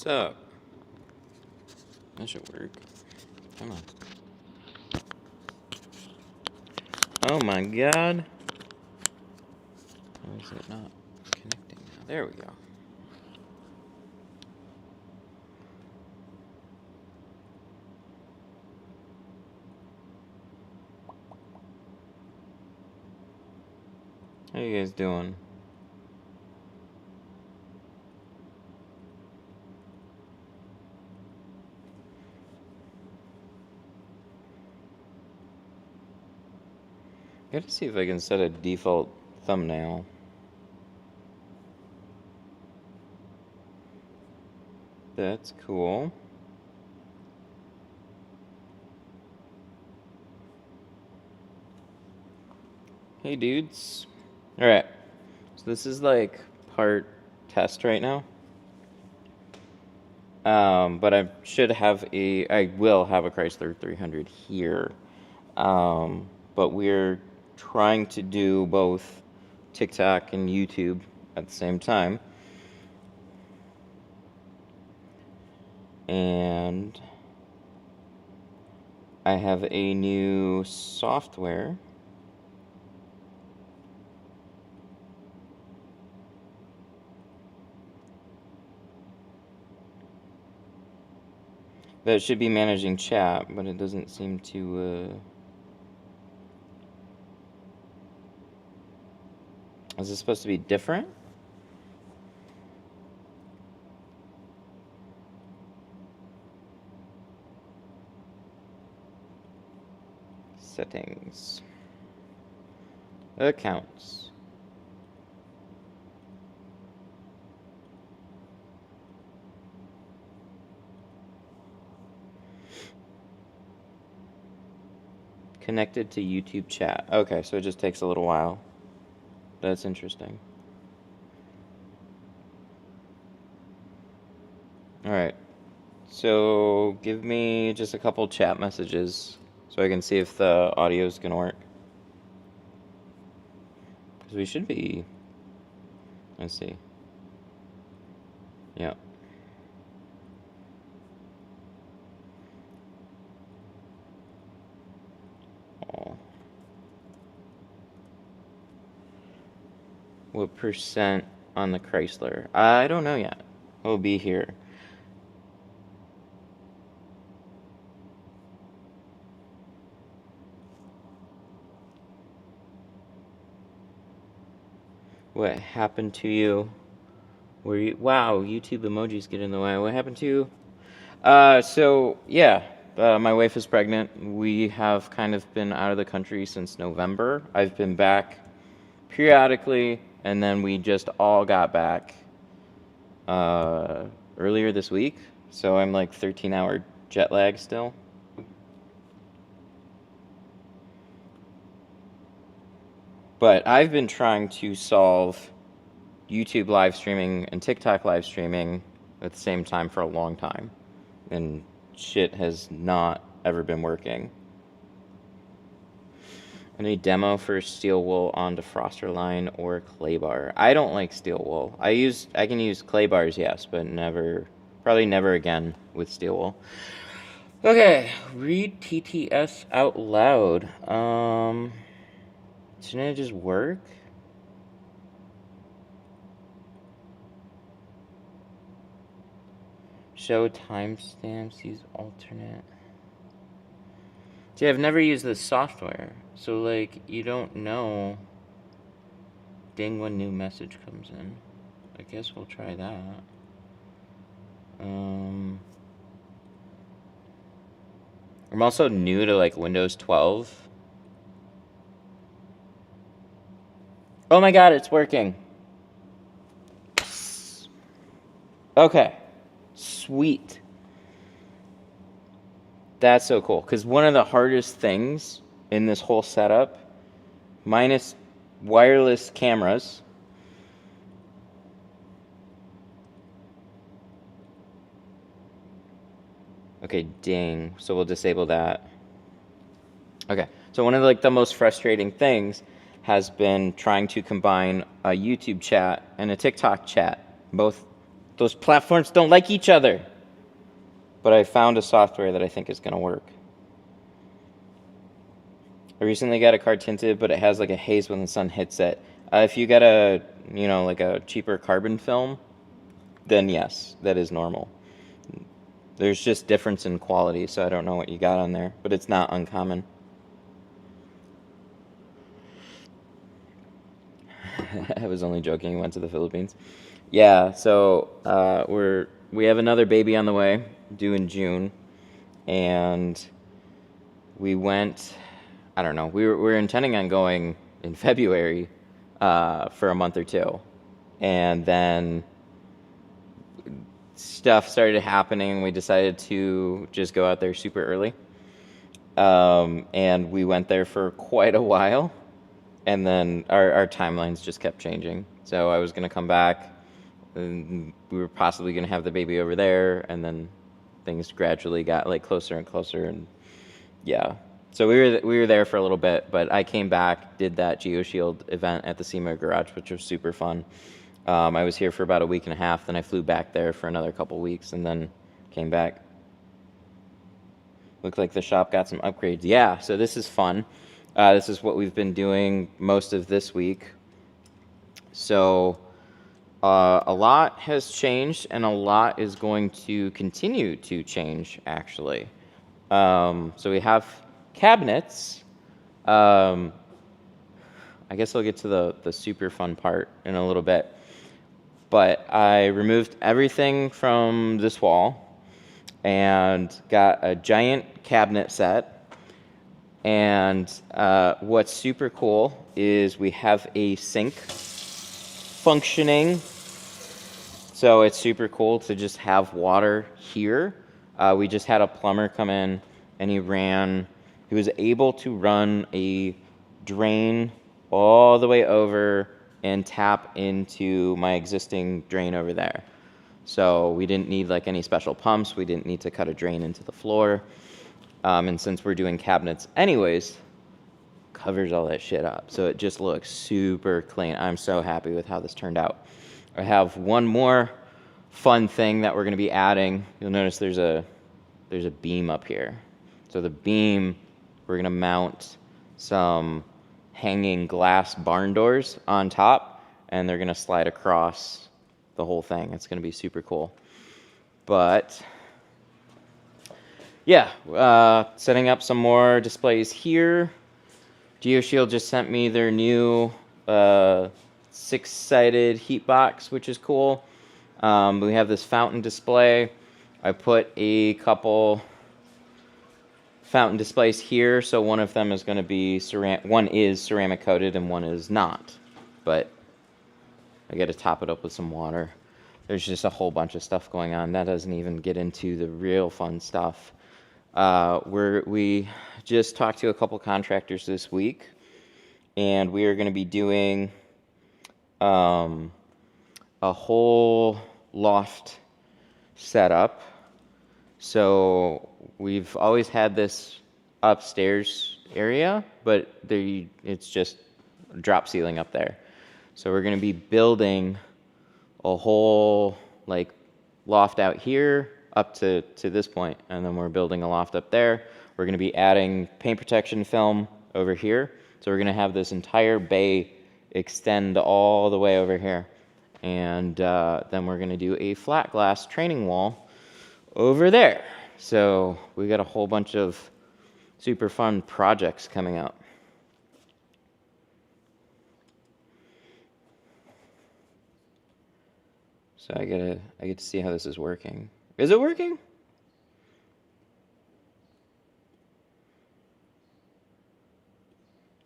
What's up? That should work. Come on. Oh my god. Why is it not connecting now? There we go. How you guys doing? I gotta see if I can set a default thumbnail. That's cool. Hey dudes. Alright. So this is like part test right now. But I will have a Chrysler 300 here. But we're trying to do both TikTok and YouTube at the same time. And I have a new software that should be managing chat, but it doesn't seem to, is this supposed to be different? Settings. Accounts. Connected to YouTube chat. Okay, so it just takes a little while. That's interesting. Alright. So give me just a couple chat messages so I can see if the audio is going to work. Because we should be... Let's see. Yeah. Oh. What percent on the Chrysler? I don't know yet. We'll be here. What happened to you? Were you... Wow, YouTube emojis get in the way. What happened to you? So, yeah. My wife is pregnant. We have kind of been out of the country since November. I've been back periodically, and then we just all got back earlier this week. So I'm like 13-hour jet lag still. But I've been trying to solve YouTube live streaming and TikTok live streaming at the same time for a long time. And shit has not ever been working. Any demo for steel wool on defroster line or clay bar? I don't like steel wool. I can use clay bars, yes, but probably never again with steel wool. Okay, read TTS out loud. Shouldn't it just work? Show timestamps, use alternate. See, I've never used this software, so like you don't know. Ding when new message comes in. I guess we'll try that. I'm also new to like Windows 12. Oh my god, it's working. Okay. Sweet. That's so cool. Because one of the hardest things in this whole setup, minus wireless cameras, okay, ding. So we'll disable that. Okay. So one of like the most frustrating things has been trying to combine a YouTube chat and a TikTok chat, both Those platforms don't like each other. But I found a software that I think is going to work. I recently got a car tinted, but it has like a haze when the sun hits it. If you get a, like a cheaper carbon film, then yes, that is normal. There's just difference in quality, so I don't know what you got on there, but it's not uncommon. I was only joking. We went to the Philippines. Yeah, so we have another baby on the way, due in June, and we went. I don't know. We were intending on going in February for a month or two, and then stuff started happening. We decided to just go out there super early, and we went there for quite a while, and then our timelines just kept changing. So I was gonna come back, and we were possibly gonna have the baby over there, and then things gradually got like closer and closer, and yeah. So we were there for a little bit, but I came back, did that GeoShield event at the SEMA Garage, which was super fun. I was here for about a week and a half, then I flew back there for another couple weeks, and then came back. Looked like the shop got some upgrades. Yeah, so this is fun. This is what we've been doing most of this week. So a lot has changed, and a lot is going to continue to change, actually. So we have cabinets. I guess I'll get to the super fun part in a little bit. But I removed everything from this wall and got a giant cabinet set. And what's super cool is we have a sink functioning. So it's super cool to just have water here. We just had a plumber come in, and he was able to run a drain all the way over and tap into my existing drain over there. So we didn't need like any special pumps. We didn't need to cut a drain into the floor. And since we're doing cabinets anyways, covers all that shit up. So it just looks super clean. I'm so happy with how this turned out. I have one more fun thing that we're going to be adding. You'll notice there's a beam up here. So the beam, we're going to mount some hanging glass barn doors on top, and they're going to slide across the whole thing. It's going to be super cool. But yeah, setting up some more displays here. GeoShield just sent me their new 6-sided heat box, which is cool. We have this fountain display. I put a couple fountain displays here, so one of them is going to be one is ceramic coated and one is not. But I got to top it up with some water. There's just a whole bunch of stuff going on. That doesn't even get into the real fun stuff. We just talked to a couple contractors this week, and we are going to be doing a whole loft setup. So we've always had this upstairs area, but it's just drop ceiling up there. So we're going to be building a whole like loft out here up to this point, and then we're building a loft up there. We're going to be adding paint protection film over here. So we're going to have this entire bay extend all the way over here. And then we're going to do a flat glass training wall over there. So we got a whole bunch of super fun projects coming up. So I get to see how this is working. Is it working?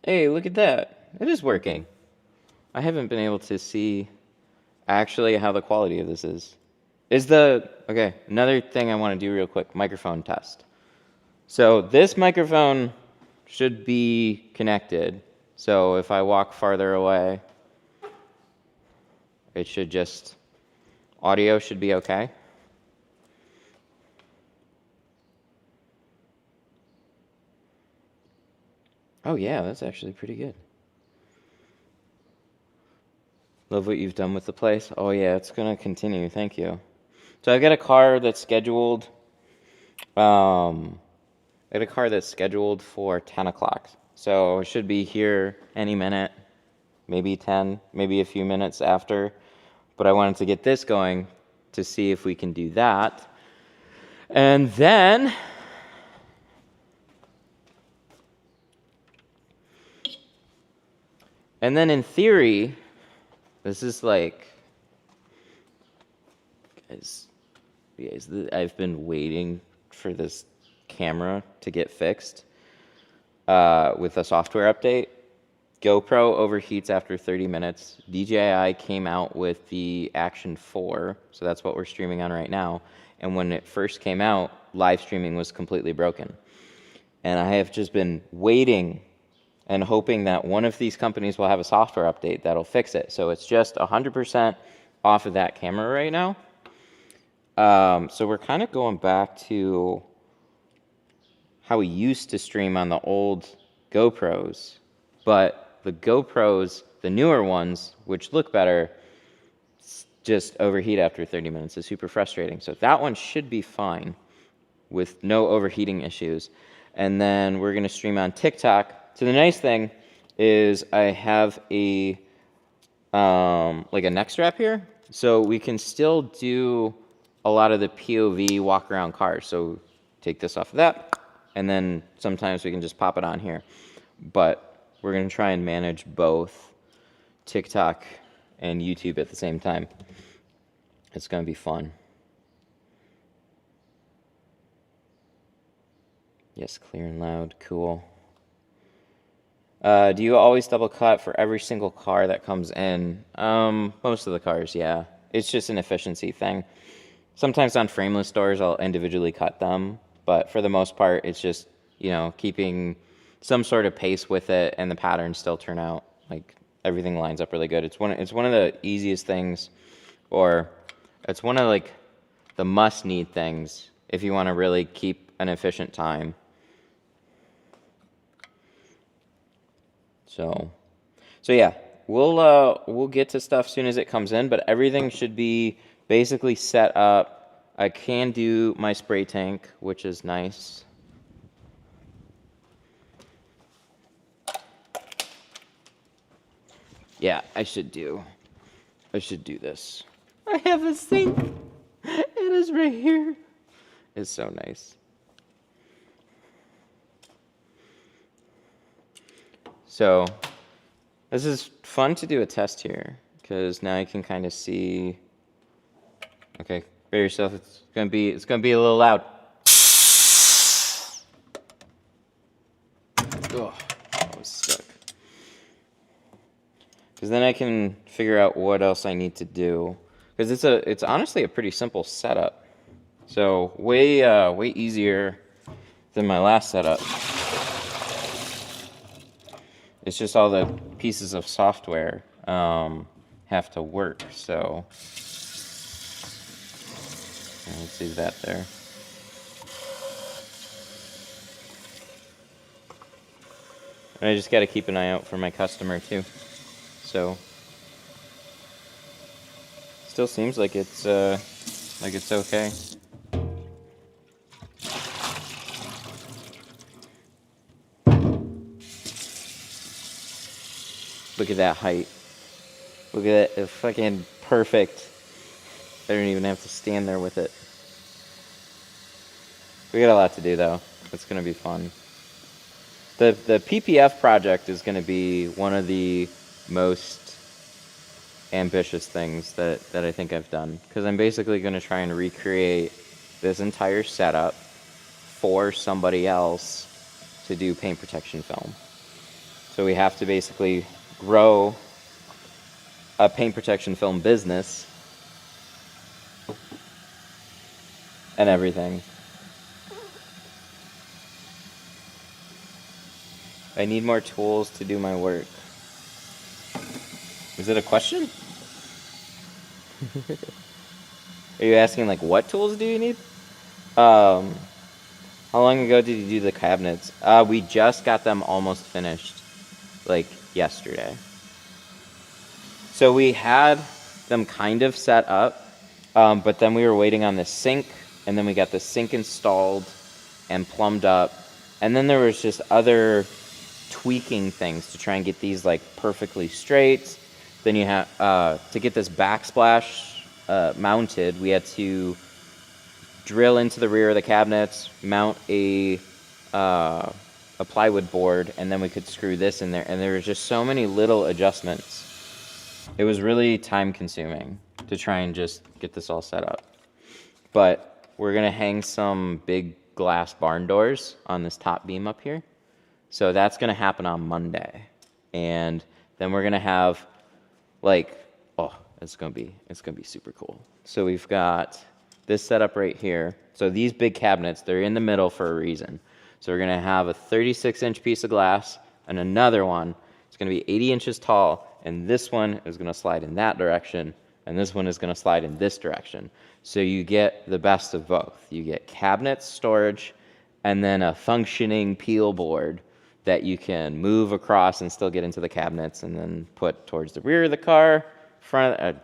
Hey, look at that. It is working. I haven't been able to see actually how the quality of this is. Okay, another thing I want to do real quick, microphone test. So this microphone should be connected. So if I walk farther away, audio should be okay. Oh yeah, that's actually pretty good. Love what you've done with the place. Oh yeah, it's gonna continue. Thank you. So I've got a car that's scheduled. I got a car that's scheduled for 10 o'clock. So it should be here any minute, maybe 10, maybe a few minutes after. But I wanted to get this going to see if we can do that. And then in theory, this is like, guys, I've been waiting for this camera to get fixed with a software update. GoPro overheats after 30 minutes. DJI came out with the Action 4, so that's what we're streaming on right now. And when it first came out, live streaming was completely broken. And I have just been waiting and hoping that one of these companies will have a software update that'll fix it. So it's just 100% off of that camera right now. So we're kind of going back to how we used to stream on the old GoPros, but the GoPros, the newer ones, which look better, just overheat after 30 minutes. It's super frustrating. So that one should be fine with no overheating issues. And then we're going to stream on TikTok. So the nice thing is I have a like a neck strap here, so we can still do a lot of the POV walk around cars. So take this off of that, and then sometimes we can just pop it on here. But we're going to try and manage both TikTok and YouTube at the same time. It's going to be fun. Yes, clear and loud. Cool. Do you always double cut for every single car that comes in? Most of the cars, yeah. It's just an efficiency thing. Sometimes on frameless doors, I'll individually cut them, but for the most part, it's just, you know, keeping some sort of pace with it, and the patterns still turn out like everything lines up really good. It's one of the easiest things, or it's one of like the must-need things if you want to really keep an efficient time. So yeah, we'll get to stuff soon as it comes in, but everything should be basically set up. I can do my spray tank, which is nice. Yeah, I should do this. I have a sink. It is right here. It's so nice. So this is fun to do a test here, because now you can kind of see. Okay, bear yourself. It's gonna be a little loud. Oh, I was stuck. Because then I can figure out what else I need to do. Because it's honestly a pretty simple setup. So way easier than my last setup. It's just all the pieces of software have to work. So let's leave that there. And I just got to keep an eye out for my customer too. So still seems like it's okay. Look at that height. Look at that, it's fucking perfect. I don't even have to stand there with it. We got a lot to do though. It's gonna be fun. The PPF project is gonna be one of the most ambitious things that I think I've done, because I'm basically gonna try and recreate this entire setup for somebody else to do paint protection film. So we have to basically grow a paint protection film business and everything. I need more tools to do my work. Is it a question? Are you asking like what tools do you need? How long ago did you do the cabinets? We just got them almost finished, like yesterday. So we had them kind of set up, but then we were waiting on the sink, and then we got the sink installed and plumbed up, and then there was just other tweaking things to try and get these like perfectly straight. Then you have to get this backsplash mounted, we had to drill into the rear of the cabinets, mount a plywood board, and then we could screw this in there. And there was just so many little adjustments. It was really time consuming to try and just get this all set up. But we're gonna hang some big glass barn doors on this top beam up here. So that's gonna happen on Monday. And then we're gonna have like, oh, it's gonna be super cool. So we've got this setup right here. So these big cabinets, they're in the middle for a reason. So we're gonna have a 36-inch piece of glass and another one. It's gonna be 80 inches tall, and this one is gonna slide in that direction, and this one is gonna slide in this direction. So you get the best of both. You get cabinets, storage, and then a functioning peel board that you can move across and still get into the cabinets and then put towards the rear of the car, front of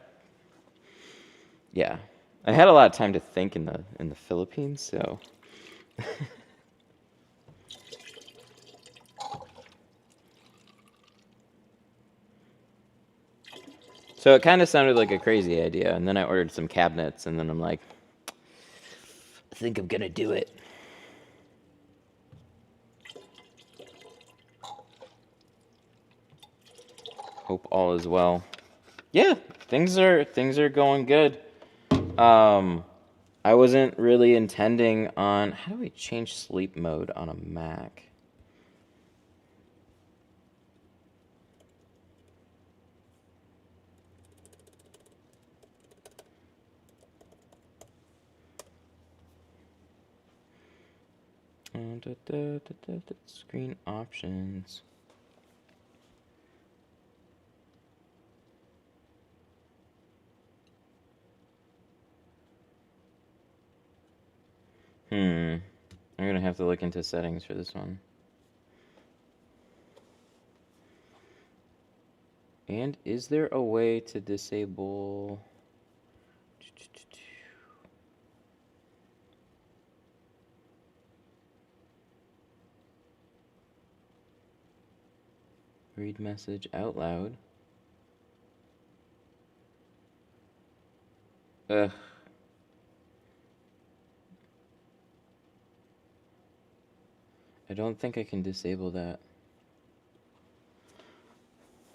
yeah. I had a lot of time to think in the Philippines, so so it kind of sounded like a crazy idea, and then I ordered some cabinets, and then I'm like, I think I'm gonna do it. Hope all is well. Yeah, things are going good. I wasn't really intending on, how do we change sleep mode on a Mac? Screen options. I'm gonna have to look into settings for this one. And is there a way to disable? Read message out loud. Ugh. I don't think I can disable that.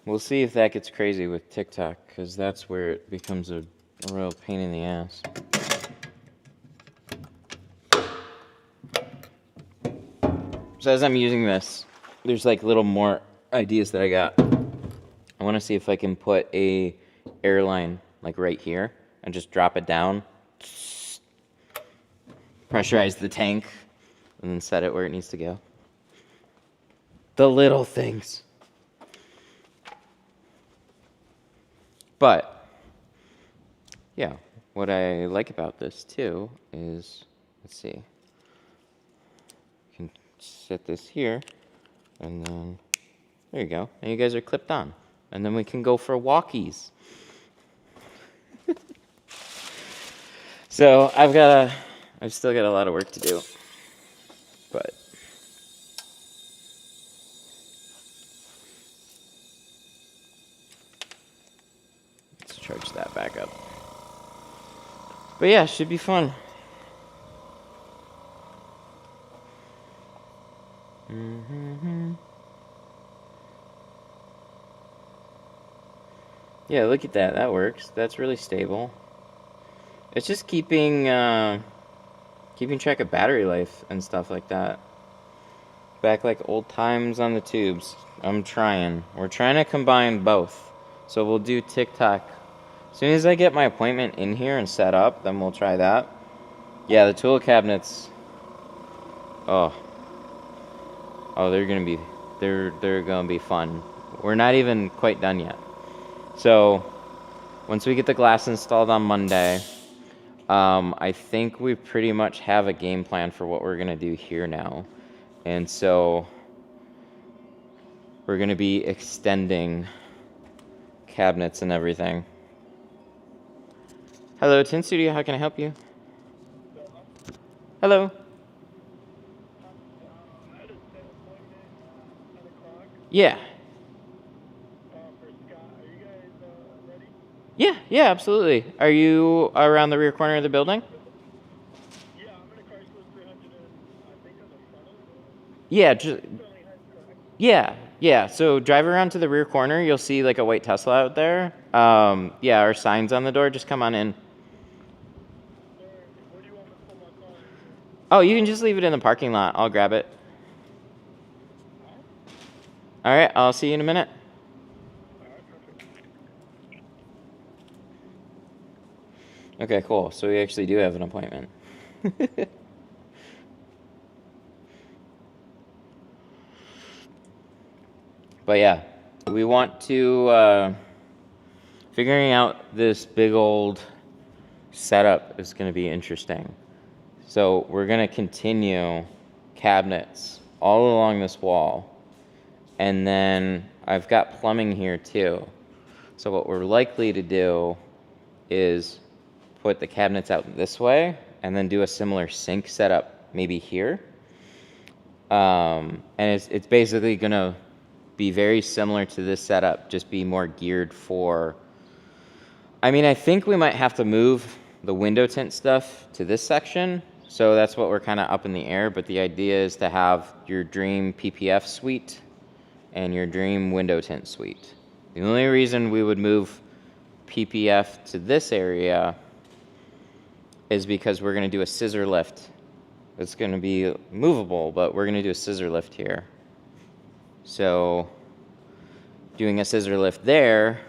We'll see if that gets crazy with TikTok, because that's where it becomes a real pain in the ass. So as I'm using this, there's like little more ideas that I got. I want to see if I can put a airline like right here and just drop it down, pressurize the tank, and then set it where it needs to go. The little things. But yeah, what I like about this too is, let's see, you can set this here, and then there you go, and you guys are clipped on, and then we can go for walkies. So I've still got a lot of work to do, but let's charge that back up. But yeah, should be fun. Yeah, look at that. That works. That's really stable. It's just keeping track of battery life and stuff like that. Back like old times on the tubes. We're trying to combine both. So we'll do TikTok. As soon as I get my appointment in here and set up, then we'll try that. Yeah, the tool cabinets. Oh, they're gonna be fun. We're not even quite done yet. So once we get the glass installed on Monday, I think we pretty much have a game plan for what we're gonna do here now. And so we're gonna be extending cabinets and everything. Hello, Tint Studio, how can I help you? Hello. Yeah. Yeah, absolutely. Are you around the rear corner of the building? Yeah, yeah. So drive around to the rear corner. You'll see like a white Tesla out there. Yeah, our signs on the door. Just come on in. Oh, you can just leave it in the parking lot. I'll grab it. All right, I'll see you in a minute. Okay, cool. So we actually do have an appointment. But yeah, we want to, figuring out this big old setup is going to be interesting. So we're going to continue cabinets all along this wall. And then I've got plumbing here too. So what we're likely to do is put the cabinets out this way and then do a similar sink setup maybe here. And it's basically going to be very similar to this setup, just be more geared for... I mean, I think we might have to move the window tint stuff to this section. So that's what we're kind of up in the air. But the idea is to have your dream PPF suite and your dream window tint suite. The only reason we would move PPF to this area is because we're going to do a scissor lift. It's going to be movable, but we're going to do a scissor lift here. So doing a scissor lift there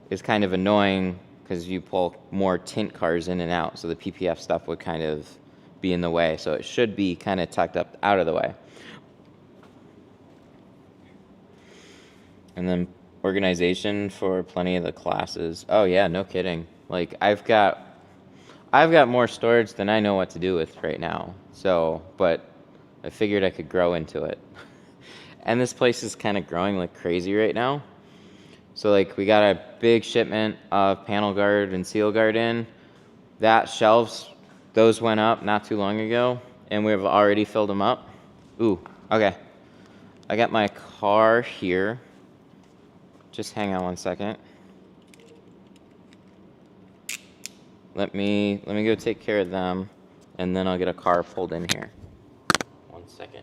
is kind of annoying because you pull more tint cars in and out. So the PPF stuff would kind of be in the way. So it should be kind of tucked up out of the way. And then organization for plenty of the classes. Oh yeah, no kidding. Like I've got more storage than I know what to do with right now. So, but I figured I could grow into it. And this place is kind of growing like crazy right now. So like we got a big shipment of panel guard and seal guard in. That shelves, those went up not too long ago, and we've already filled them up. Ooh, okay. I got my car here. Just hang on one second. Let me go take care of them, and then I'll get a car pulled in here. 1 second.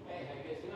Hey, how you guys doing?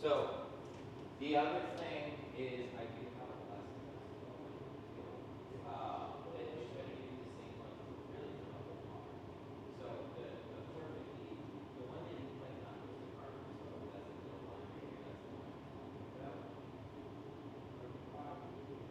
So the other thing is I do have a plastic that you should use the same one really for the whole car. So the perfect the one that you played on was the carbon, so that's the middle line right here, that's the one I'm talking about.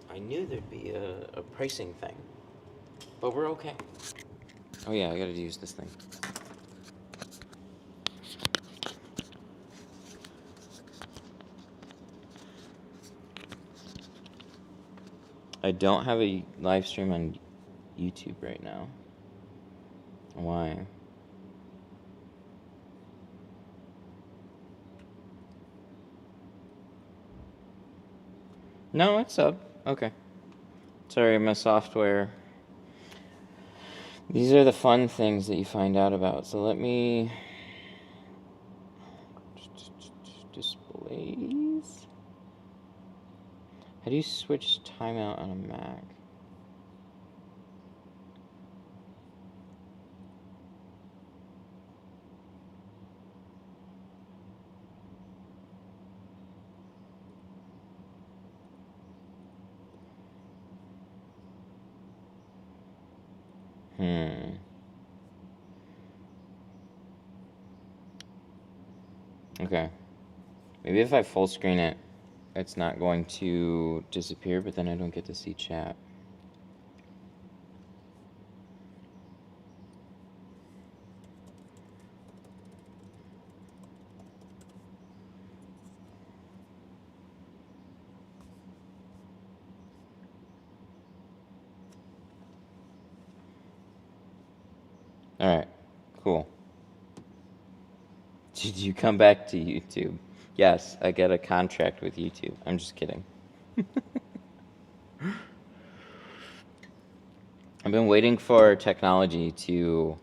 I knew there'd be a pricing thing, but we're okay. Oh yeah, I gotta use this thing. I don't have a live stream on YouTube right now. Why? No, it's up. Okay. Sorry, my software. These are the fun things that you find out about. So let me... Displays? How do you switch timeout on a Mac? Okay. Maybe if I full screen it, it's not going to disappear, but then I don't get to see chat. Alright, cool. Did you come back to YouTube? Yes, I get a contract with YouTube. I'm just kidding. I've been waiting for technology to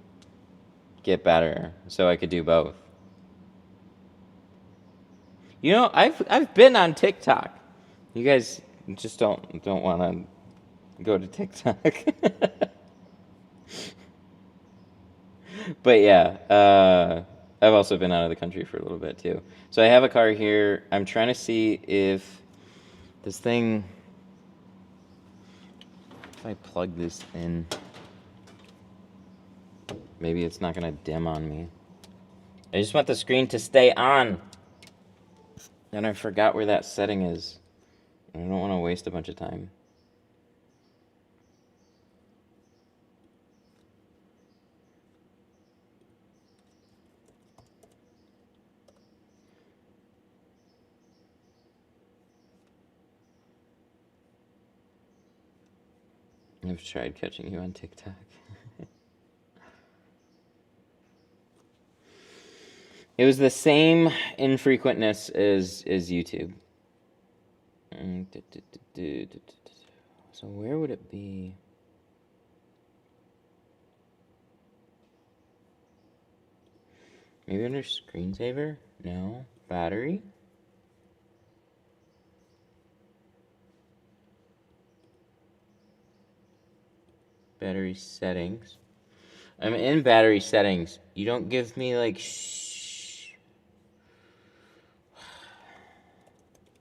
get better so I could do both. You know, I've been on TikTok. You guys just don't want to go to TikTok. But yeah, I've also been out of the country for a little bit too. So I have a car here. I'm trying to see if this thing, if I plug this in, maybe it's not gonna dim on me. I just want the screen to stay on. And I forgot where that setting is. I don't want to waste a bunch of time. I've tried catching you on TikTok. It was the same infrequentness as YouTube. So where would it be? Maybe under screensaver? No. Battery? Battery settings. I'm in battery settings. You don't give me like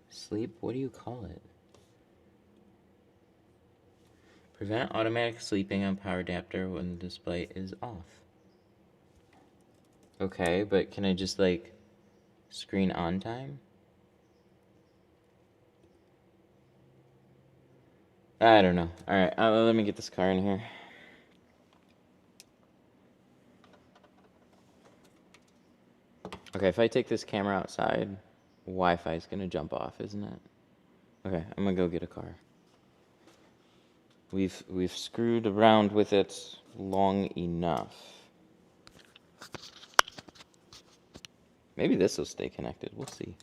sleep? What do you call it? Prevent automatic sleeping on power adapter when the display is off. Okay, but can I just like screen on time? I don't know. Alright, let me get this car in here. Okay, if I take this camera outside, Wi-Fi is gonna jump off, isn't it? Okay, I'm gonna go get a car. We've screwed around with it long enough. Maybe this will stay connected. We'll see.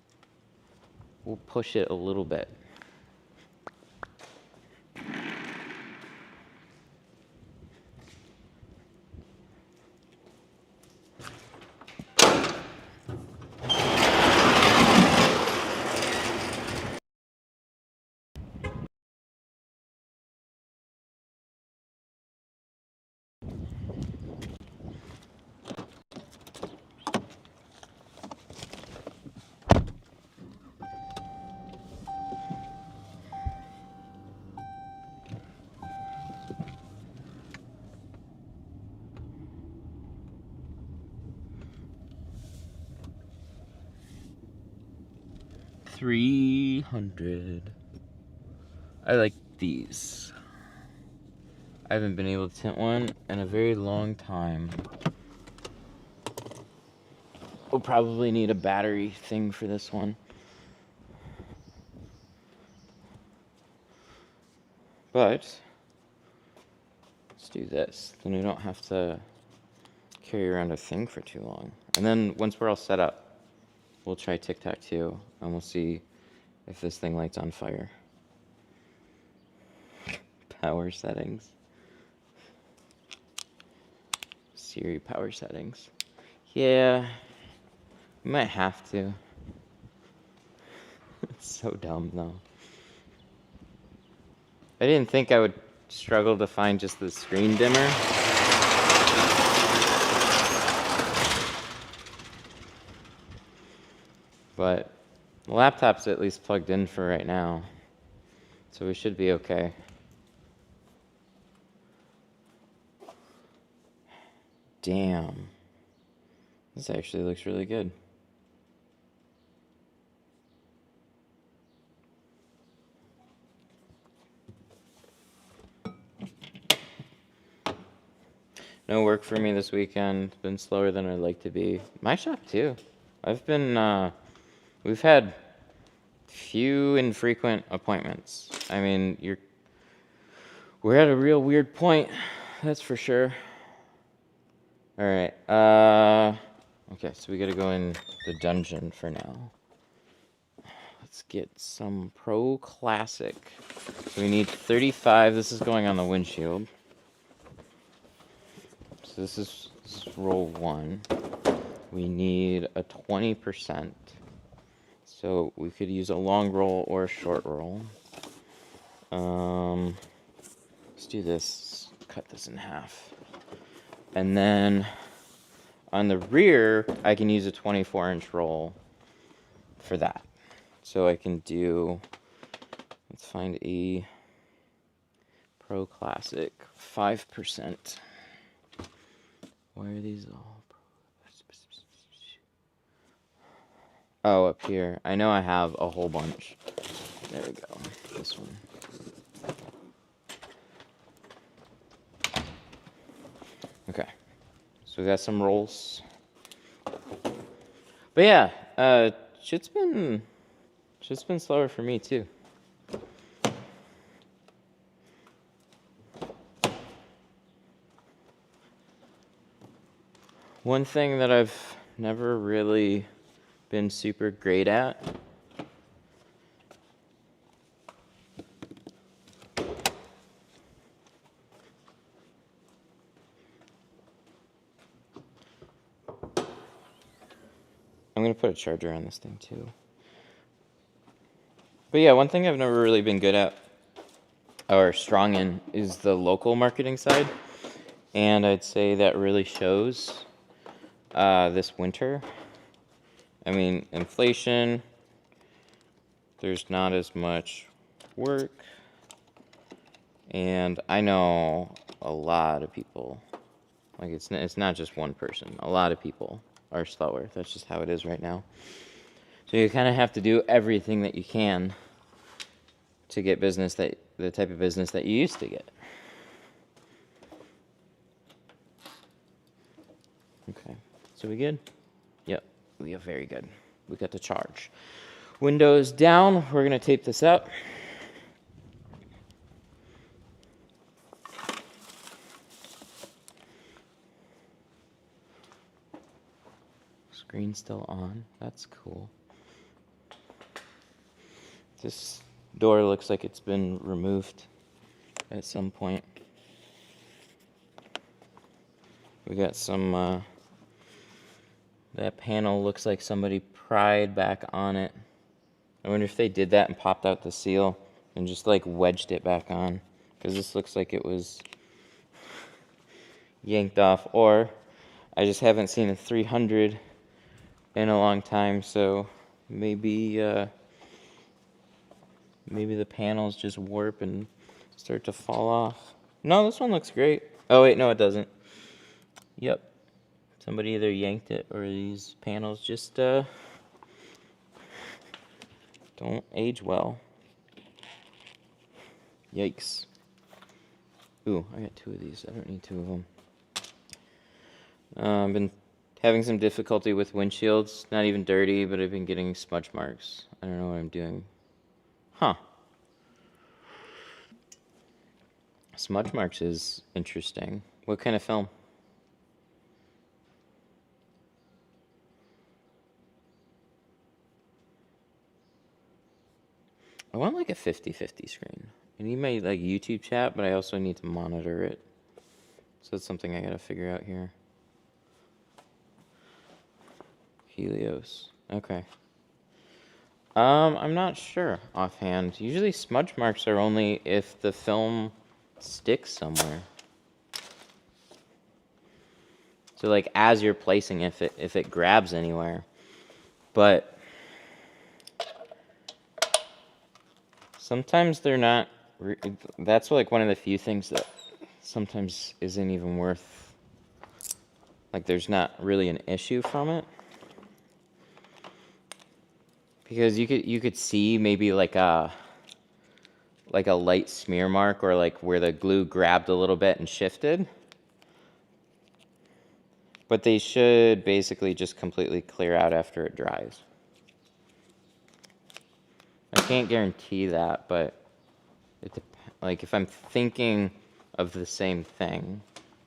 We'll push it a little bit. $300. I like these. I haven't been able to tint one in a very long time. We'll probably need a battery thing for this one. But let's do this. Then we don't have to carry around a thing for too long. And then once we're all set up, we'll try TikTok too, and we'll see if this thing lights on fire. Power settings. Siri power settings. Yeah, we might have to. It's so dumb though. I didn't think I would struggle to find just the screen dimmer. But the laptop's at least plugged in for right now, so we should be okay. Damn. This actually looks really good. No work for me this weekend. Been slower than I'd like to be. My shop too. I've been, we've had few infrequent appointments. I mean, we're at a real weird point, that's for sure. All right, okay, so we gotta go in the dungeon for now. Let's get some Pro Classic. So we need 35, this is going on the windshield. So this is roll 1. We need a 20%. So we could use a long roll or a short roll. Let's do this, cut this in half. And then on the rear, I can use a 24-inch roll for that. So I can do, let's find a Pro Classic 5%. Why are these all? Oh, up here. I know I have a whole bunch. There we go. This one. Okay. So we got some rolls. But yeah, shit's been slower for me too. One thing that I've never really been super great at I'm going to put a charger on this thing too. But yeah, one thing I've never really been good at or strong in is the local marketing side. And I'd say that really shows this winter. I mean, inflation, there's not as much work. And I know a lot of people, like it's not just one person, a lot of people are slower. That's just how it is right now. So you kind of have to do everything that you can to get business that the type of business that you used to get. Okay, so we good? Yep, we are very good. We got the charge. Windows down, we're gonna tape this up. Screen still on, that's cool. This door looks like it's been removed at some point. We got some, that panel looks like somebody pried back on it. I wonder if they did that and popped out the seal and just like wedged it back on, because this looks like it was yanked off, or I just haven't seen a 300 in a long time, so maybe maybe the panels just warp and start to fall off. No, this one looks great. Oh wait, no it doesn't. Yep. Somebody either yanked it or these panels just don't age well. Yikes. Ooh, I got 2 of these. I don't need 2 of them. I've been having some difficulty with windshields. Not even dirty, but I've been getting smudge marks. I don't know what I'm doing. Huh. Smudge marks is interesting. What kind of film? I want like a 50-50 screen. I need my like YouTube chat, but I also need to monitor it. So that's something I gotta figure out here. Helios. Okay. I'm not sure offhand. Usually smudge marks are only if the film sticks somewhere. So like as you're placing, if it grabs anywhere. But sometimes they're not. That's like one of the few things that sometimes isn't even worth. Like there's not really an issue from it. Because you could see maybe like a light smear mark, or like where the glue grabbed a little bit and shifted. But they should basically just completely clear out after it dries. I can't guarantee that, but like if I'm thinking of the same thing,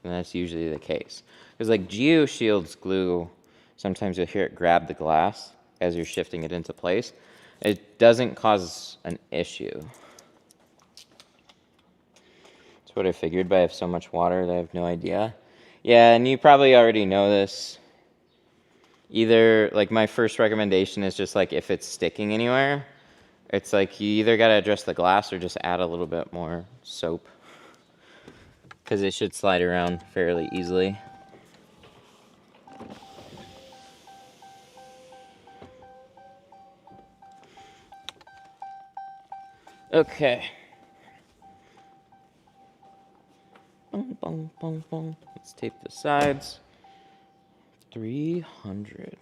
then that's usually the case. Because like GeoShield's glue, sometimes you'll hear it grab the glass as you're shifting it into place. It doesn't cause an issue. That's what I figured, but I have so much water that I have no idea. Yeah, and you probably already know this. Either, like my first recommendation is just like if it's sticking anywhere, it's like you either got to address the glass or just add a little bit more soap. Because it should slide around fairly easily. Okay. Boom, boom, boom, boom. Let's tape the sides. 300.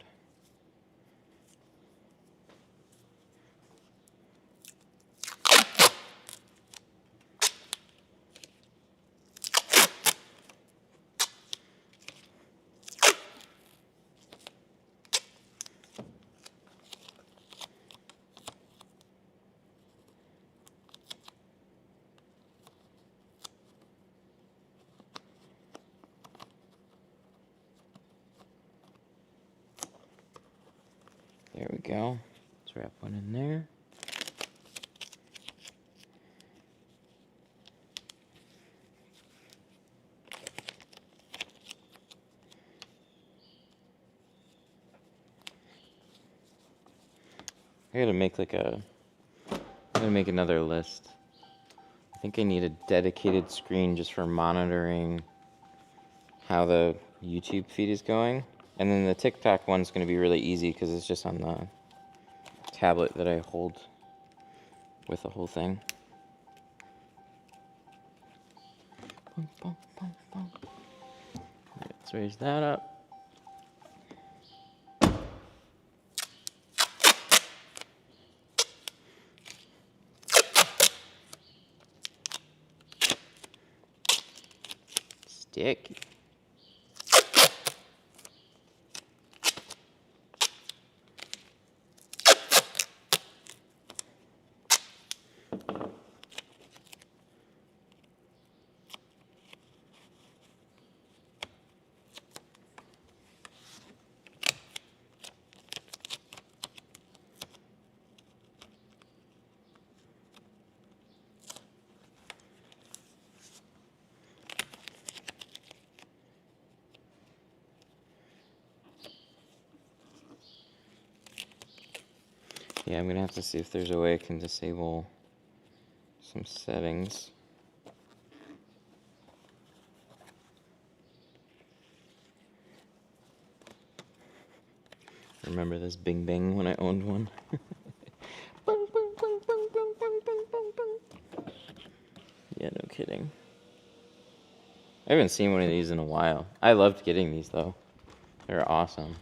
There we go. Let's wrap one in there. I gotta make another list. I think I need a dedicated screen just for monitoring how the YouTube feed is going. And then the TikTok one's gonna be really easy because it's just on the tablet that I hold with the whole thing. Let's raise that up. Sticky. Yeah, I'm gonna have to see if there's a way I can disable some settings. Remember this Bing Bing when I owned one? Yeah, no kidding. I haven't seen one of these in a while. I loved getting these though. They're awesome.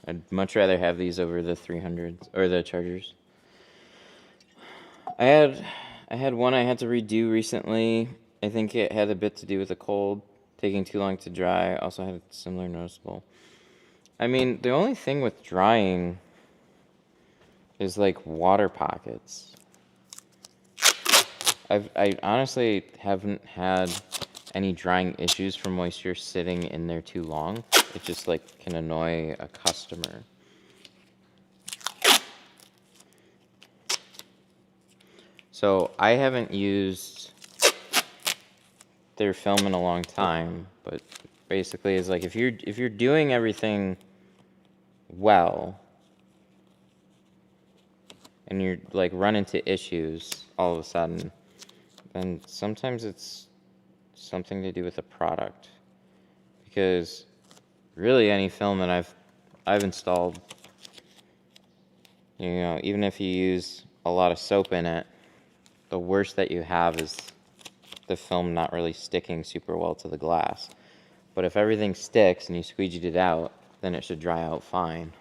I'd much rather have these over the 300s or the Chargers. I had one I had to redo recently. I think it had a bit to do with the cold, taking too long to dry. Also had a similar noticeable. I mean, the only thing with drying is like water pockets. I honestly haven't had any drying issues from moisture sitting in there too long. It just like can annoy a customer. So I haven't used their film in a long time, but basically it's like if you're doing everything well and you're like run into issues all of a sudden, then sometimes it's something to do with the product. Because really any film that I've installed, you know, even if you use a lot of soap in it, the worst that you have is the film not really sticking super well to the glass. But if everything sticks and you squeegeed it out, then it should dry out fine.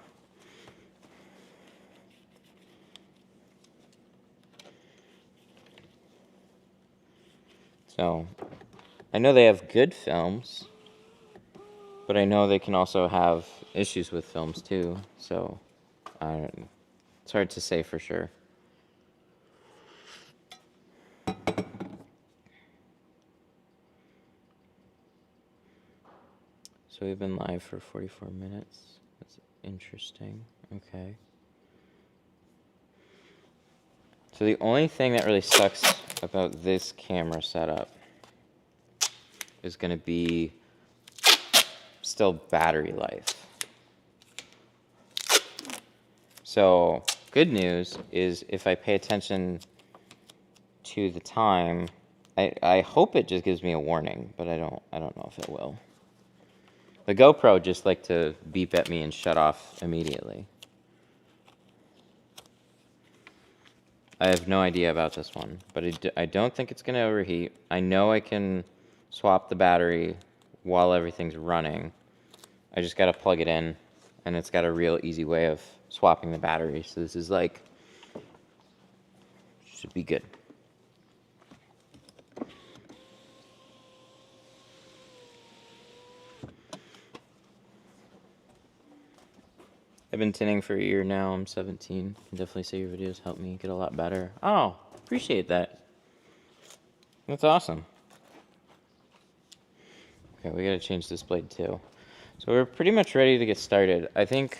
So, I know they have good films, but I know they can also have issues with films too. So, it's hard to say for sure. So we've been live for 44 minutes. That's interesting. Okay. So the only thing that really sucks about this camera setup is going to be still battery life. So good news is if I pay attention to the time, I hope it just gives me a warning, but I don't know if it will. The GoPro just like to beep at me and shut off immediately. I have no idea about this one, but I don't think it's going to overheat. I know I can swap the battery while everything's running. I just got to plug it in, and it's got a real easy way of swapping the battery. So this is like, should be good. I've been tinting for a year now. I'm 17. Definitely say your videos help me get a lot better. Oh, appreciate that. That's awesome. Okay, we gotta change this blade too. So we're pretty much ready to get started. I think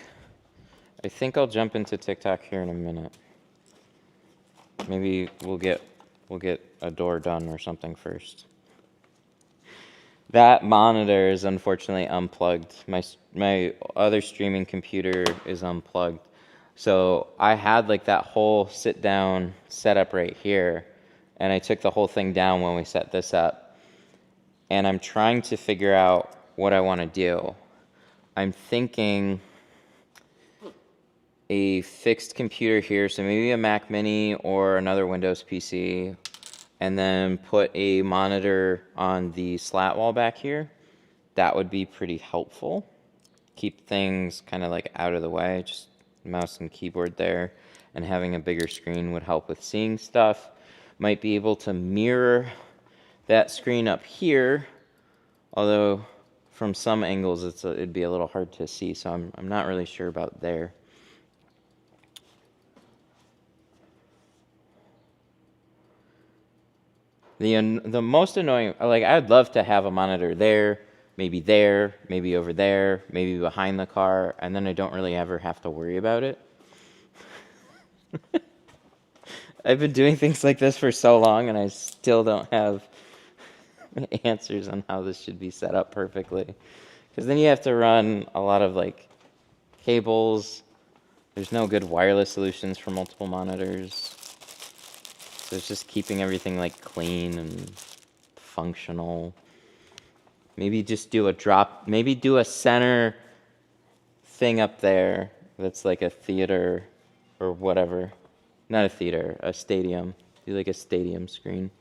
I think I'll jump into TikTok here in a minute. Maybe we'll get a door done or something first. That monitor is unfortunately unplugged. My other streaming computer is unplugged. So I had like that whole sit down setup right here, and I took the whole thing down when we set this up. And I'm trying to figure out what I want to do. I'm thinking a fixed computer here, so maybe a Mac Mini or another Windows PC, and then put a monitor on the slat wall back here. That would be pretty helpful. Keep things kind of like out of the way, just mouse and keyboard there, and having a bigger screen would help with seeing stuff. Might be able to mirror that screen up here, although from some angles it'd be a little hard to see, so I'm not really sure about there. The most annoying, like, I'd love to have a monitor there, maybe over there, maybe behind the car, and then I don't really ever have to worry about it. I've been doing things like this for so long, and I still don't have answers on how this should be set up perfectly. Because then you have to run a lot of, like, cables. There's no good wireless solutions for multiple monitors. So it's just keeping everything like clean and functional. Maybe just do maybe do a center thing up there that's like a theater or whatever. Not a theater, a stadium. Do like a stadium screen.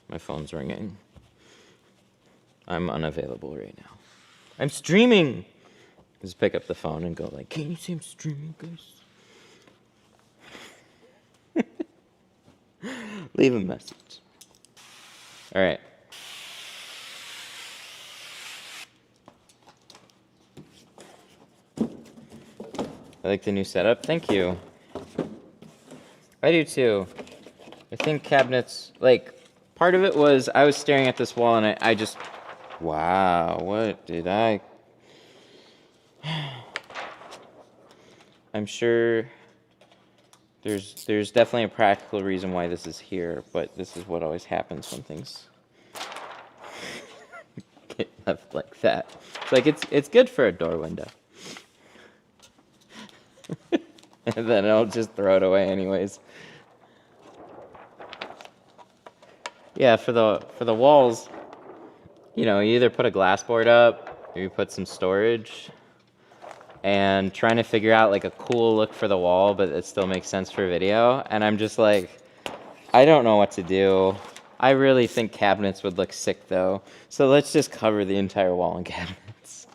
My phone's ringing. I'm unavailable right now. I'm streaming! Just pick up the phone and go like, can you see I'm streaming, guys? Leave a message. Alright. I like the new setup. Thank you. I do too. I think cabinets, like, part of it was I was staring at this wall and I just... Wow, what did I... I'm sure there's definitely a practical reason why this is here, but this is what always happens when things get left like that. It's like it's good for a door window. And then I'll just throw it away anyways. Yeah, for the walls, you know, you either put a glass board up or you put some storage, and trying to figure out like a cool look for the wall but it still makes sense for video, and I'm just like, I don't know what to do. I really think cabinets would look sick though, so let's just cover the entire wall in cabinets.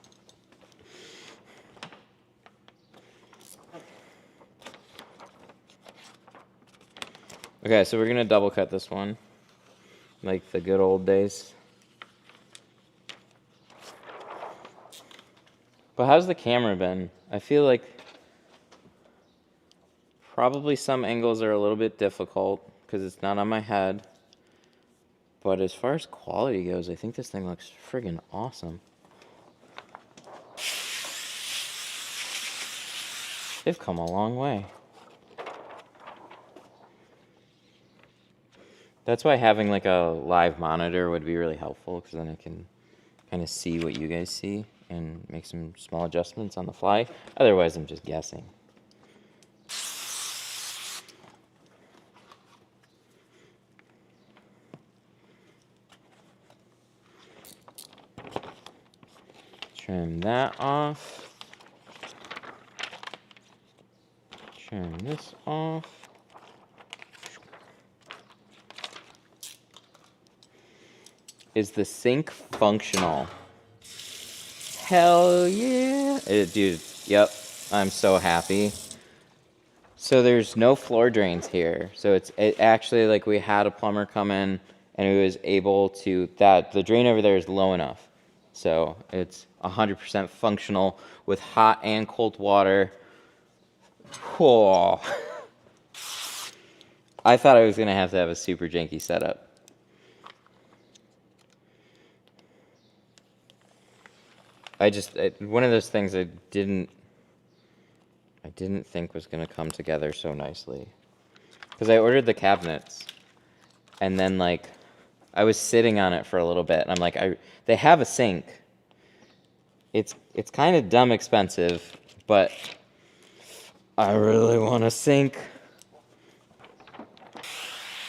Okay, so we're gonna double cut this one like the good old days. But how's the camera been? I feel like probably some angles are a little bit difficult because it's not on my head. But as far as quality goes, I think this thing looks friggin' awesome. They've come a long way. That's why having like a live monitor would be really helpful, because then I can kind of see what you guys see and make some small adjustments on the fly. Otherwise, I'm just guessing. Trim that off. Trim this off. Is the sink functional? Hell yeah. Dude, yep. I'm so happy. So there's no floor drains here. So it actually, like, we had a plumber come in and he was able to, the drain over there is low enough. So it's 100% functional with hot and cold water. Whoa. I thought I was going to have a super janky setup. One of those things I didn't think was going to come together so nicely. Because I ordered the cabinets, and then, like, I was sitting on it for a little bit, and I'm like, they have a sink. It's kind of dumb expensive, but I really want a sink.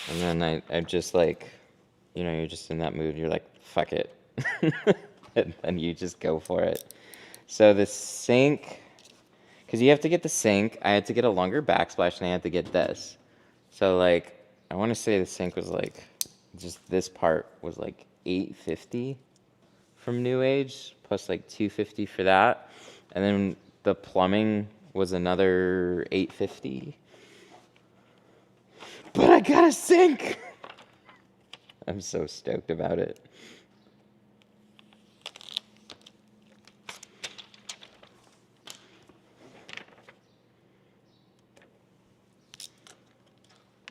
And then I just, like, you know, you're just in that mood. You're like, fuck it. And you just go for it. So the sink, because you have to get the sink. I had to get a longer backsplash, and I had to get this. So, like, I want to say the sink was, like, just this part was, like, $850 from New Age, plus, like, $250 for that. And then the plumbing was another $850. But I got a sink! I'm so stoked about it.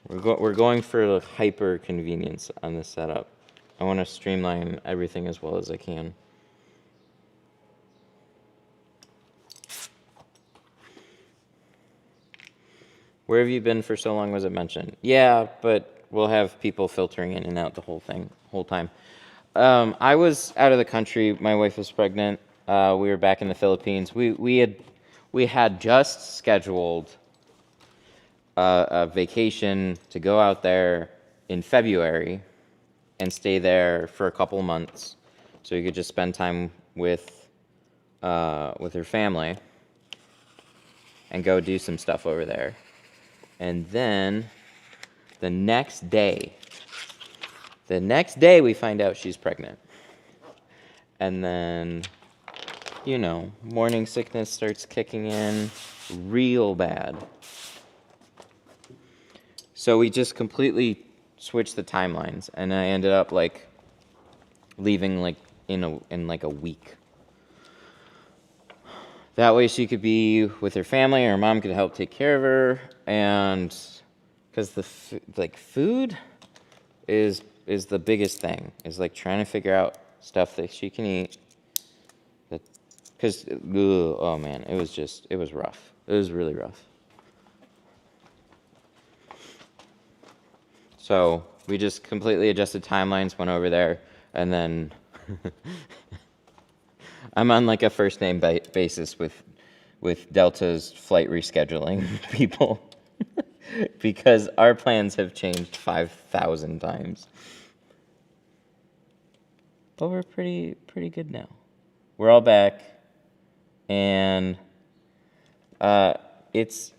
We're going for hyper convenience on this setup. I want to streamline everything as well as I can. Where have you been for so long, was it mentioned? Yeah, but we'll have people filtering in and out the whole time. I was out of the country. My wife was pregnant. We were back in the Philippines. We had just scheduled a vacation to go out there in February and stay there for a couple months, so we could just spend time with her family and go do some stuff over there. And then the next day we find out she's pregnant. And then, you know, morning sickness starts kicking in real bad. So we just completely switched the timelines, and I ended up, like, leaving, like, in like a week. That way she could be with her family, her mom could help take care of her, and because food is the biggest thing, is, like, trying to figure out stuff that she can eat. Because, oh man, it was rough. It was really rough. So we just completely adjusted timelines, went over there, and then I'm on, like, a first name basis with Delta's flight rescheduling people because our plans have changed 5,000 times. But we're pretty good now. We're all back, and it's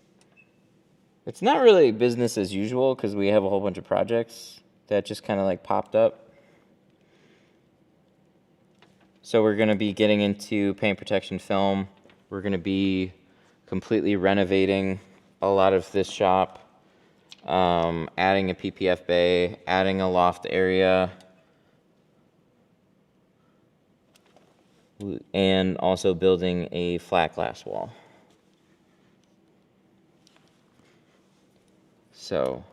not really business as usual because we have a whole bunch of projects that just kind of, like, popped up. So we're going to be getting into paint protection film. We're going to be completely renovating a lot of this shop, adding a PPF bay, adding a loft area, and also building a flat glass wall. So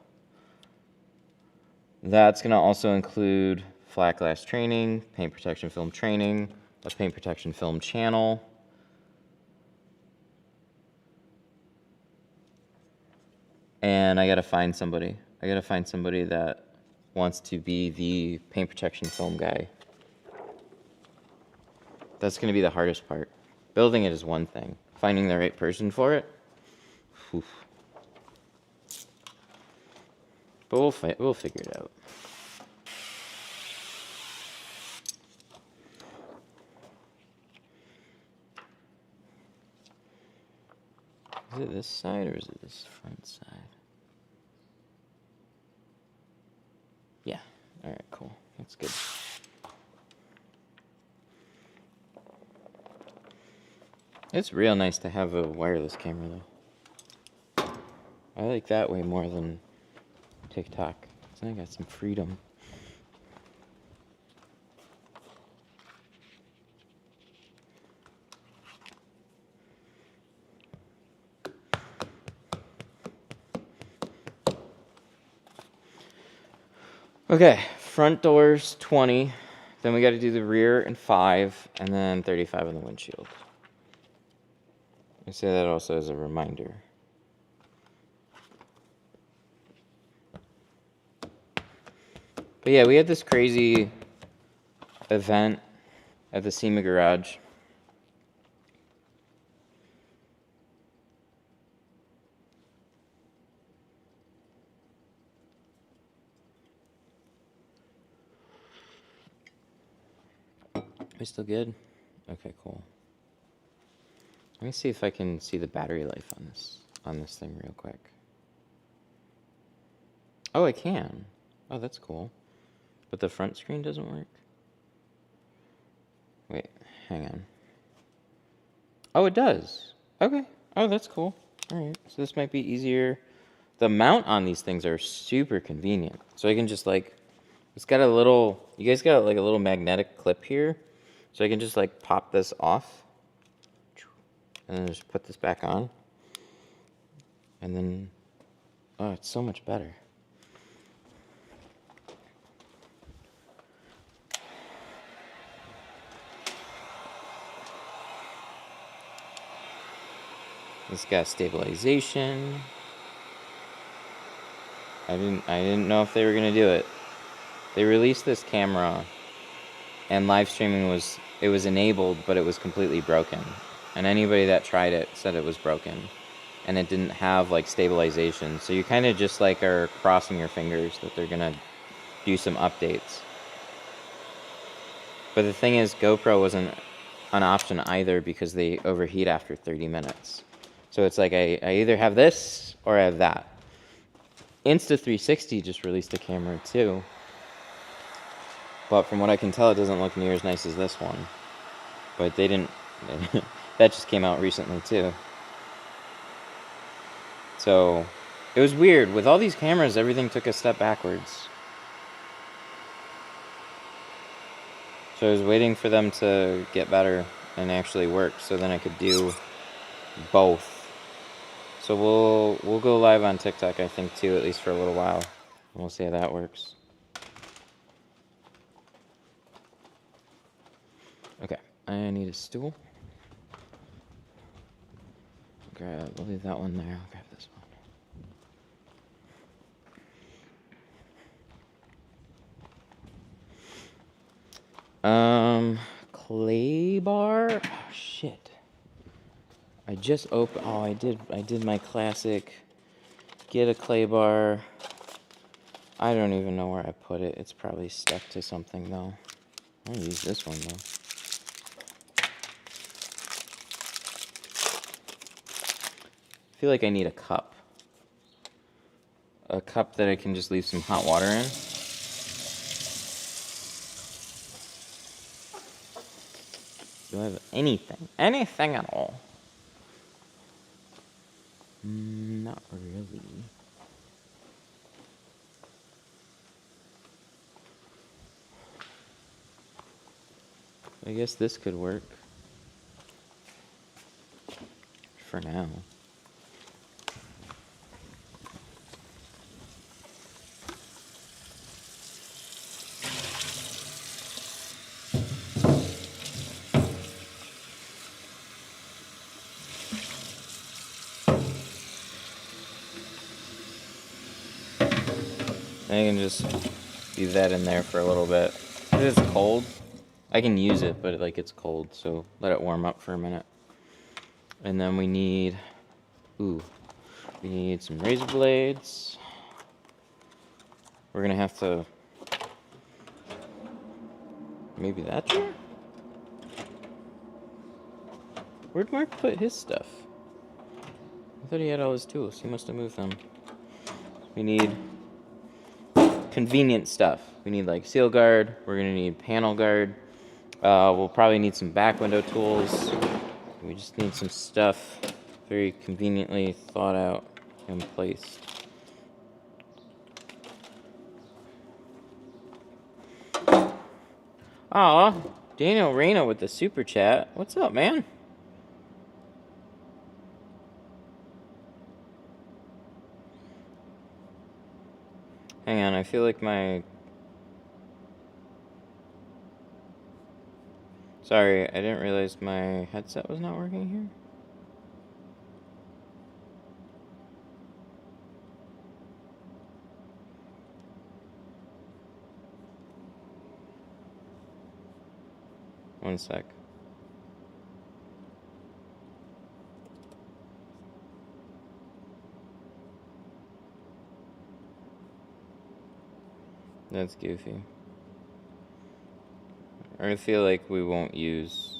that's going to also include flat glass training, paint protection film training, a paint protection film channel, and I got to find somebody. I got to find somebody that wants to be the paint protection film guy. That's going to be the hardest part. Building it is one thing. Finding the right person for it, oof. But we'll figure it out. Is it this side or is it this front side? Yeah. All right, cool. That's good. It's real nice to have a wireless camera, though. I like that way more than TikTok. So I got some freedom. Okay, front doors 20. Then we got to do the rear and 5, and then 35 on the windshield. I say that also as a reminder. But yeah, we had this crazy event at the SEMA garage. Are we still good? Okay, cool. Let me see if I can see the battery life on this thing real quick. Oh, I can. Oh, that's cool. But the front screen doesn't work? Wait, hang on. Oh, it does. Okay. Oh, that's cool. All right. So this might be easier. The mount on these things are super convenient. So I can just like, it's got a little, you guys got like a little magnetic clip here. So I can just like pop this off. And then just put this back on. And then, oh, it's so much better. It's got stabilization. I didn't know if they were gonna do it. They released this camera, and live streaming was enabled, but it was completely broken. And anybody that tried it said it was broken, and it didn't have like stabilization. So you kind of just like are crossing your fingers that they're gonna do some updates. But the thing is, GoPro wasn't an option either because they overheat after 30 minutes. So it's like I either have this or I have that. Insta360 just released a camera too. But from what I can tell, it doesn't look near as nice as this one. But they didn't... that just came out recently too. So it was weird. With all these cameras, everything took a step backwards. So I was waiting for them to get better and actually work, so then I could do both. So we'll go live on TikTok, I think, too, at least for a little while. We'll see how that works. Okay, I need a stool. We'll leave that one there. I'll grab this one. Clay bar. Oh, shit. I just opened. Oh, I did my classic. Get a clay bar. I don't even know where I put it. It's probably stuck to something though. I'll use this one though. I feel like I need a cup. A cup that I can just leave some hot water in. Do I have anything? Anything at all? Not really. I guess this could work. For now. I can just leave that in there for a little bit. If it's cold, I can use it, but like it's cold, so let it warm up for a minute. And then we need, we need some razor blades. We're gonna have to, maybe that chair? Where'd Mark put his stuff? I thought he had all his tools. He must have moved them. We need convenient stuff. We need like seal guard. We're gonna need panel guard. We'll probably need some back window tools. We just need some stuff very conveniently thought out and placed. Aw, Daniel Reyna with the super chat. What's up, man? Hang on, I feel like my Sorry, I didn't realize my headset was not working here. One sec. That's goofy. I feel like we won't use...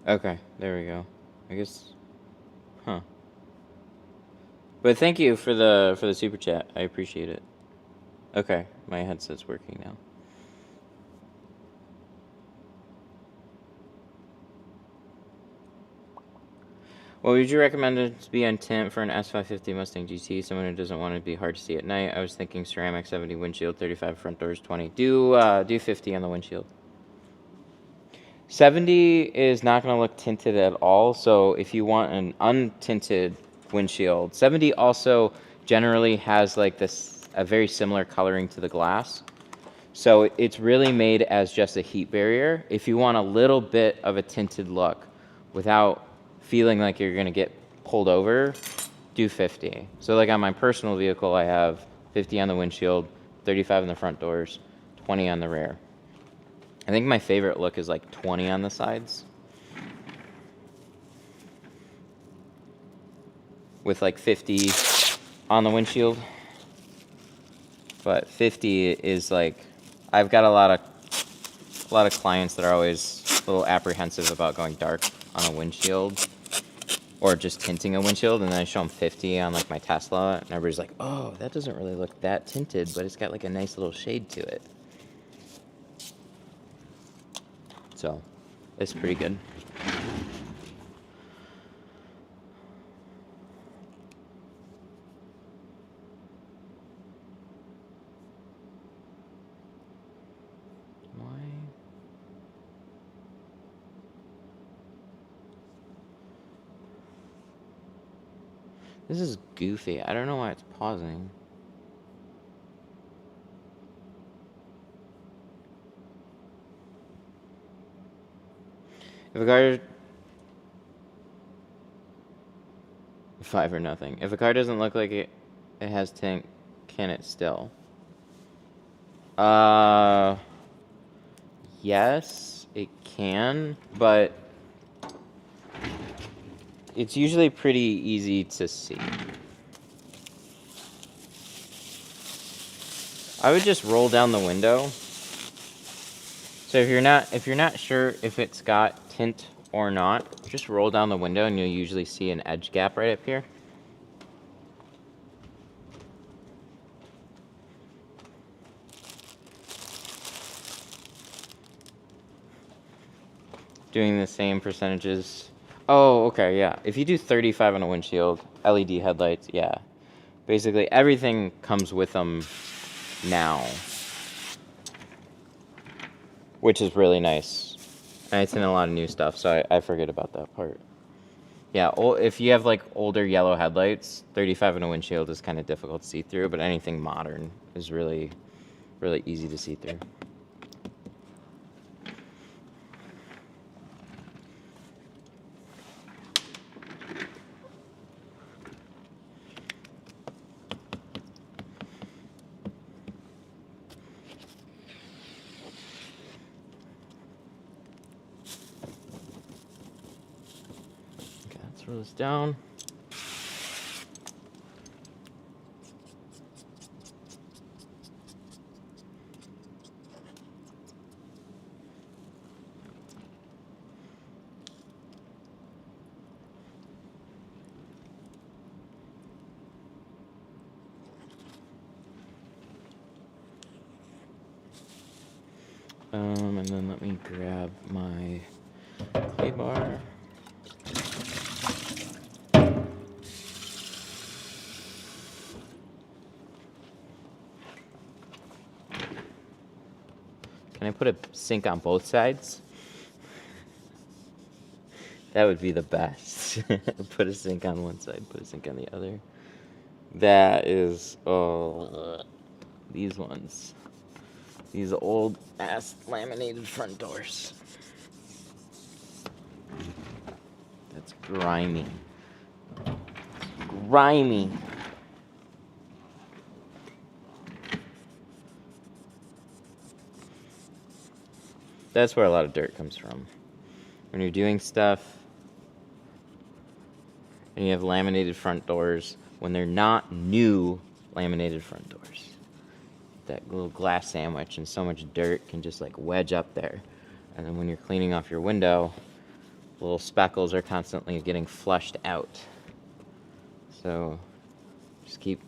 Okay, there we go. I guess... Huh. But thank you for the super chat. I appreciate it. Okay, my headset's working now. What would you recommend it to be on tint for an S550 Mustang GT? Someone who doesn't want it to be hard to see at night. I was thinking ceramic 70 windshield, 35 front doors, 20. Do 50 on the windshield. 70 is not going to look tinted at all, so if you want an untinted windshield, 70 also generally has like this a very similar coloring to the glass. So it's really made as just a heat barrier. If you want a little bit of a tinted look without feeling like you're going to get pulled over, do 50. So like on my personal vehicle, I have 50 on the windshield, 35 on the front doors, 20 on the rear. I think my favorite look is like 20 on the sides, with like 50 on the windshield. But 50 is like, I've got a lot of clients that are always a little apprehensive about going dark on a windshield or just tinting a windshield, and then I show them 50 on like my Tesla, and everybody's like, oh, that doesn't really look that tinted, but it's got like a nice little shade to it. So it's pretty good. This is goofy. I don't know why it's pausing. If a car... 5 or nothing. If a car doesn't look like it has tint, can it still? Yes, it can, but it's usually pretty easy to see. I would just roll down the window. So if you're not sure if it's got tint or not, just roll down the window and you'll usually see an edge gap right up here. Doing the same percentages. Oh, okay, yeah. If you do 35 on a windshield, LED headlights, yeah. Basically, everything comes with them now, which is really nice. And it's in a lot of new stuff, so I forget about that part. Yeah, if you have like older yellow headlights, 35 on a windshield is kind of difficult to see through, but anything modern is really, really easy to see through. Throw this down. And then let me grab my clay bar. Can I put a sink on both sides? That would be the best. Put a sink on one side, put a sink on the other. That is, oh, these ones. These old ass laminated front doors. That's grimy. Grimy. That's where a lot of dirt comes from. When you're doing stuff and you have laminated front doors, when they're not new laminated front doors, that little glass sandwich and so much dirt can just like wedge up there. And then when you're cleaning off your window, little speckles are constantly getting flushed out. So just keep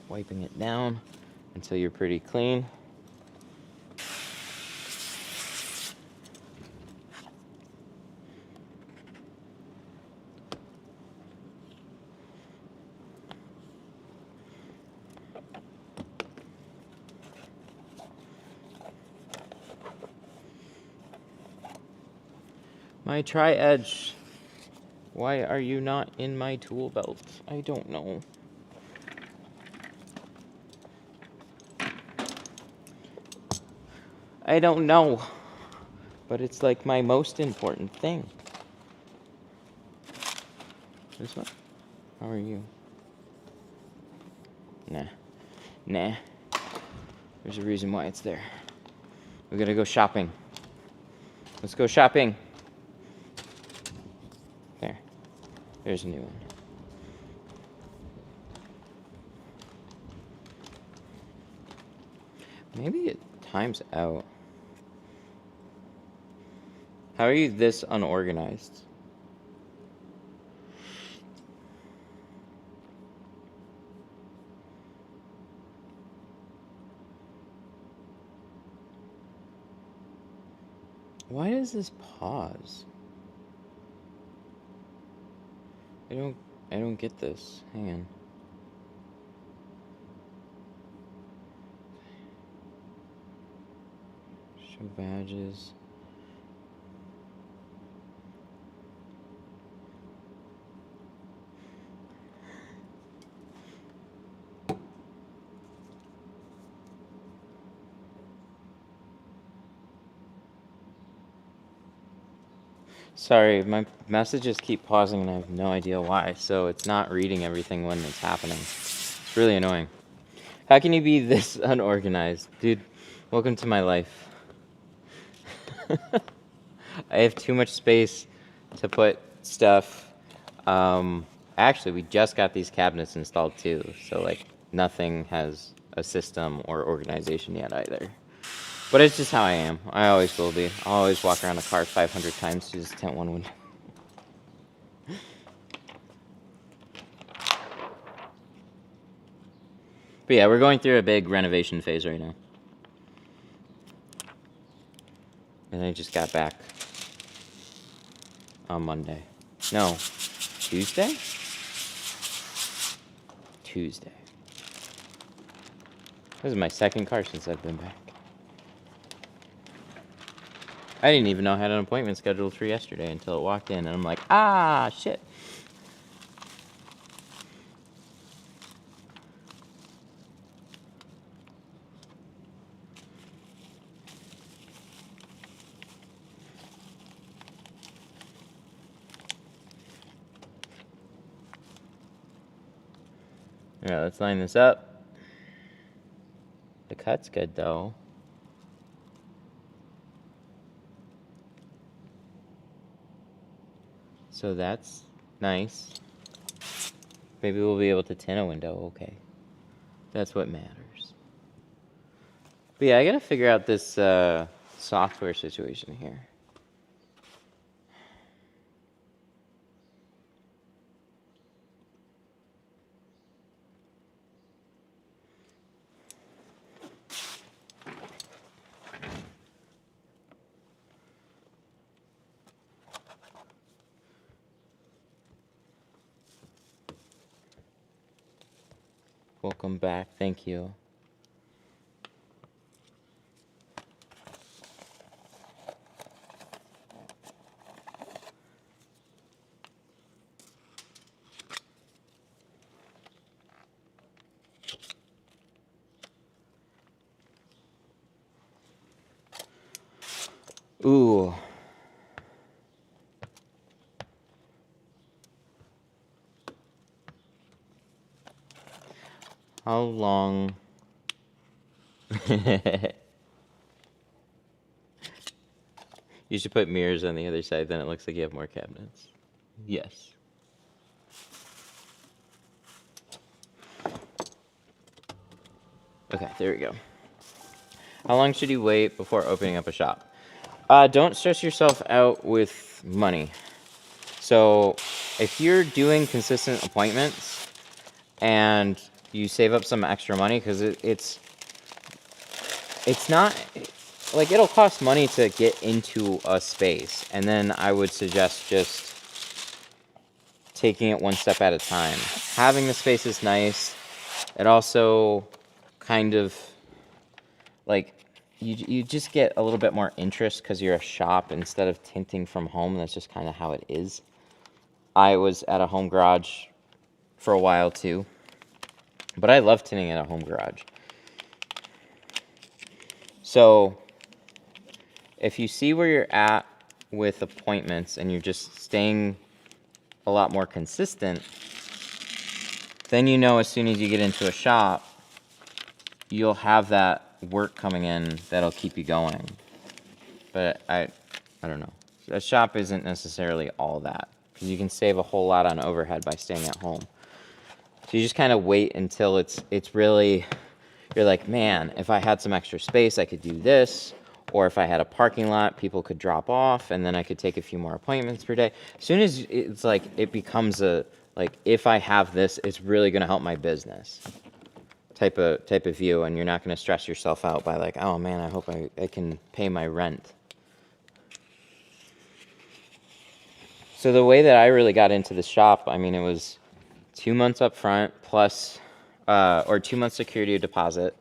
wiping it down until you're pretty clean. My tri-edge. Why are you not in my tool belt? I don't know. I don't know. But it's like my most important thing. This one? How are you? Nah. Nah. There's a reason why it's there. We gotta go shopping. Let's go shopping. There. There's a new one. Maybe it times out. How are you this unorganized? Why does this pause? I don't get this. Hang on. Show badges. Sorry, my messages keep pausing and I have no idea why, so it's not reading everything when it's happening. It's really annoying. How can you be this unorganized? Dude, welcome to my life. I have too much space to put stuff. Actually, we just got these cabinets installed too, so like nothing has a system or organization yet either. But it's just how I am. I always will be. I'll always walk around the car 500 times to just tint one window. But yeah, we're going through a big renovation phase right now. And I just got back on Monday. No, Tuesday? Tuesday. This is my second car since I've been back. I didn't even know I had an appointment scheduled for yesterday until it walked in, and I'm like, ah, shit. Alright, let's line this up. The cut's good, though. So that's nice. Maybe we'll be able to tint a window, okay. That's what matters. But yeah, I gotta figure out this software situation here. Welcome back, thank you. Ooh. How long? You should put mirrors on the other side, then it looks like you have more cabinets. Yes. Okay, there we go. How long should you wait before opening up a shop? Don't stress yourself out with money. So if you're doing consistent appointments and you save up some extra money, because it's not, like, it'll cost money to get into a space, and then I would suggest just taking it one step at a time. Having the space is nice. It also kind of, like, you just get a little bit more interest because you're a shop instead of tinting from home. That's just kind of how it is. I was at a home garage for a while too, but I love tinting at a home garage. So if you see where you're at with appointments and you're just staying a lot more consistent, then you know as soon as you get into a shop, you'll have that work coming in that'll keep you going. But I don't know. A shop isn't necessarily all that, because you can save a whole lot on overhead by staying at home. So you just kind of wait until it's really, you're like, man, if I had some extra space, I could do this. Or if I had a parking lot, people could drop off, and then I could take a few more appointments per day. As soon as it's like, it becomes a, like, if I have this, it's really going to help my business type of view, and you're not going to stress yourself out by like, oh man, I hope I can pay my rent. So the way that I really got into the shop, I mean, it was 2 months up front plus, or 2 months security deposit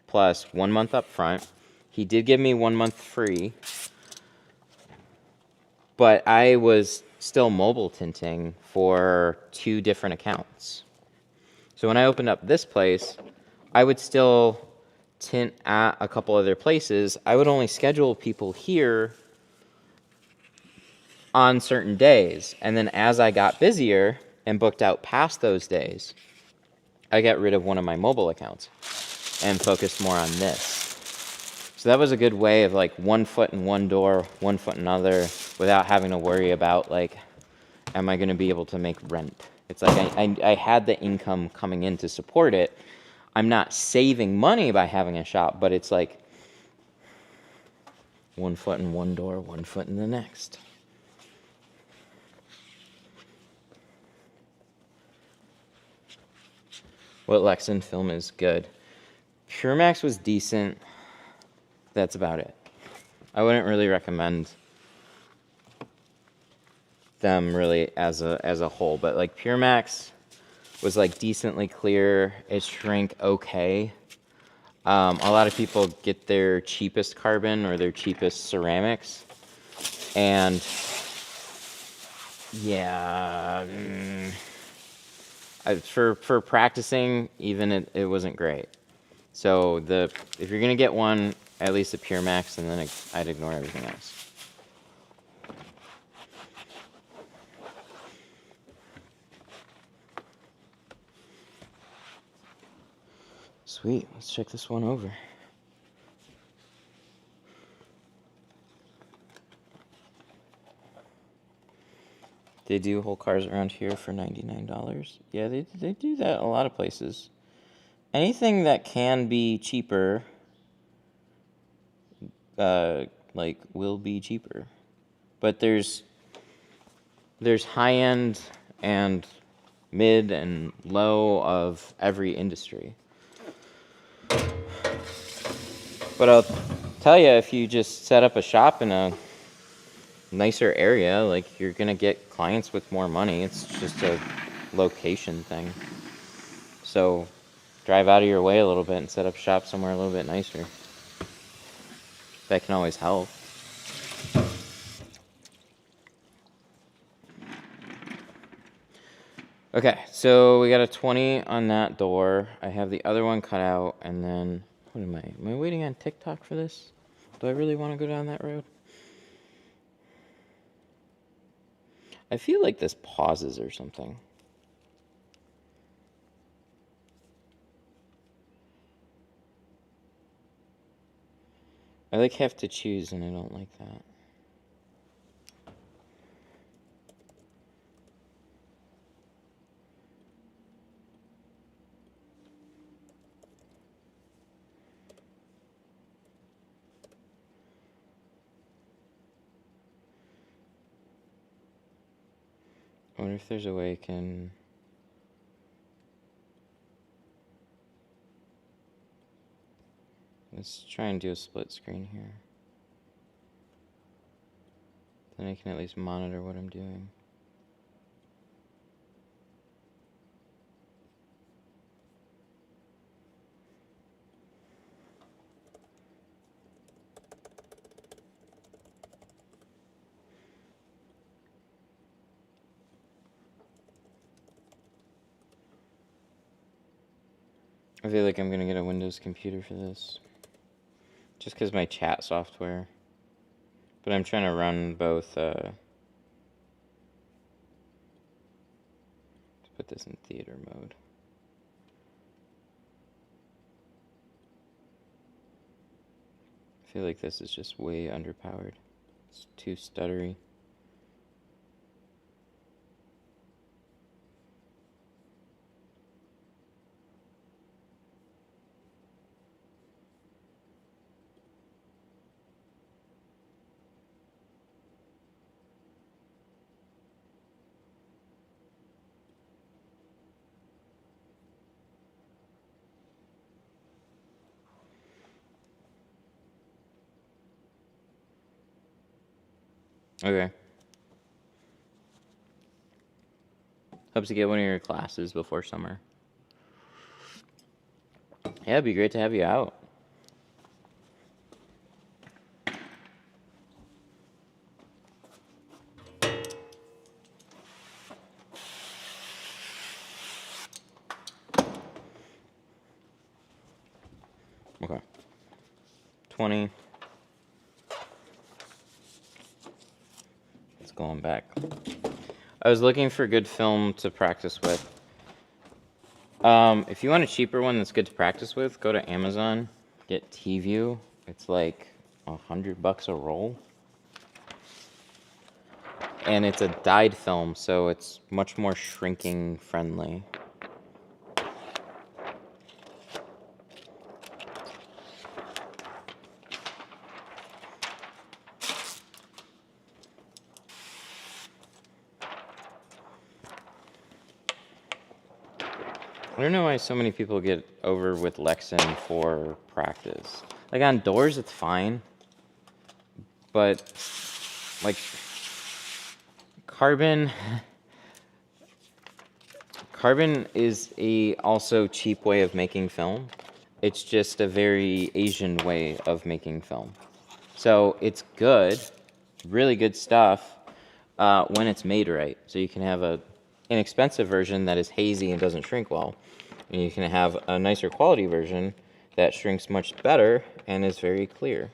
plus 1 month up front. He did give me 1 month free, but I was still mobile tinting for 2 different accounts. So when I opened up this place, I would still tint at a couple other places. I would only schedule people here on certain days. And then as I got busier and booked out past those days, I got rid of one of my mobile accounts and focused more on this. So that was a good way of like 1 foot in one door, 1 foot in another, without having to worry about like, am I going to be able to make rent? It's like I had the income coming in to support it. I'm not saving money by having a shop, but it's like 1 foot in one door, 1 foot in the next. What Lexan film is good? Pure Max was decent. That's about it. I wouldn't really recommend them really as a whole, but like Pure Max was like decently clear. It shrank okay. A lot of people get their cheapest carbon or their cheapest ceramics, and yeah, for practicing, even it wasn't great. So if you're gonna get one, at least a Pure Max, and then I'd ignore everything else. Sweet, let's check this one over. They do whole cars around here for $99. Yeah, they do that a lot of places. Anything that can be cheaper, like, will be cheaper. But there's high end and mid and low of every industry. But I'll tell you, if you just set up a shop in a nicer area, like, you're gonna get clients with more money. It's just a location thing. So drive out of your way a little bit and set up shop somewhere a little bit nicer. That can always help. Okay, so we got a 20 on that door. I have the other one cut out, and then, what am I waiting on TikTok for this? Do I really want to go down that road? I feel like this pauses or something. I like have to choose and I don't like that. I wonder if there's a way I can... Let's try and do a split screen here. Then I can at least monitor what I'm doing. I feel like I'm gonna get a Windows computer for this. Just because my chat software. But I'm trying to run both, let's put this in theater mode. I feel like this is just way underpowered. It's too stuttery. Okay. Hope to get one of your classes before summer. Yeah, it'd be great to have you out. Okay. 20. It's going back. I was looking for good film to practice with. If you want a cheaper one that's good to practice with, go to Amazon, get T-View. It's like $100 a roll. And it's a dyed film, so it's much more shrinking friendly. I don't know why so many people get over with Lexan for practice. Like on doors, it's fine. But, like, carbon is a also cheap way of making film. It's just a very Asian way of making film. So it's good, really good stuff when it's made right. So you can have a inexpensive version that is hazy and doesn't shrink well. And you can have a nicer quality version that shrinks much better and is very clear.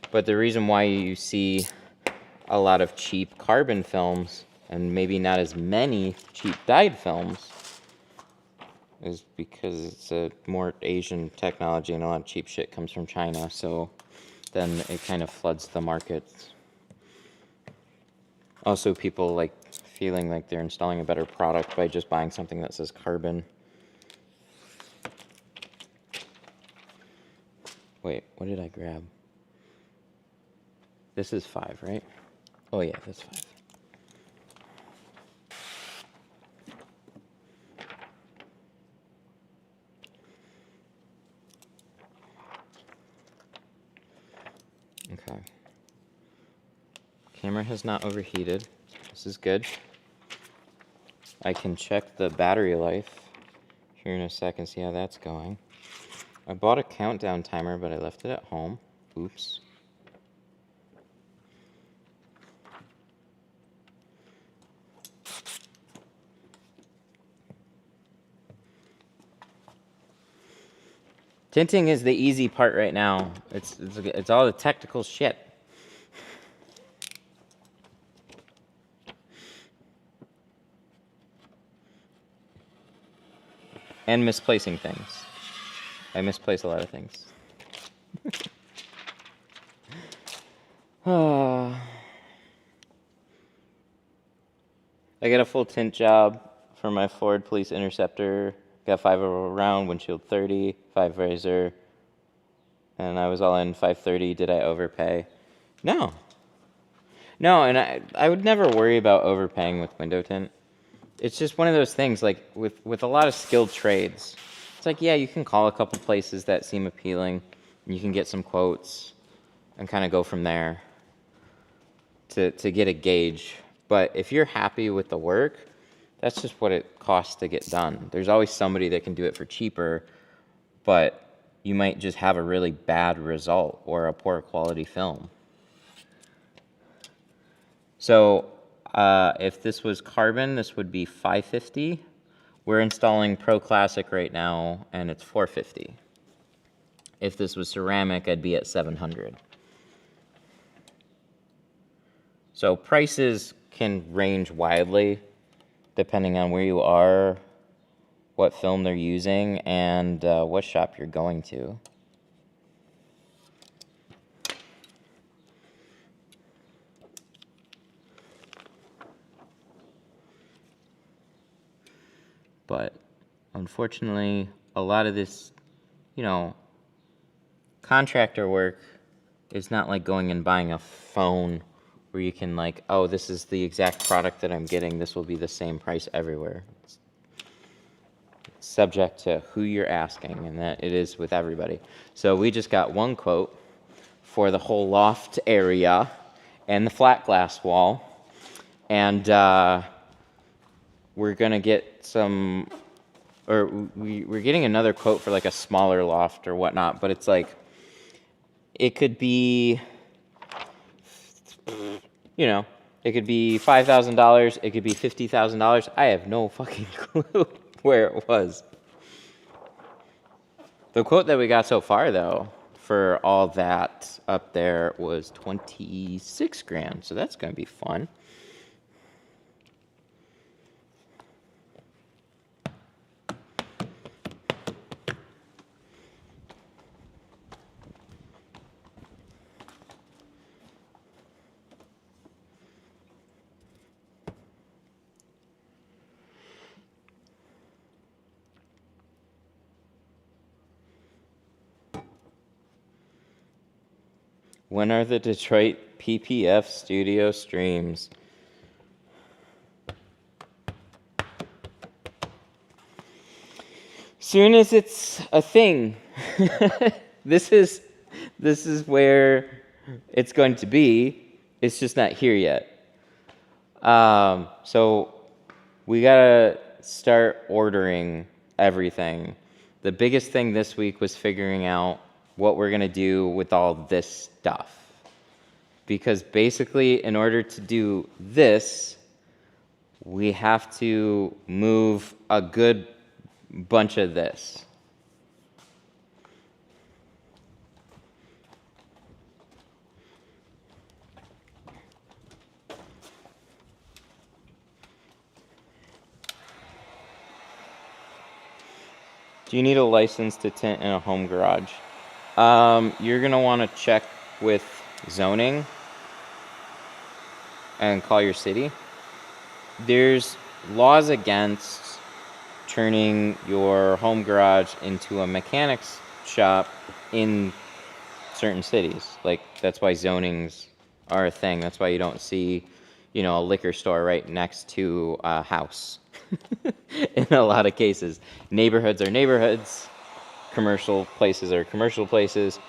But the reason why you see a lot of cheap carbon films and maybe not as many cheap dyed films is because it's a more Asian technology and a lot of cheap shit comes from China. So then it kind of floods the market. Also, people like feeling like they're installing a better product by just buying something that says carbon. Wait, what did I grab? This is 5, right? Oh yeah, that's 5. Okay. Camera has not overheated. This is good. I can check the battery life here in a second, see how that's going. I bought a countdown timer, but I left it at home. Oops. Tinting is the easy part right now. It's all the technical shit. And misplacing things. I misplace a lot of things. I got a full tint job for my Ford Police Interceptor. Got 5 around, windshield 30, 5 razor, and I was all in 530. Did I overpay? No. No, and I would never worry about overpaying with window tint. It's just one of those things, like with a lot of skilled trades. It's like, yeah, you can call a couple places that seem appealing, and you can get some quotes and kind of go from there to get a gauge. But if you're happy with the work, that's just what it costs to get done. There's always somebody that can do it for cheaper, but you might just have a really bad result or a poor quality film. So if this was carbon, this would be $550. We're installing Pro Classic right now, and it's $450. If this was ceramic, I'd be at $700. So prices can range widely depending on where you are, what film they're using, and what shop you're going to. But unfortunately, a lot of this, contractor work is not like going and buying a phone where you can like, oh, this is the exact product that I'm getting. This will be the same price everywhere. It's subject to who you're asking, and that it is with everybody. So we just got one quote for the whole loft area and the flat glass wall. And we're going to get some, or we're getting another quote for like a smaller loft or whatnot, but it's like, it could be, it could be $5,000, it could be $50,000. I have no fucking clue where it was. The quote that we got so far, though, for all that up there was 26 grand, so that's going to be fun. When are the Detroit PPF studio streams? Soon as it's a thing. This is where it's going to be. It's just not here yet. So we gotta start ordering everything. The biggest thing this week was figuring out what we're going to do with all this stuff. Because basically, in order to do this, we have to move a good bunch of this. Do you need a license to tint in a home garage? You're going to want to check with zoning and call your city. There's laws against turning your home garage into a mechanic's shop in certain cities. Like, that's why zonings are a thing. That's why you don't see, a liquor store right next to a house. In a lot of cases. Neighborhoods are neighborhoods. Commercial places are commercial places,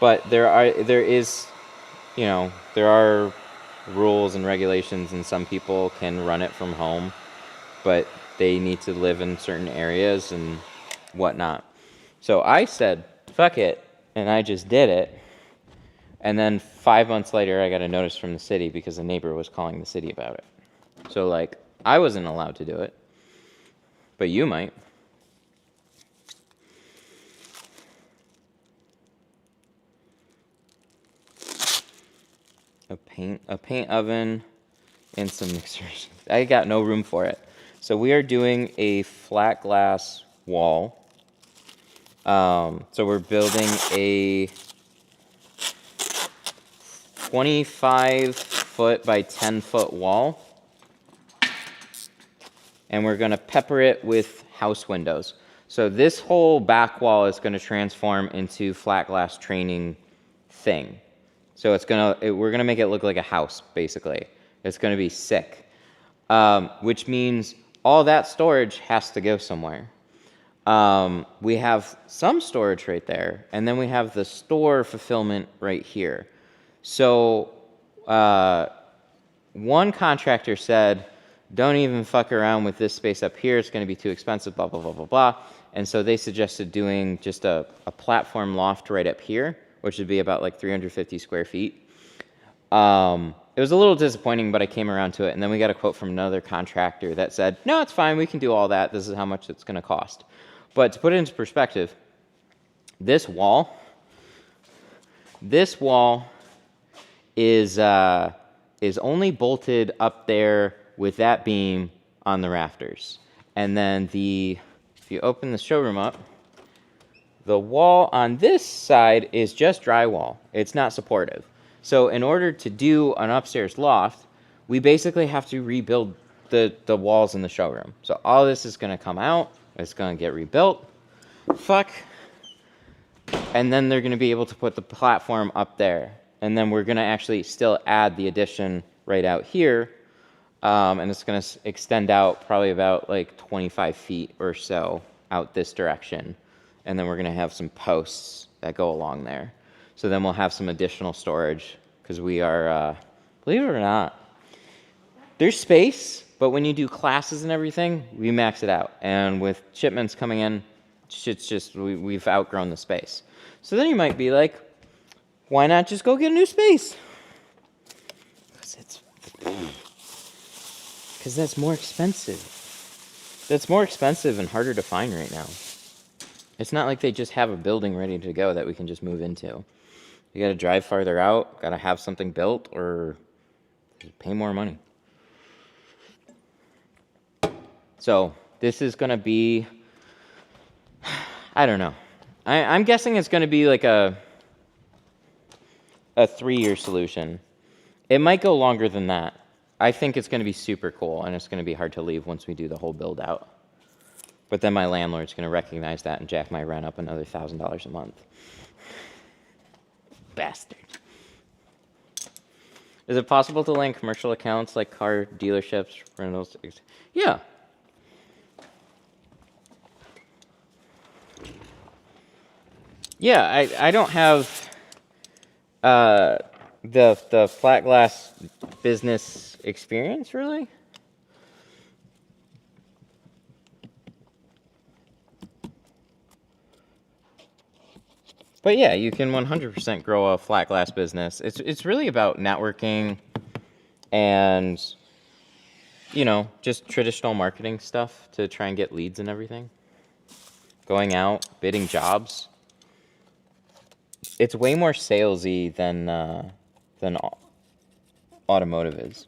but there are rules and regulations, and some people can run it from home, but they need to live in certain areas and whatnot. So I said, fuck it, and I just did it. And then 5 months later, I got a notice from the city because a neighbor was calling the city about it. So, I wasn't allowed to do it, but you might. A paint oven, and some mixers. I got no room for it. So we are doing a flat glass wall. So we're building a 25-foot by 10-foot wall. And we're going to pepper it with house windows. So this whole back wall is going to transform into flat glass training thing. So we're going to make it look like a house, basically. It's going to be sick. Which means all that storage has to go somewhere. We have some storage right there, and then we have the store fulfillment right here. So one contractor said, don't even fuck around with this space up here. It's going to be too expensive, blah, blah, blah, blah, blah. And so they suggested doing just a platform loft right up here, which would be about like 350 square feet. It was a little disappointing, but I came around to it. And then we got a quote from another contractor that said, no, it's fine. We can do all that. This is how much it's going to cost. But to put it into perspective, this wall is only bolted up there with that beam on the rafters. And then if you open the showroom up, the wall on this side is just drywall. It's not supportive. So in order to do an upstairs loft, we basically have to rebuild the walls in the showroom. So all this is gonna come out, it's gonna get rebuilt. Fuck. And then they're gonna be able to put the platform up there. And then we're gonna actually still add the addition right out here. And it's going to extend out probably about like 25 feet or so out this direction. And then we're going to have some posts that go along there. So then we'll have some additional storage because we are, believe it or not, there's space, but when you do classes and everything, we max it out. And with shipments coming in, shit's just, we've outgrown the space. So then you might be like, why not just go get a new space? Because that's more expensive. That's more expensive and harder to find right now. It's not like they just have a building ready to go that we can just move into. You got to drive farther out, got to have something built, or pay more money. So this is going to be, I don't know. I'm guessing it's going to be like a 3-year solution. It might go longer than that. I think it's going to be super cool, and it's going to be hard to leave once we do the whole build out. But then my landlord's going to recognize that and jack my rent up another $1,000 a month. Bastard. Is it possible to link commercial accounts like car dealerships, rentals? Yeah. Yeah, I don't have the flat glass business experience, really. But yeah, you can 100% grow a flat glass business. It's really about networking and, you know, just traditional marketing stuff to try and get leads and everything. Going out, bidding jobs. It's way more salesy than automotive is.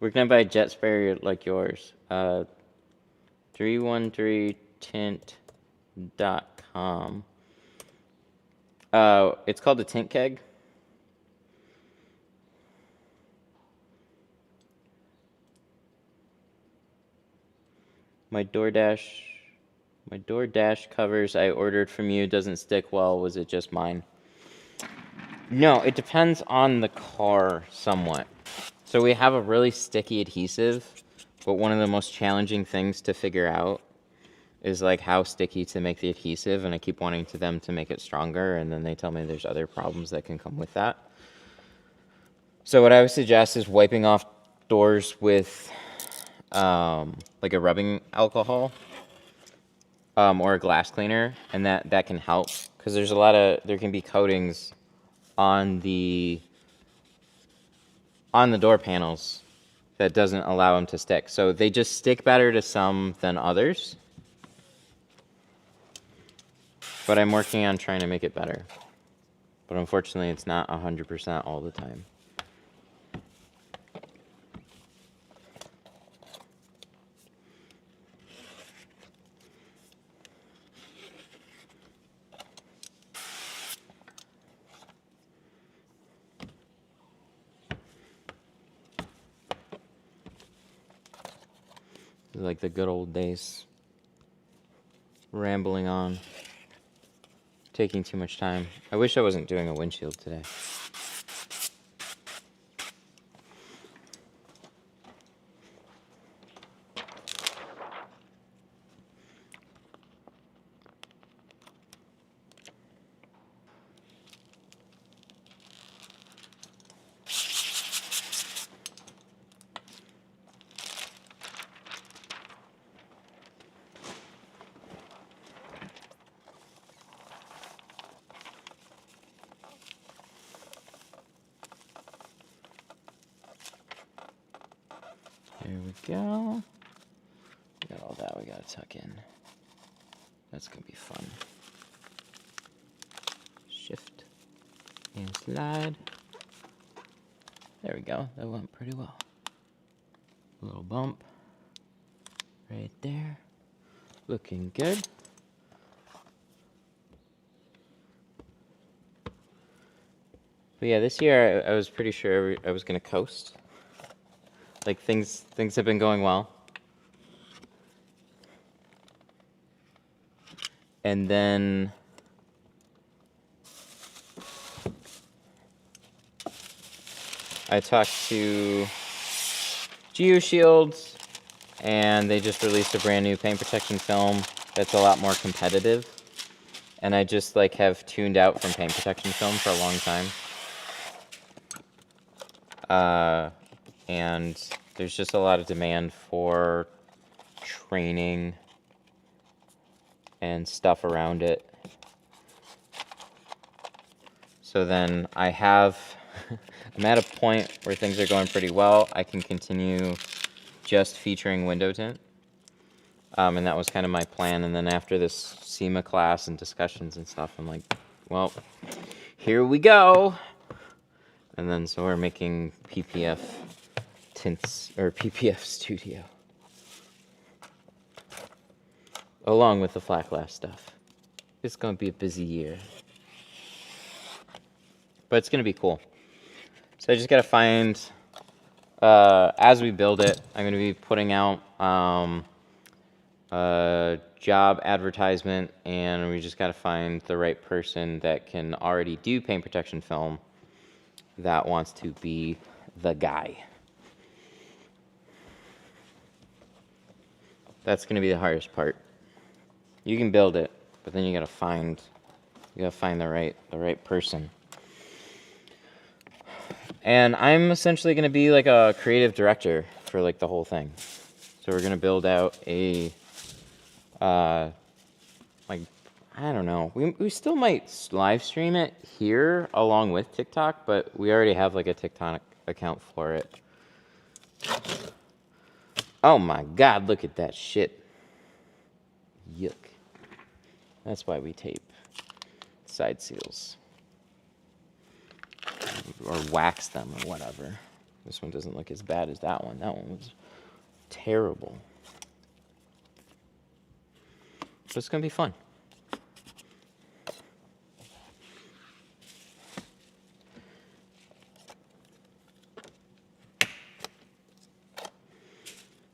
Where can I buy a jet sprayer like yours? 313tint.com. It's called the Tint Keg. My DoorDash covers I ordered from you doesn't stick well. Was it just mine? No, it depends on the car somewhat. So we have a really sticky adhesive, but one of the most challenging things to figure out is like how sticky to make the adhesive, and I keep wanting them to make it stronger, and then they tell me there's other problems that can come with that. So what I would suggest is wiping off doors with like a rubbing alcohol or a glass cleaner, and that can help because there can be coatings on the door panels that doesn't allow them to stick. So they just stick better to some than others. but I'm working on trying to make it better. But unfortunately, it's not 100% all the time. Like the good old days. Rambling on. Taking too much time. I wish I wasn't doing a windshield today. There we go. We got all that we gotta tuck in. That's gonna be fun. Shift and slide. There we go. That went pretty well. A little bump right there. Looking good. But yeah, this year I was pretty sure I was gonna coast. Like things have been going well. And then I talked to GeoShield, and they just released a brand new paint protection film that's a lot more competitive. And I just like have tuned out from paint protection film for a long time. And there's just a lot of demand for training and stuff around it. So then I'm at a point where things are going pretty well. I can continue just featuring window tint. And that was kind of my plan. And then after this SEMA class and discussions and stuff, I'm like, well, here we go. And then so we're making PPF tints, or PPF Studio, along with the flat glass stuff. It's going to be a busy year. But it's going to be cool. So I just got to find, as we build it, I'm going to be putting out a job advertisement, and we just got to find the right person that can already do paint protection film that wants to be the guy. That's going to be the hardest part. You can build it, but then you got to find the right person. And I'm essentially going to be like a creative director for like the whole thing. So we're going to build out a like, I don't know. We still might live stream it here along with TikTok, but we already have like a TikTok account for it. Oh my God, look at that shit. Yuck. That's why we tape side seals. Or wax them or whatever. This one doesn't look as bad as that one. That one was terrible. But it's going to be fun.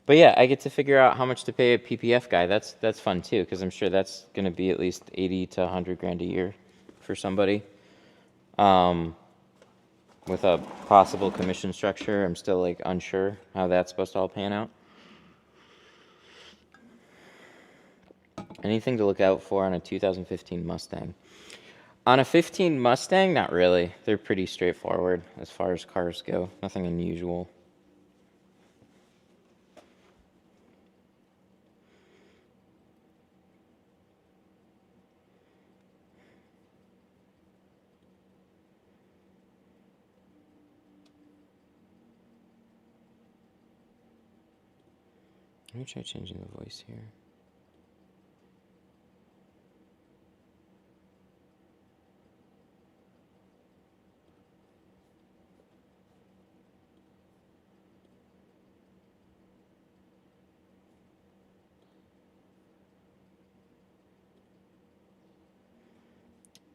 But yeah, I get to figure out how much to pay a PPF guy. That's fun too, because I'm sure that's going to be at least 80 to 100 grand a year for somebody. With a possible commission structure, I'm still like unsure how that's supposed to all pan out. Anything to look out for on a 2015 Mustang? On a 15 Mustang, not really. They're pretty straightforward as far as cars go. Nothing unusual. Let me try changing the voice here.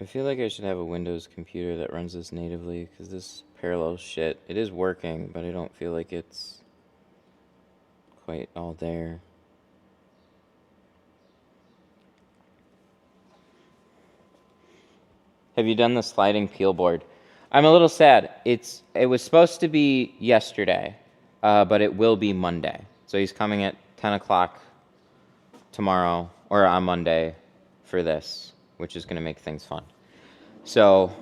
I feel like I should have a Windows computer that runs this natively, because this parallel shit, it is working, but I don't feel like it's quite all there. Have you done the sliding peel board? I'm a little sad. It was supposed to be yesterday, but it will be Monday. So he's coming at 10 o'clock tomorrow, or on Monday, for this, which is going to make things fun. So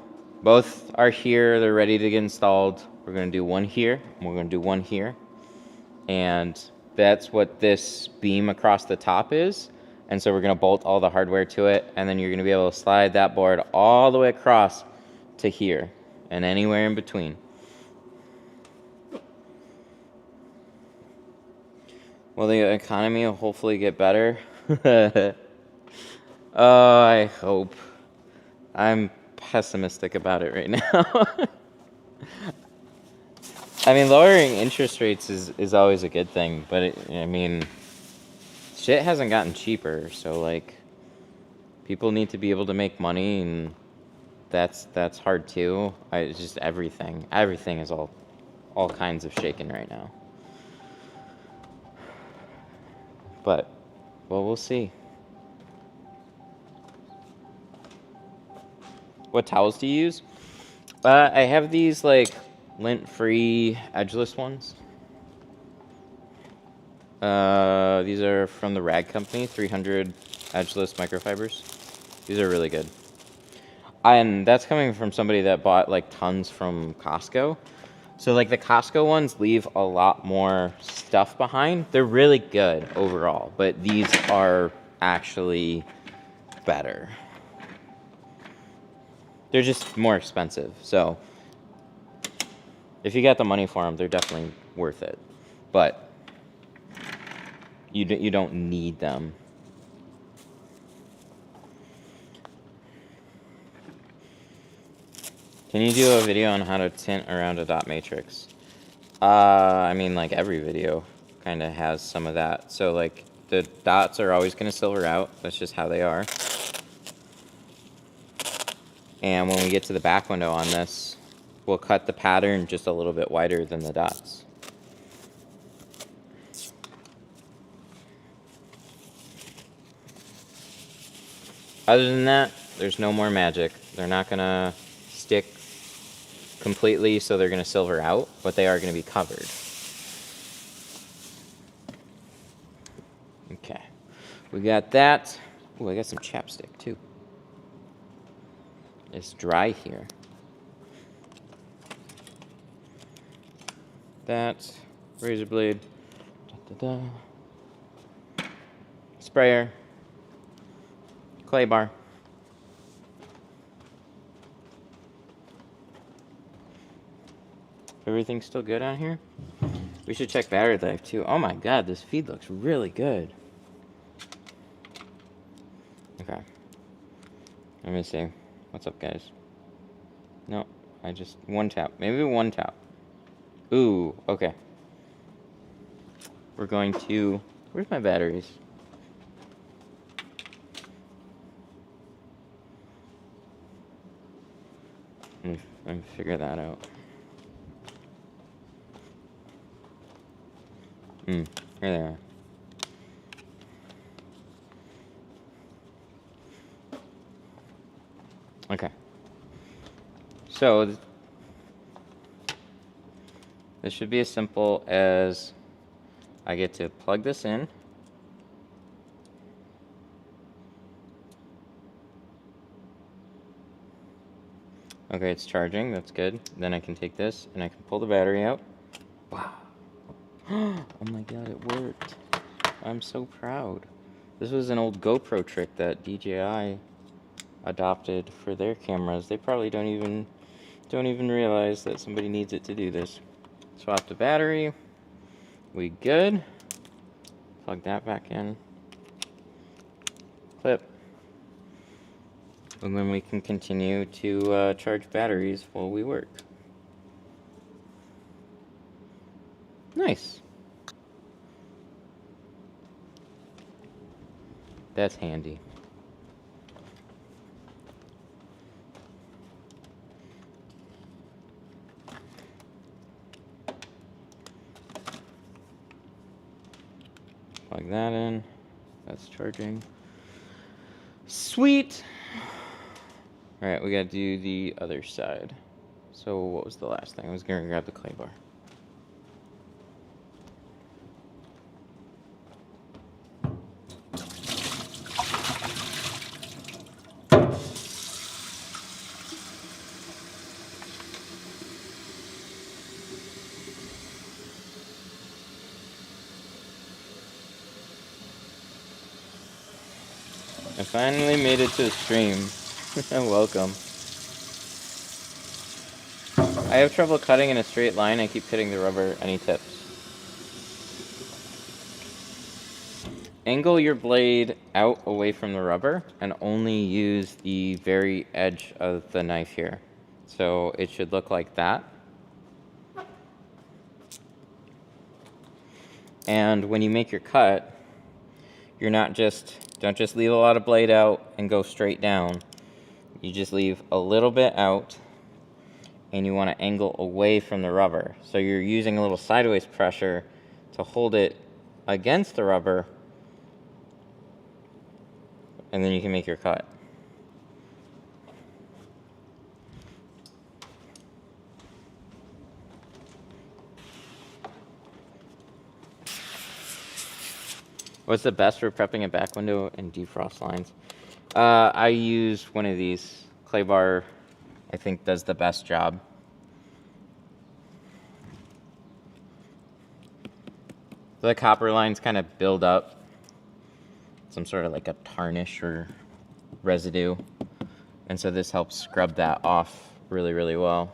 both are here. They're ready to get installed. We're going to do one here, and we're going to do one here. And that's what this beam across the top is. And so we're going to bolt all the hardware to it, and then you're going to be able to slide that board all the way across to here and anywhere in between. Will the economy will hopefully get better? Oh, I hope. I'm pessimistic about it right now. I mean, lowering interest rates is always a good thing, but I mean, shit hasn't gotten cheaper, so like, people need to be able to make money, and that's hard too. It's just everything is all kinds of shaken right now. But, well, we'll see. What towels do you use? I have these like lint-free edgeless ones. These are from the Rag Company, 300 edgeless microfibers. These are really good. And that's coming from somebody that bought like tons from Costco. So like the Costco ones leave a lot more stuff behind. They're really good overall, but these are actually better. They're just more expensive. So if you got the money for them, they're definitely worth it. But you don't need them. Can you do a video on how to tint around a dot matrix? I mean, like every video kind of has some of that. So like the dots are always going to silver out. That's just how they are. And when we get to the back window on this, we'll cut the pattern just a little bit wider than the dots. Other than that, there's no more magic. They're not going to stick completely, so they're going to silver out, but they are going to be covered. Okay, we got that. Oh, I got some chapstick too. It's dry here. That razor blade. Da, da, da. Sprayer. Clay bar. Everything's still good on here? We should check battery life too. Oh my god, this feed looks really good. Okay. Let me see. What's up, guys? No, I just... one tap. Maybe one tap. Ooh, okay. We're going to... Where's my batteries? Let me figure that out. Here they are. Okay. So, this should be as simple as I get to plug this in. Okay, it's charging. That's good. Then I can take this and I can pull the battery out. Wow. Oh my god, it worked. I'm so proud. This was an old GoPro trick that DJI adopted for their cameras. They probably don't even realize that somebody needs it to do this. Swap the battery. We good. Plug that back in. Clip. And then we can continue to charge batteries while we work. Nice. That's handy. Plug that in. That's charging. Sweet. All right, we got to do the other side. So what was the last thing? I was going to grab the clay bar. I finally made it to the stream. Welcome. I have trouble cutting in a straight line. I keep hitting the rubber. Any tips? Angle your blade out away from the rubber and only use the very edge of the knife here. So it should look like that. And when you make your cut, don't just leave a lot of blade out and go straight down. You just leave a little bit out, and you want to angle away from the rubber. So you're using a little sideways pressure to hold it against the rubber, and then you can make your cut. What's the best for prepping a back window and defrost lines? I use one of these. Clay bar, I think, does the best job. The copper lines kind of build up some sort of like a tarnish or residue, and so this helps scrub that off really, really well.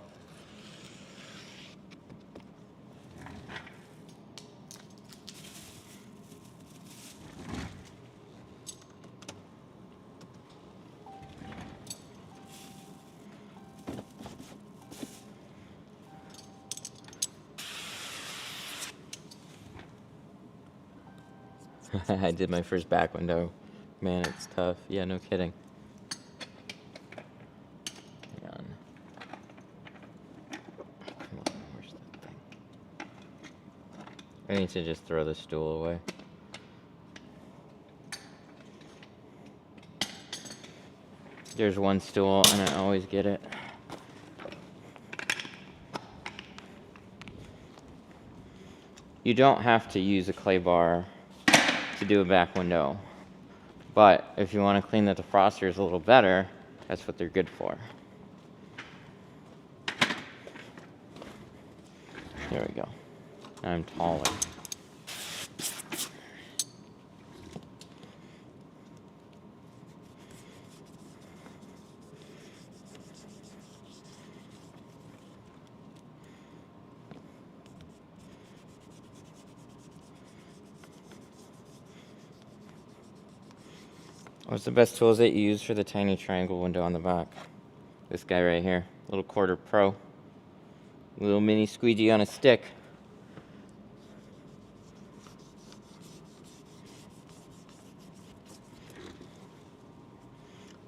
I did my first back window. Man, it's tough. Yeah, no kidding. Hang on. Come on, where's that thing? I need to just throw this stool away. There's one stool, and I always get it. You don't have to use a clay bar to do a back window, but if you want to clean the defrosters a little better, that's what they're good for. There we go. I'm taller. What's the best tools that you use for the tiny triangle window on the back? This guy right here, little quarter pro. Little mini squeegee on a stick.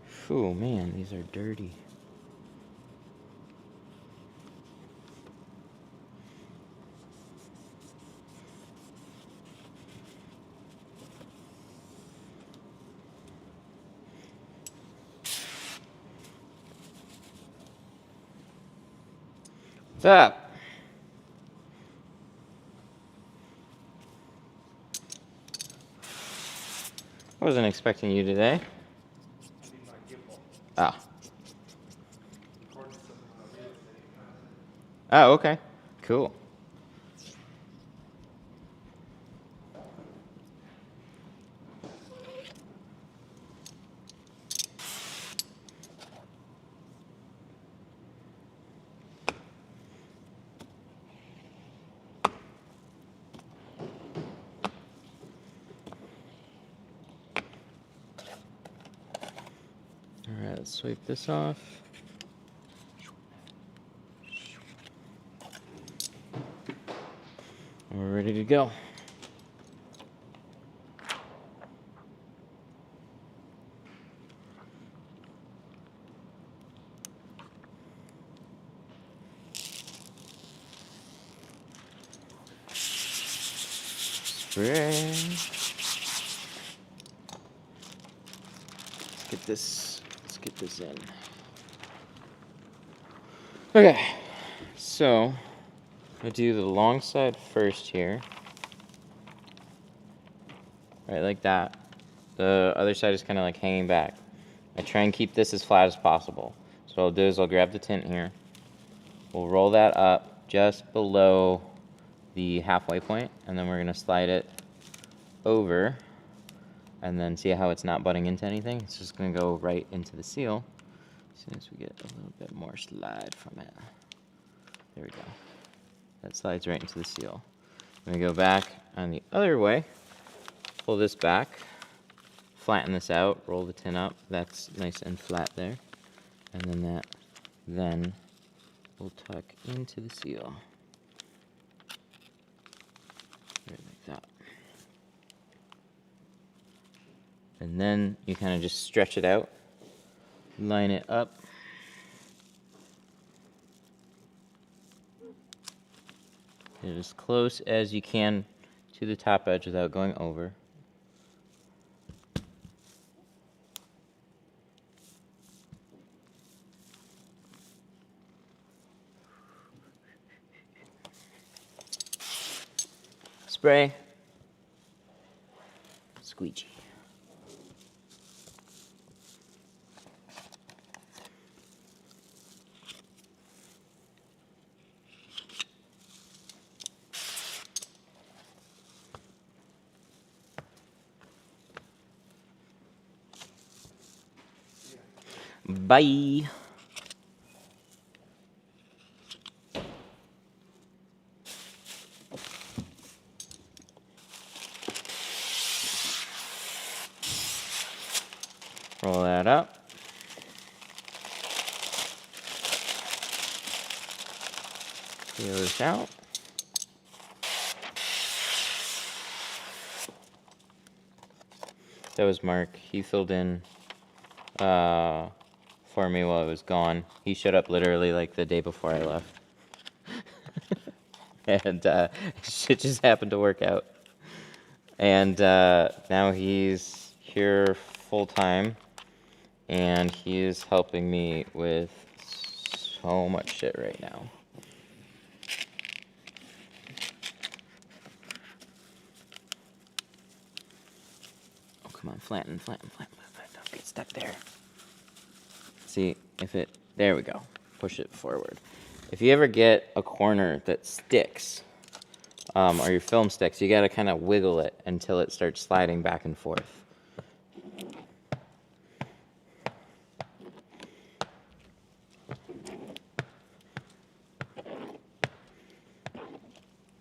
Phew, man, these are dirty. What's up? I wasn't expecting you today. Ah. Oh, okay. Cool. All right, let's sweep this off. We're ready to go. Spray. Let's get this in. Okay, so I do the long side first here. Right, like that. The other side is kind of like hanging back. I try and keep this as flat as possible. So what I'll do is I'll grab the tint here. We'll roll that up just below the halfway point, and then we're going to slide it over, and then see how it's not butting into anything. It's just going to go right into the seal as soon as we get a little bit more slide from it. There we go. That slides right into the seal. I'm going to go back on the other way, pull this back, flatten this out, roll the tint up. That's nice and flat there. And then we'll tuck into the seal. Right like that. And then you kind of just stretch it out, line it up. Get as close as you can to the top edge without going over. Spray. Squeegee. Bye. Roll that up. Peel this out. That was Mark. He filled in for me while I was gone. He showed up literally like the day before I left. And shit just happened to work out. And now he's here full time, and he is helping me with so much shit right now. Oh, come on, flatten. Don't get stuck there. See, there we go. Push it forward. If you ever get a corner that sticks, or your film sticks, you gotta kind of wiggle it until it starts sliding back and forth.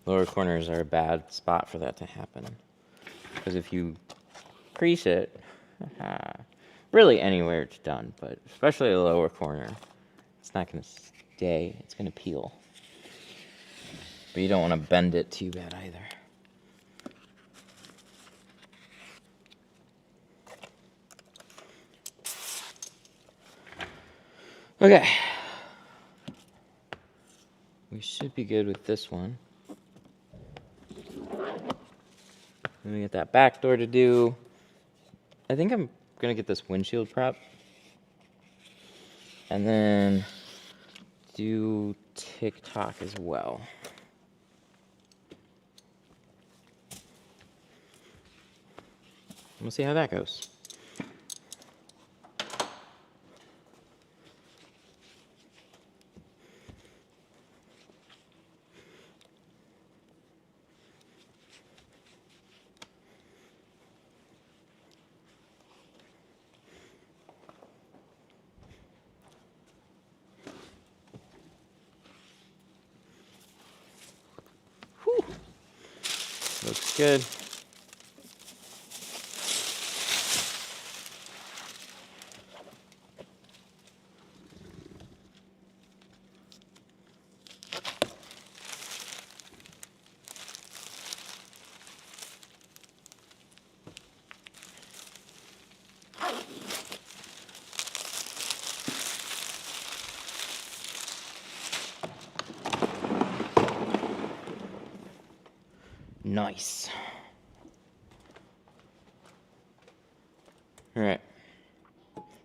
Lower corners are a bad spot for that to happen, because if you crease it, really anywhere it's done, but especially the lower corner, it's not going to stay, it's going to peel. But you don't want to bend it too bad either. Okay. We should be good with this one. Then we get that back door to do. I think I'm going to get this windshield prep. And then do TikTok as well. We'll see how that goes. Whew. Looks good. Nice. Alright.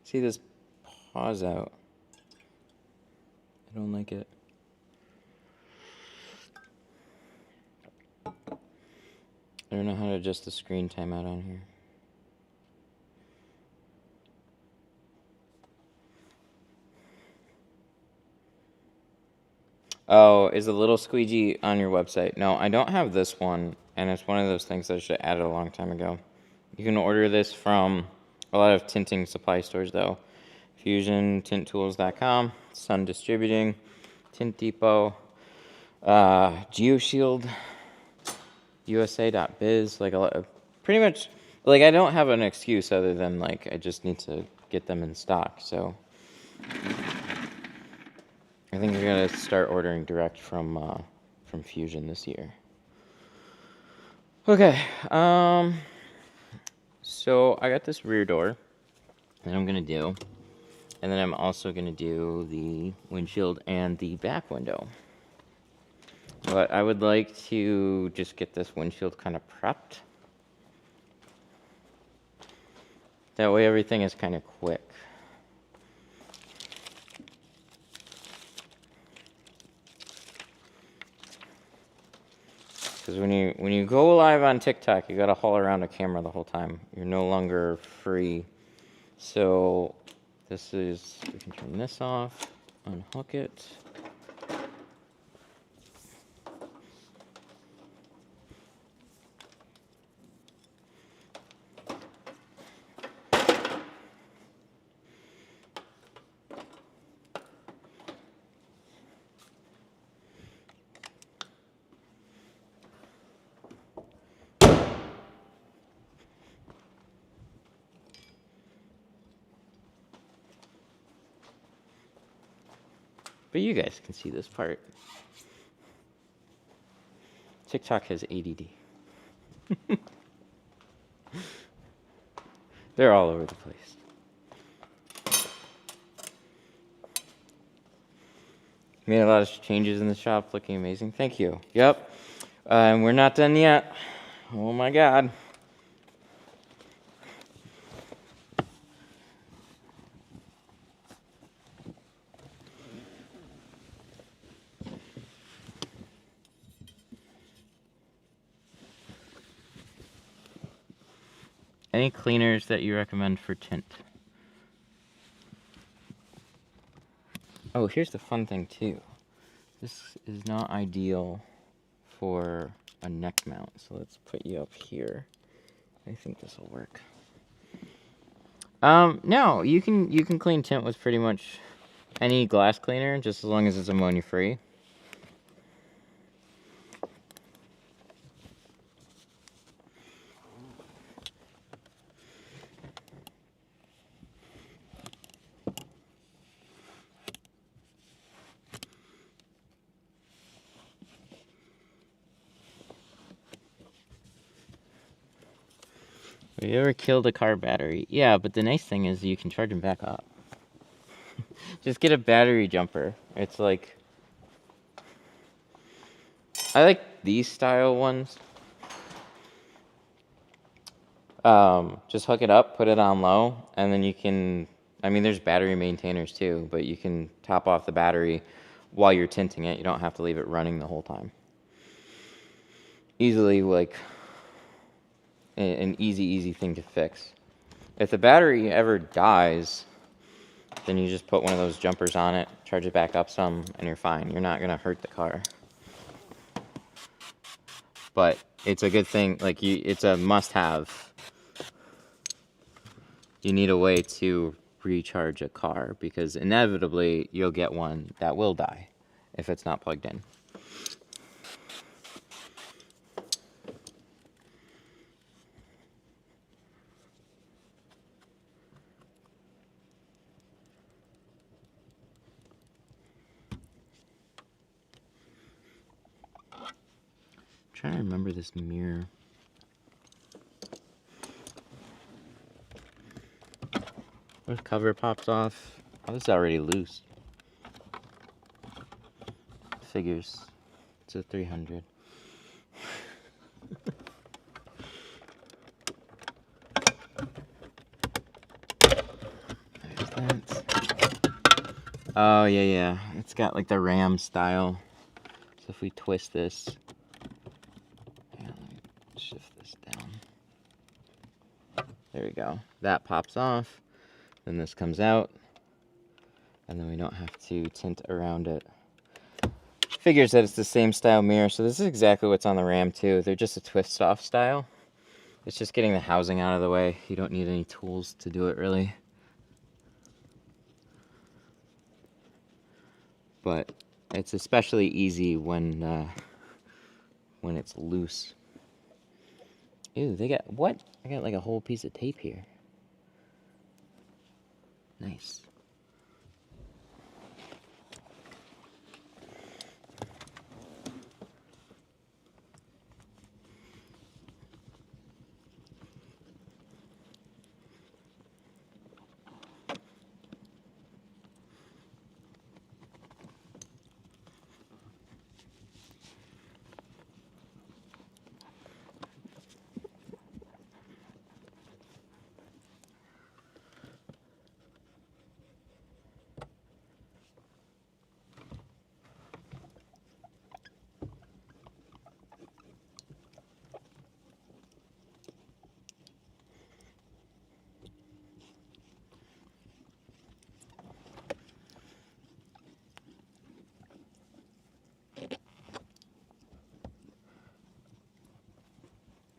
See this pause out. I don't like it. I don't know how to adjust the screen timeout on here. Oh, is the little squeegee on your website? No, I don't have this one, and it's one of those things that I should have added a long time ago. You can order this from a lot of tinting supply stores, though. FusionTintTools.com, Sun Distributing, Tint Depot, GeoShield, USA.biz, like a lot of, pretty much, like I don't have an excuse other than like I just need to get them in stock, so I think we're gonna start ordering direct from Fusion this year. Okay, so I got this rear door that I'm gonna do, and then I'm also gonna do the windshield and the back window. But I would like to just get this windshield kind of prepped. That way everything is kind of quick. Because when you go live on TikTok, you gotta haul around a camera the whole time. You're no longer free. So this is, we can turn this off, unhook it. But you guys can see this part. TikTok has ADD. They're all over the place. Made a lot of changes in the shop, looking amazing. Thank you. Yep. And we're not done yet. Oh my God. Any cleaners that you recommend for tint? Oh, here's the fun thing too. This is not ideal for a neck mount, so let's put you up here. I think this will work. No, you can clean tint with pretty much any glass cleaner, just as long as it's ammonia free. Have you ever killed a car battery? Yeah, but the nice thing is you can charge them back up. Just get a battery jumper. It's like, I like these style ones. Just hook it up, put it on low, and then you can, I mean, there's battery maintainers too, but you can top off the battery while you're tinting it. You don't have to leave it running the whole time. Easily, like, an easy thing to fix. If the battery ever dies, then you just put one of those jumpers on it, charge it back up some, and you're fine. You're not gonna hurt the car. But it's a good thing, like, it's a must-have. You need a way to recharge a car, because inevitably you'll get one that will die if it's not plugged in. Trying to remember this mirror. This cover pops off. Oh, this is already loose. Figures. It's a 300. Oh, yeah, yeah. It's got like the ram style. So if we twist this, yeah, let me shift this down. There we go. That pops off. Then this comes out. And then we don't have to tint around it. Figures that it's the same style mirror. So this is exactly what's on the ram too. They're just a twist off style. It's just getting the housing out of the way. You don't need any tools to do it really. But it's especially easy when it's loose. Ew, they got, what? I got like a whole piece of tape here. Nice.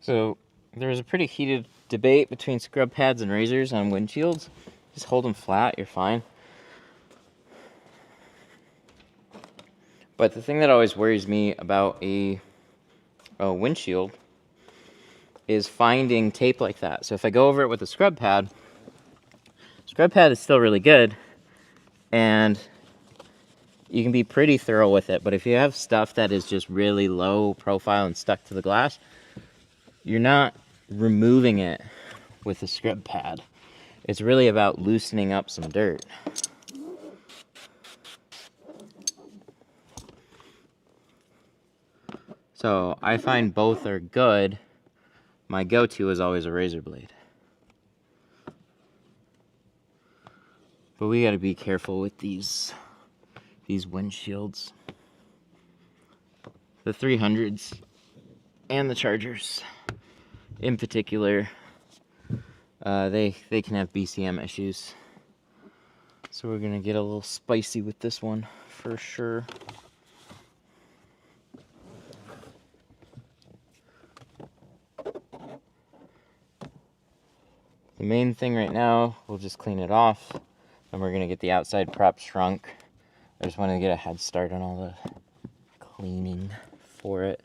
So there was a pretty heated debate between scrub pads and razors on windshields. Just hold them flat, you're fine. But the thing that always worries me about a windshield is finding tape like that. So if I go over it with a scrub pad is still really good, and you can be pretty thorough with it. But if you have stuff that is just really low profile and stuck to the glass, you're not removing it with a scrub pad. It's really about loosening up some dirt. So I find both are good. My go-to is always a razor blade. But we gotta be careful with these windshields. The 300s and the Chargers in particular, they can have BCM issues. So we're gonna get a little spicy with this one for sure. The main thing right now, we'll just clean it off, and we're gonna get the outside prop shrunk. I just wanted to get a head start on all the cleaning for it.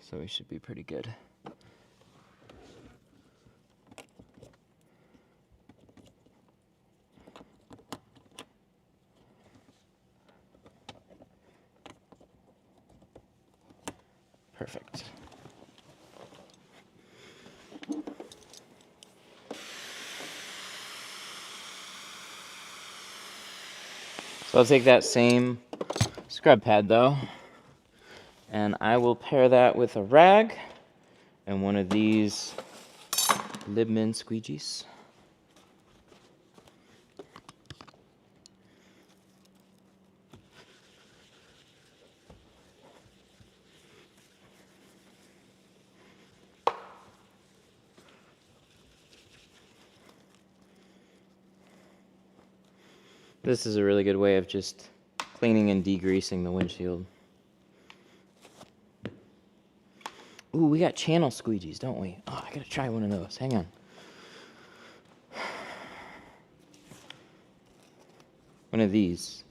So we should be pretty good. Perfect. So I'll take that same scrub pad though, and I will pair that with a rag and one of these Libman squeegees. This is a really good way of just cleaning and degreasing the windshield. Ooh, we got channel squeegees, don't we? Oh, I gotta try one of those. Hang on. One of these.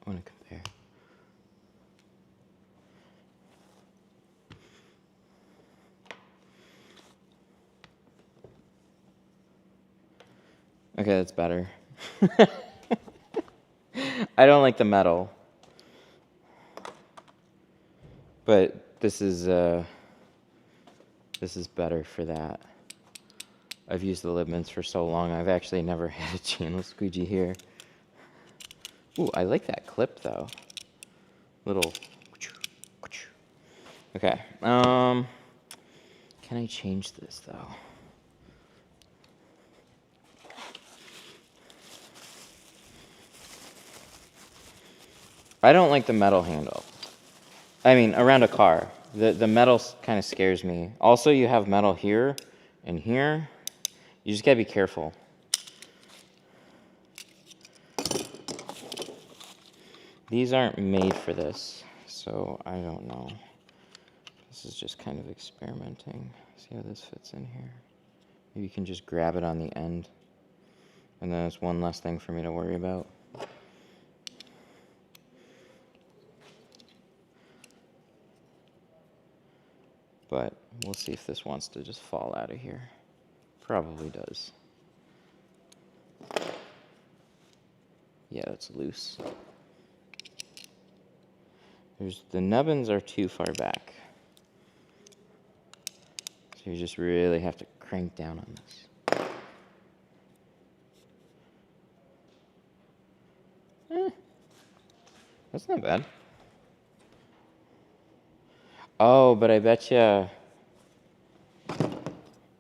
I want to compare. Okay, that's better. I don't like the metal, but this is better for that. I've used the Libmans for so long, I've actually never had a channel squeegee here. Ooh, I like that clip though. Little Okay. Can I change this though? I don't like the metal handle. I mean, around a car. The metal kind of scares me. Also, you have metal here and here. You just gotta be careful. These aren't made for this, so I don't know. This is just kind of experimenting. See how this fits in here? Maybe you can just grab it on the end. And then it's one less thing for me to worry about. But we'll see if this wants to just fall out of here. Probably does. Yeah, that's loose. The nubbins are too far back. So you just really have to crank down on this. That's not bad. Oh, but I bet you.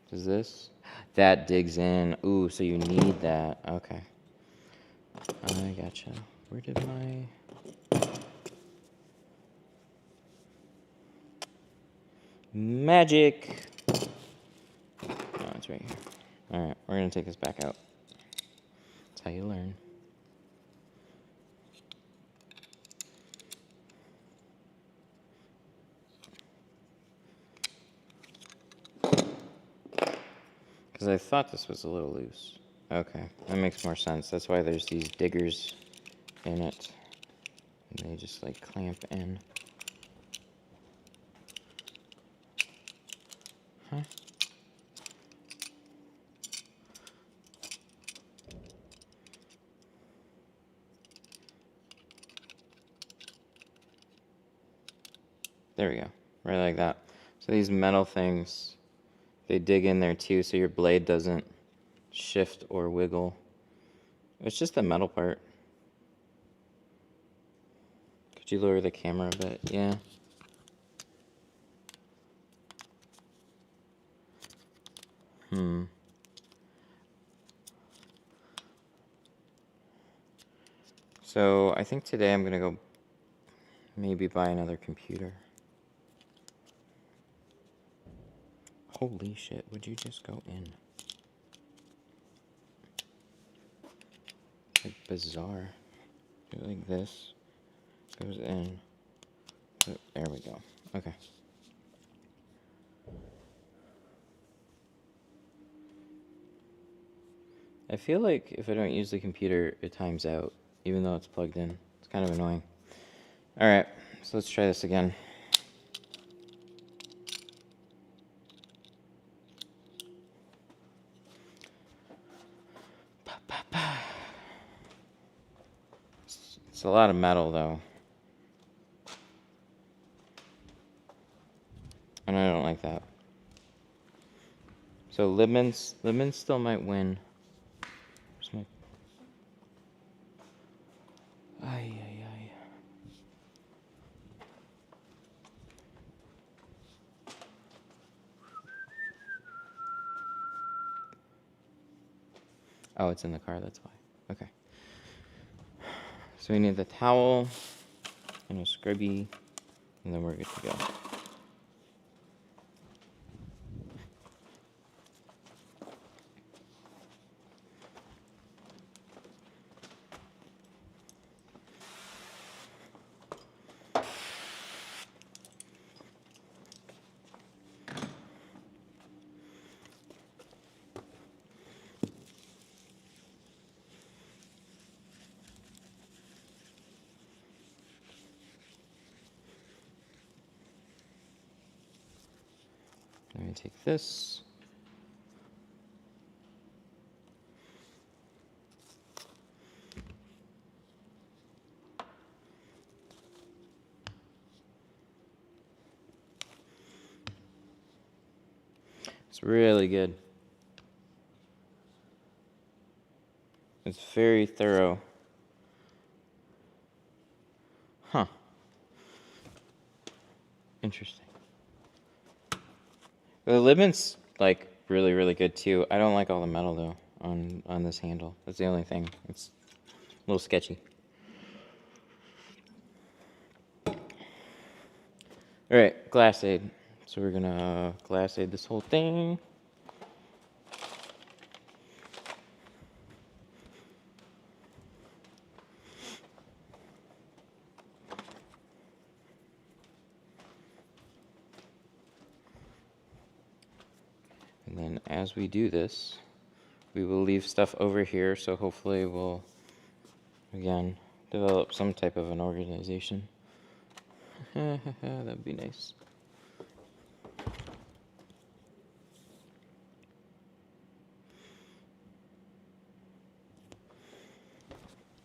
Does this? That digs in. Ooh, so you need that. Okay. I gotcha. Where did my magic? Oh, it's right here. All right, we're gonna take this back out. That's how you learn. Because I thought this was a little loose. Okay, that makes more sense. That's why there's these diggers in it. And they just like clamp in. Huh? There we go. Right like that. So these metal things, they dig in there too, so your blade doesn't shift or wiggle. It's just the metal part. Could you lower the camera a bit? Yeah. So I think today I'm gonna go maybe buy another computer. Holy shit, would you just go in? It's like bizarre. Do it like this. Goes in. There we go. Okay. I feel like if I don't use the computer, it times out, even though it's plugged in. It's kind of annoying. Alright, so let's try this again. It's a lot of metal, though. And I don't like that. So Libman's still might win. Where's my... Ay. Oh, it's in the car, that's why. Okay. So we need the towel and a scrubby, and then we're good to go. I'm going to take this. It's really good. It's very thorough. Huh. Interesting. The limit's like really, really good too. I don't like all the metal though on this handle. That's the only thing. It's a little sketchy. All right, glass aid. So we're gonna glass aid this whole thing. And then as we do this, we will leave stuff over here, so hopefully we'll, again, develop some type of an organization. That'd be nice.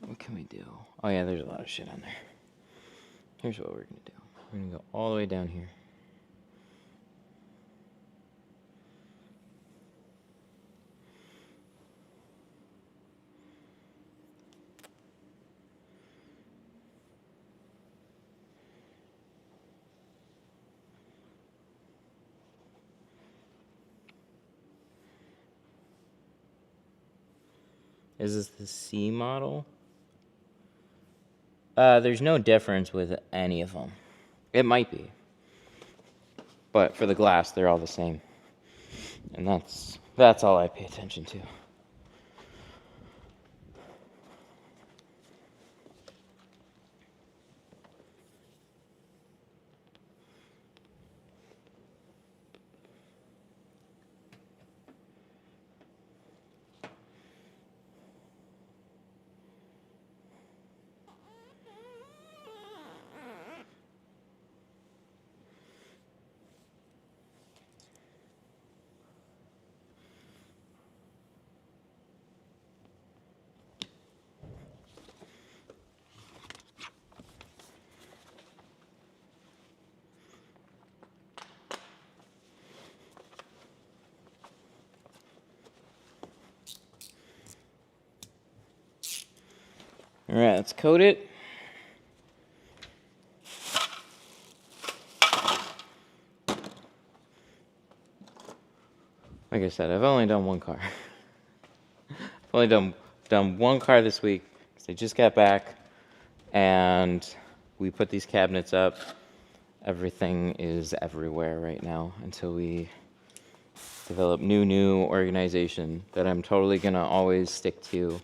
What can we do? Oh yeah, there's a lot of shit on there. Here's what we're gonna do. We're gonna go all the way down here. Is this the C model? There's no difference with any of them. It might be. But for the glass, they're all the same. And that's all I pay attention to. All right, let's coat it. Like I said, I've only done one car. I've only done one car this week because I just got back, and we put these cabinets up. Everything is everywhere right now until we develop new organization that I'm totally gonna always stick to.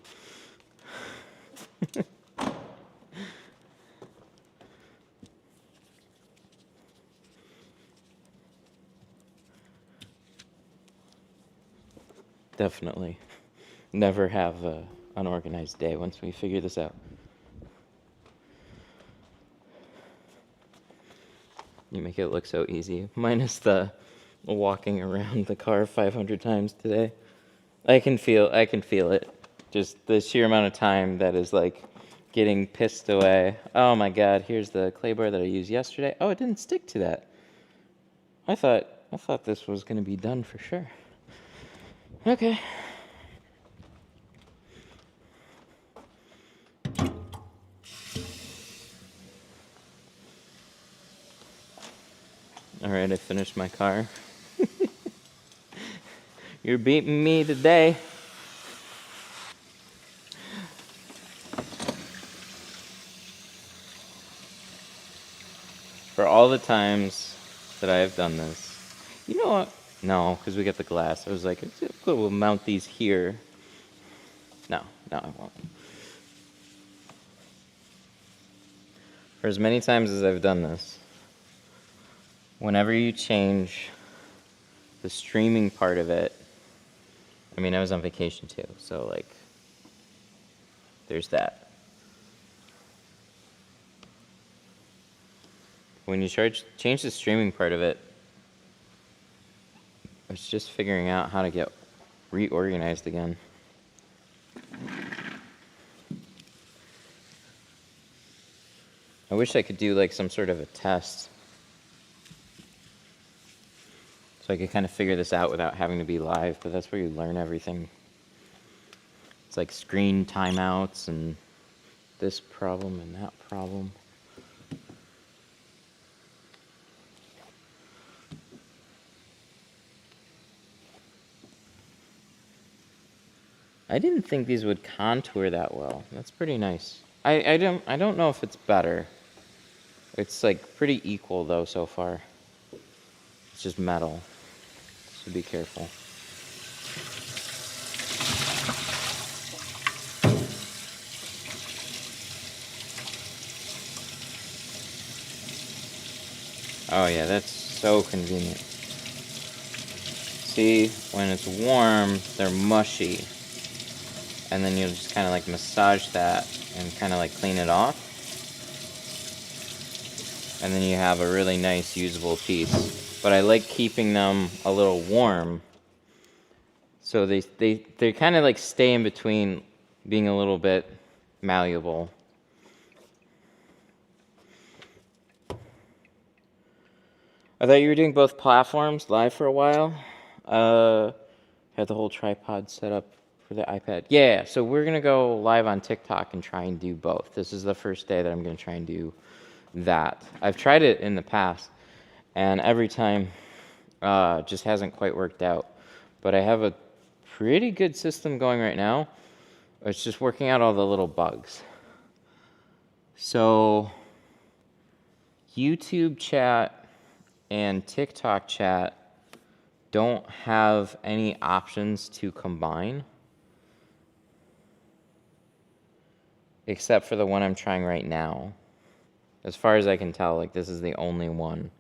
Definitely never have an unorganized day once we figure this out. You make it look so easy, minus the walking around the car 500 times today. I can feel it. Just the sheer amount of time that is like getting pissed away. Oh my god, here's the clay bar that I used yesterday. Oh, it didn't stick to that. I thought this was going to be done for sure. Okay. All right, I finished my car. You're beating me today. For all the times that I have done this. You know what? No, because we got the glass. I was like, we'll mount these here. No, I won't. For as many times as I've done this, whenever you change the streaming part of it, I mean, I was on vacation too, so like, there's that. When you change the streaming part of it, it's just figuring out how to get reorganized again. I wish I could do like some sort of a test, so I could kind of figure this out without having to be live, but that's where you learn everything. It's like screen timeouts and this problem and that problem. I didn't think these would contour that well. That's pretty nice. I don't know if it's better. It's like pretty equal though so far. It's just metal, so be careful. Oh yeah, that's so convenient. See, when it's warm, they're mushy. And then you'll just kind of like massage that and kind of like clean it off. And then you have a really nice usable piece. But I like keeping them a little warm. So they kind of like stay in between being a little bit malleable. I thought you were doing both platforms live for a while. Had the whole tripod set up for the iPad. Yeah, so we're going to go live on TikTok and try and do both. This is the first day that I'm going to try and do that. I've tried it in the past, and every time just hasn't quite worked out. But I have a pretty good system going right now. It's just working out all the little bugs. So YouTube chat and TikTok chat don't have any options to combine, except for the one I'm trying right now. As far as I can tell, like this is the only one.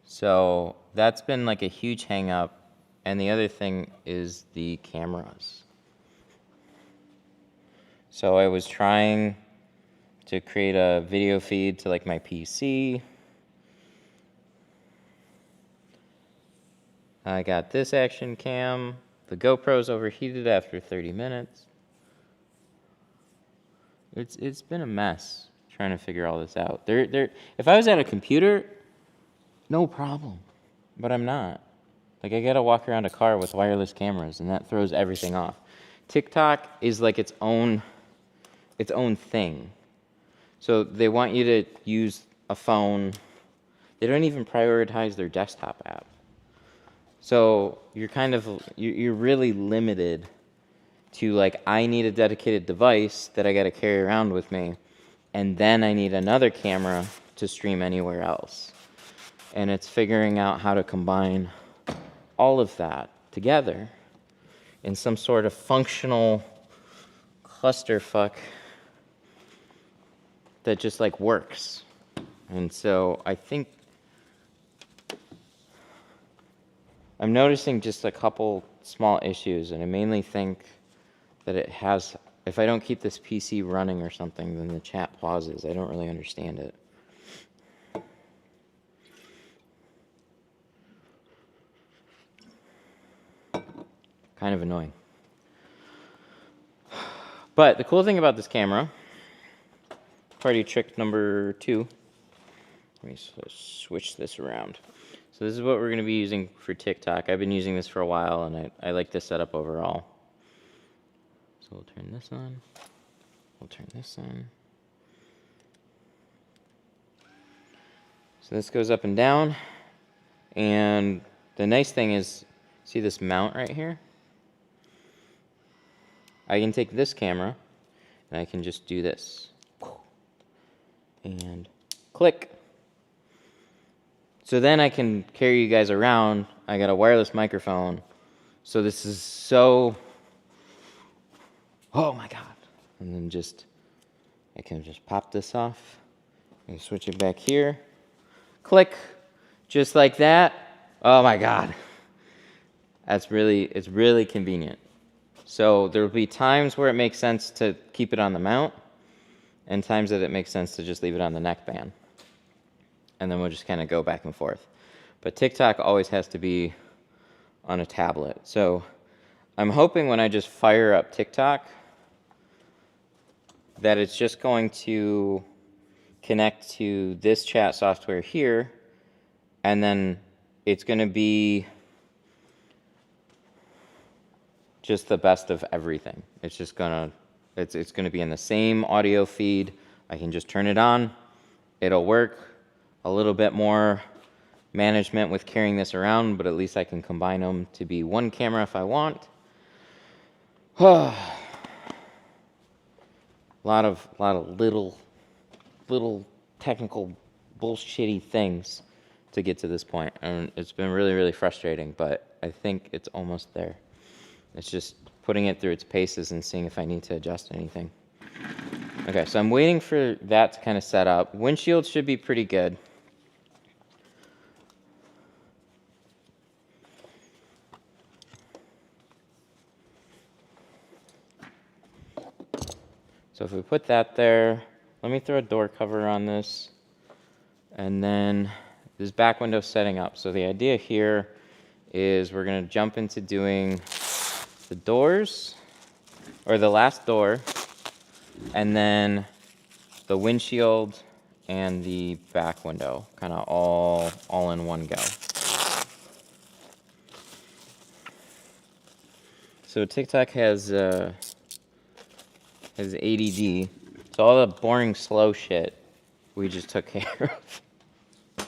So that's been like a huge hang up. And the other thing is the cameras. So I was trying to create a video feed to like my PC. I got this action cam. The GoPro's overheated after 30 minutes. It's been a mess trying to figure all this out. If I was at a computer, no problem. But I'm not. Like I gotta walk around a car with wireless cameras, and that throws everything off. TikTok is like its own thing. So they want you to use a phone. They don't even prioritize their desktop app. So you're really limited to like, I need a dedicated device that I got to carry around with me, and then I need another camera to stream anywhere else. And it's figuring out how to combine all of that together in some sort of functional clusterfuck that just like works. And so I think I'm noticing just a couple small issues, and I mainly think that it has, if I don't keep this PC running or something, then the chat pauses. I don't really understand it. Kind of annoying. But the cool thing about this camera, party trick number 2, let me switch this around. So this is what we're going to be using for TikTok. I've been using this for a while, and I like this setup overall. So we'll turn this on. We'll turn this on. So this goes up and down. And the nice thing is, see this mount right here? I can take this camera, and I can just do this. And click. So then I can carry you guys around. I got a wireless microphone. So this is so, oh my God. And then I can just pop this off and switch it back here. Click, just like that. Oh my God. It's really convenient. So there will be times where it makes sense to keep it on the mount, and times that it makes sense to just leave it on the neckband. And then we'll just kind of go back and forth. But TikTok always has to be on a tablet. So I'm hoping when I just fire up TikTok that it's just going to connect to this chat software here, and then it's going to be just the best of everything. It's just going to be in the same audio feed. I can just turn it on. It'll work. A little bit more management with carrying this around, but at least I can combine them to be one camera if I want. A lot of little technical bullshitty things to get to this point, and it's been really frustrating, but I think it's almost there. It's just putting it through its paces and seeing if I need to adjust anything. Okay, so I'm waiting for that to kind of set up. Windshield should be pretty good. So if we put that there, let me throw a door cover on this, and then this back window setting up. So the idea here is we're going to jump into doing the doors, or the last door, and then the windshield and the back window, kind of all in one go. So TikTok has ADD, so all the boring, slow shit we just took care of,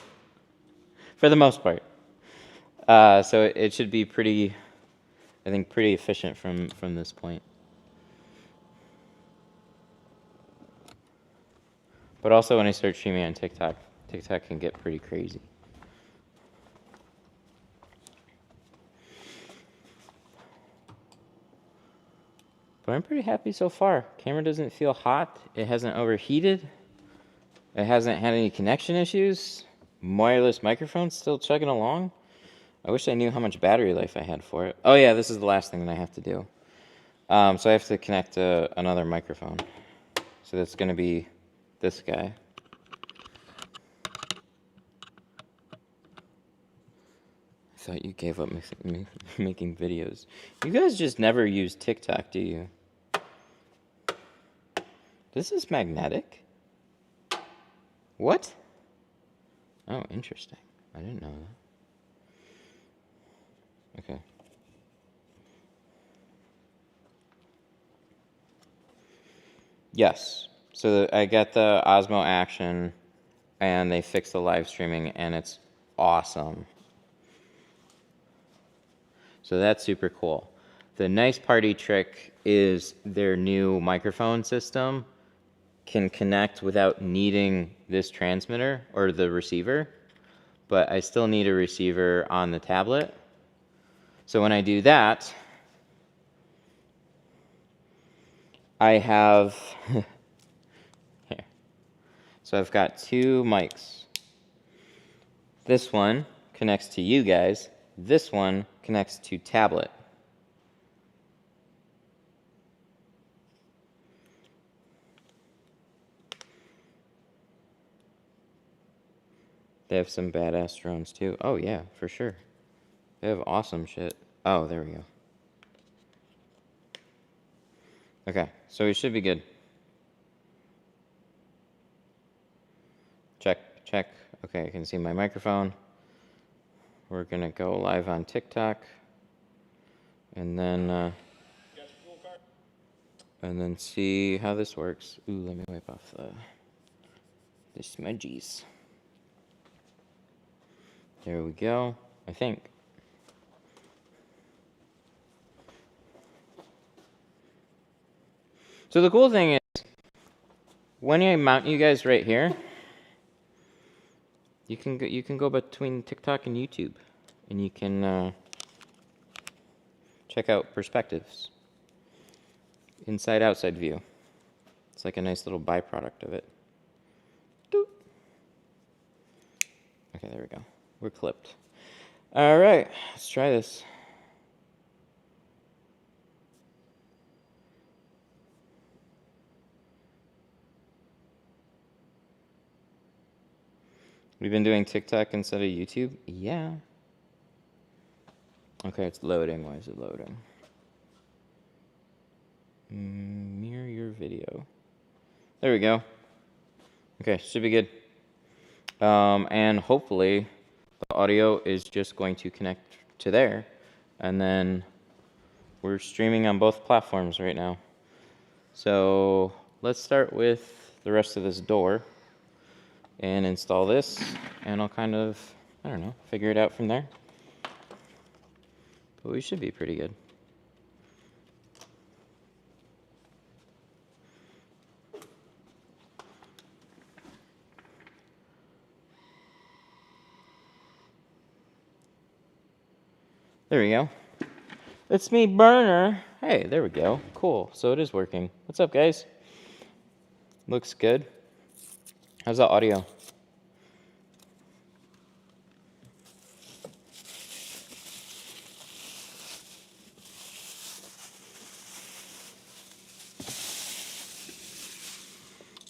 for the most part. So it should be pretty, I think, pretty efficient from this point. But also when I start streaming on TikTok, TikTok can get pretty crazy. But I'm pretty happy so far. Camera doesn't feel hot. It hasn't overheated. It hasn't had any connection issues. Wireless microphone's still chugging along. I wish I knew how much battery life I had for it. Oh yeah, this is the last thing that I have to do. So I have to connect another microphone. So that's going to be this guy. I thought you gave up making videos. You guys just never use TikTok, do you? This is magnetic? What? Oh, interesting. I didn't know that. Okay. Yes. So I got the Osmo Action, and they fixed the live streaming, and it's awesome. So that's super cool. The nice party trick is their new microphone system can connect without needing this transmitter or the receiver, but I still need a receiver on the tablet. So when I do that, I have here. So I've got two mics. This one connects to you guys. This one connects to tablet. They have some badass drones too. Oh yeah, for sure. They have awesome shit. Oh, there we go. Okay, so we should be good. Check. Okay, I can see my microphone. We're gonna go live on TikTok, and then see how this works. Ooh, let me wipe off the smudgies. There we go, I think. So the cool thing is, when I mount you guys right here, you can go between TikTok and YouTube, and you can check out perspectives, inside-outside view. It's like a nice little byproduct of it. Doop. Okay, there we go. We're clipped. All right, let's try this. We've been doing TikTok instead of YouTube? Yeah. Okay, it's loading. Why is it loading? Mirror your video. There we go. Okay, should be good. And hopefully the audio is just going to connect to there. And then we're streaming on both platforms right now. So let's start with the rest of this door and install this, and I'll kind of I don't know, figure it out from there. But we should be pretty good. There we go. It's me, Burner. Hey, there we go. Cool. So it is working. What's up, guys? Looks good. How's the audio?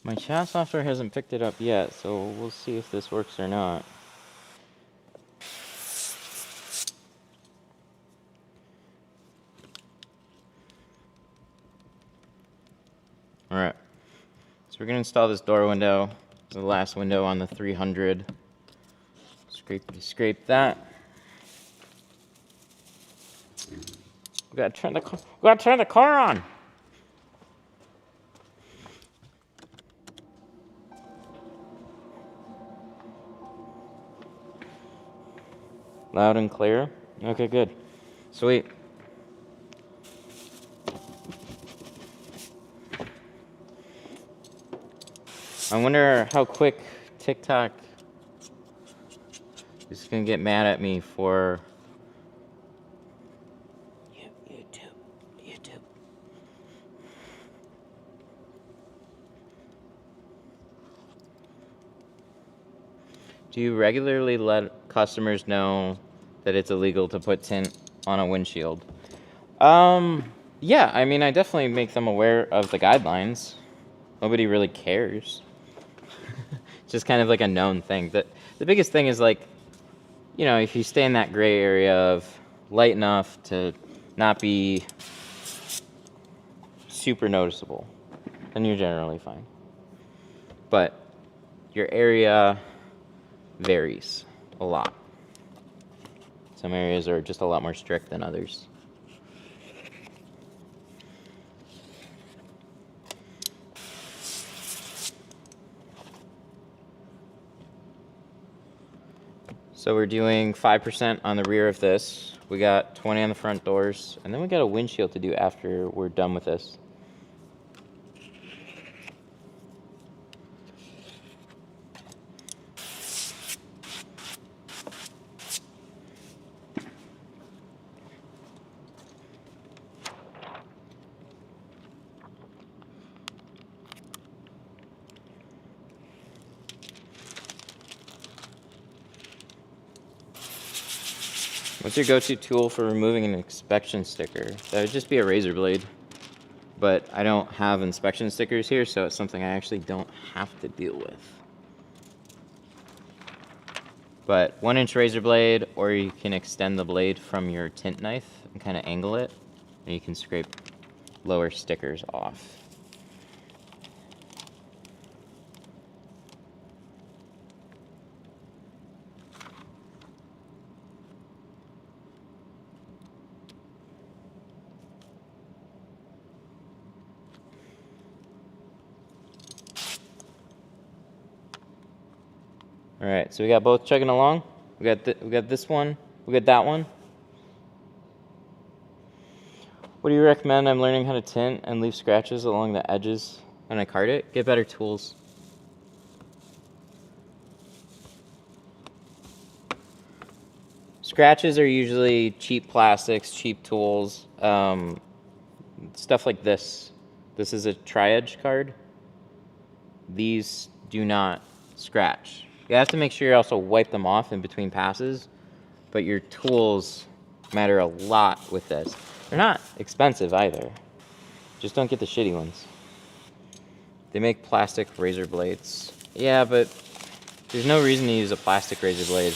My chat software hasn't picked it up yet, so we'll see if this works or not. Alright, so we're going to install this door window, the last window on the 300. Scrape that. We gotta turn the car on. Loud and clear. Okay, good. Sweet. I wonder how quick TikTok is gonna get mad at me for YouTube. Do you regularly let customers know that it's illegal to put tint on a windshield? Yeah, I mean, I definitely make them aware of the guidelines. Nobody really cares. It's just kind of like a known thing. The biggest thing is, like, you know, if you stay in that gray area of light enough to not be super noticeable, then you're generally fine. But your area varies a lot. Some areas are just a lot more strict than others. So we're doing 5% on the rear of this. We got 20 on the front doors, and then we got a windshield to do after we're done with this. What's your go-to tool for removing an inspection sticker? That would just be a razor blade. But I don't have inspection stickers here, so it's something I actually don't have to deal with. But 1-inch razor blade, or you can extend the blade from your tint knife and kind of angle it, and you can scrape lower stickers off. All right, so we got both chugging along. We got this one. We got that one. What do you recommend? I'm learning how to tint and leave scratches along the edges when I card it. Get better tools. Scratches are usually cheap plastics, cheap tools, stuff like this. This is a tri-edge card. These do not scratch. You have to make sure you also wipe them off in between passes, but your tools matter a lot with this. They're not expensive either. Just don't get the shitty ones. They make plastic razor blades. Yeah, but there's no reason to use a plastic razor blade.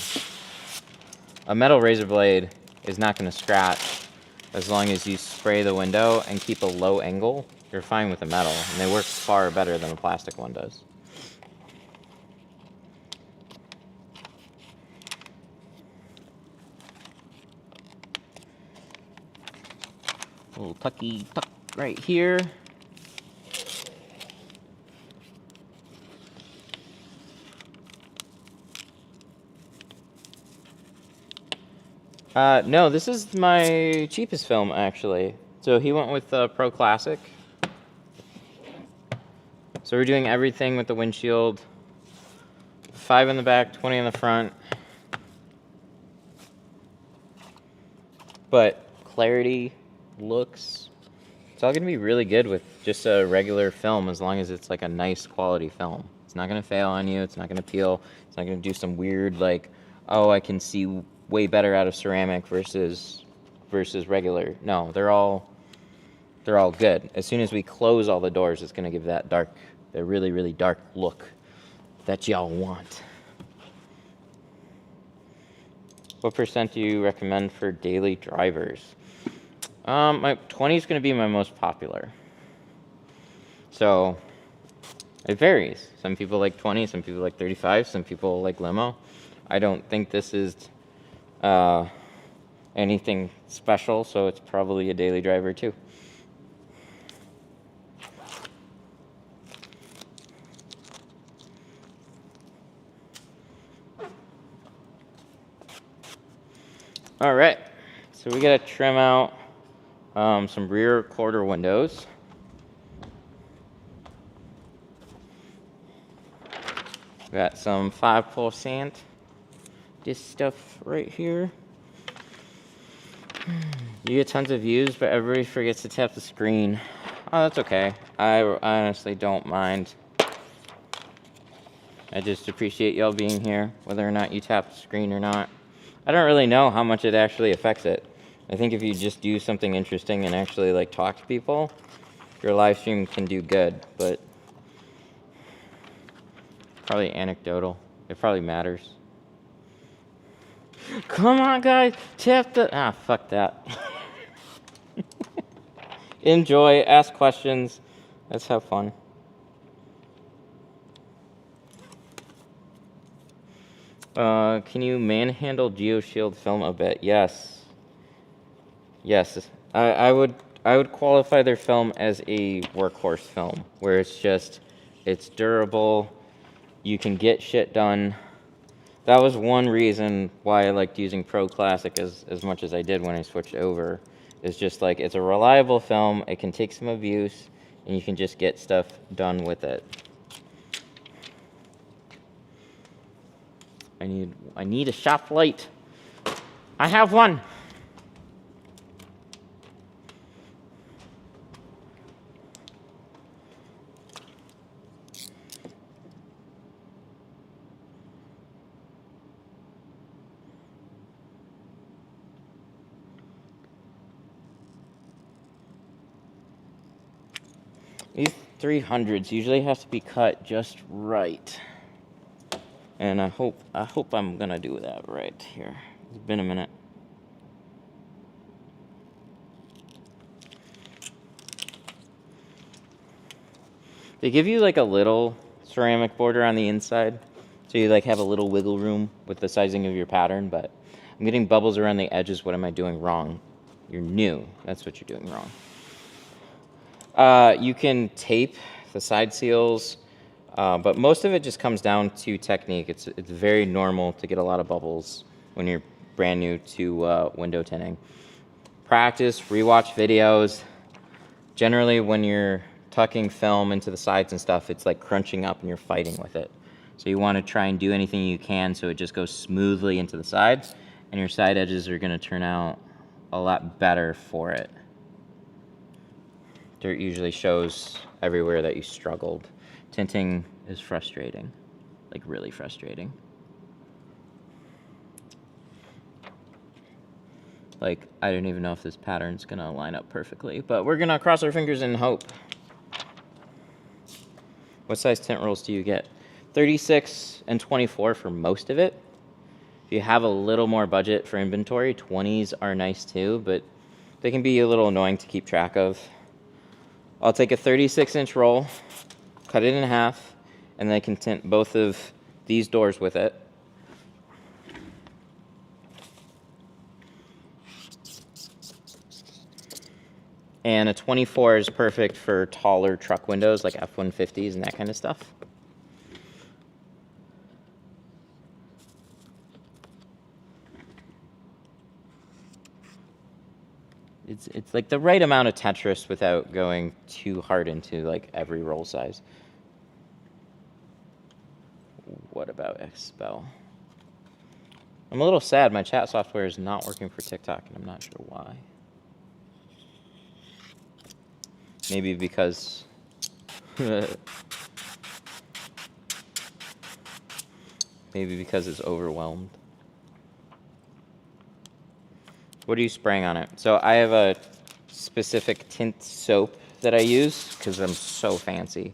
A metal razor blade is not going to scratch as long as you spray the window and keep a low angle. You're fine with a metal, and they work far better than a plastic one does. A little tucky tuck right here. No, this is my cheapest film, actually. So he went with Pro Classic. So we're doing everything with the windshield. 5 in the back, 20 in the front. But clarity, looks, it's all going to be really good with just a regular film as long as it's like a nice quality film. It's not going to fail on you. It's not going to peel. It's not going to do some weird like, oh, I can see way better out of ceramic versus regular. No, they're all good. As soon as we close all the doors, it's going to give that really, really dark look that y'all want. What percent do you recommend for daily drivers? My 20 is going to be my most popular. So it varies. Some people like 20, some people like 35, some people like limo. I don't think this is anything special, so it's probably a daily driver too. All right, so we gotta trim out some rear quarter windows. Got some 5%. This stuff right here. You get tons of views, but everybody forgets to tap the screen. Oh, that's okay. I honestly don't mind. I just appreciate y'all being here, whether or not you tap the screen or not. I don't really know how much it actually affects it. I think if you just do something interesting and actually like talk to people, your live stream can do good, but probably anecdotal. It probably matters. Come on, guys, tap the... Ah, fuck that. Enjoy, ask questions. Let's have fun. Can you manhandle GeoShield film a bit? Yes. Yes. I would qualify their film as a workhorse film, where it's durable, you can get shit done. That was one reason why I liked using Pro Classic as much as I did when I switched over. It's just like, it's a reliable film, it can take some abuse, and you can just get stuff done with it. I need a shop light. I have one. These 300s usually have to be cut just right. And I hope I'm gonna do that right here. It's been a minute. They give you like a little ceramic border on the inside, so you like have a little wiggle room with the sizing of your pattern, but I'm getting bubbles around the edges. What am I doing wrong? You're new. That's what you're doing wrong. You can tape the side seals, but most of it just comes down to technique. It's very normal to get a lot of bubbles when you're brand new to window tinting. Practice, rewatch videos. Generally, when you're tucking film into the sides and stuff, it's like crunching up and you're fighting with it. So you want to try and do anything you can so it just goes smoothly into the sides, and your side edges are going to turn out a lot better for it. Dirt usually shows everywhere that you struggled. Tinting is frustrating, like really frustrating. Like, I don't even know if this pattern's gonna line up perfectly, but we're gonna cross our fingers and hope. What size tint rolls do you get? 36 and 24 for most of it. If you have a little more budget for inventory, 20s are nice too, but they can be a little annoying to keep track of. I'll take a 36-inch roll, cut it in half, and then I can tint both of these doors with it. And a 24 is perfect for taller truck windows like F-150s and that kind of stuff. It's like the right amount of Tetris without going too hard into like every roll size. What about Expel? I'm a little sad. My chat software is not working for TikTok, and I'm not sure why. Maybe because maybe because it's overwhelmed. What are you spraying on it? So I have a specific tint soap that I use because I'm so fancy.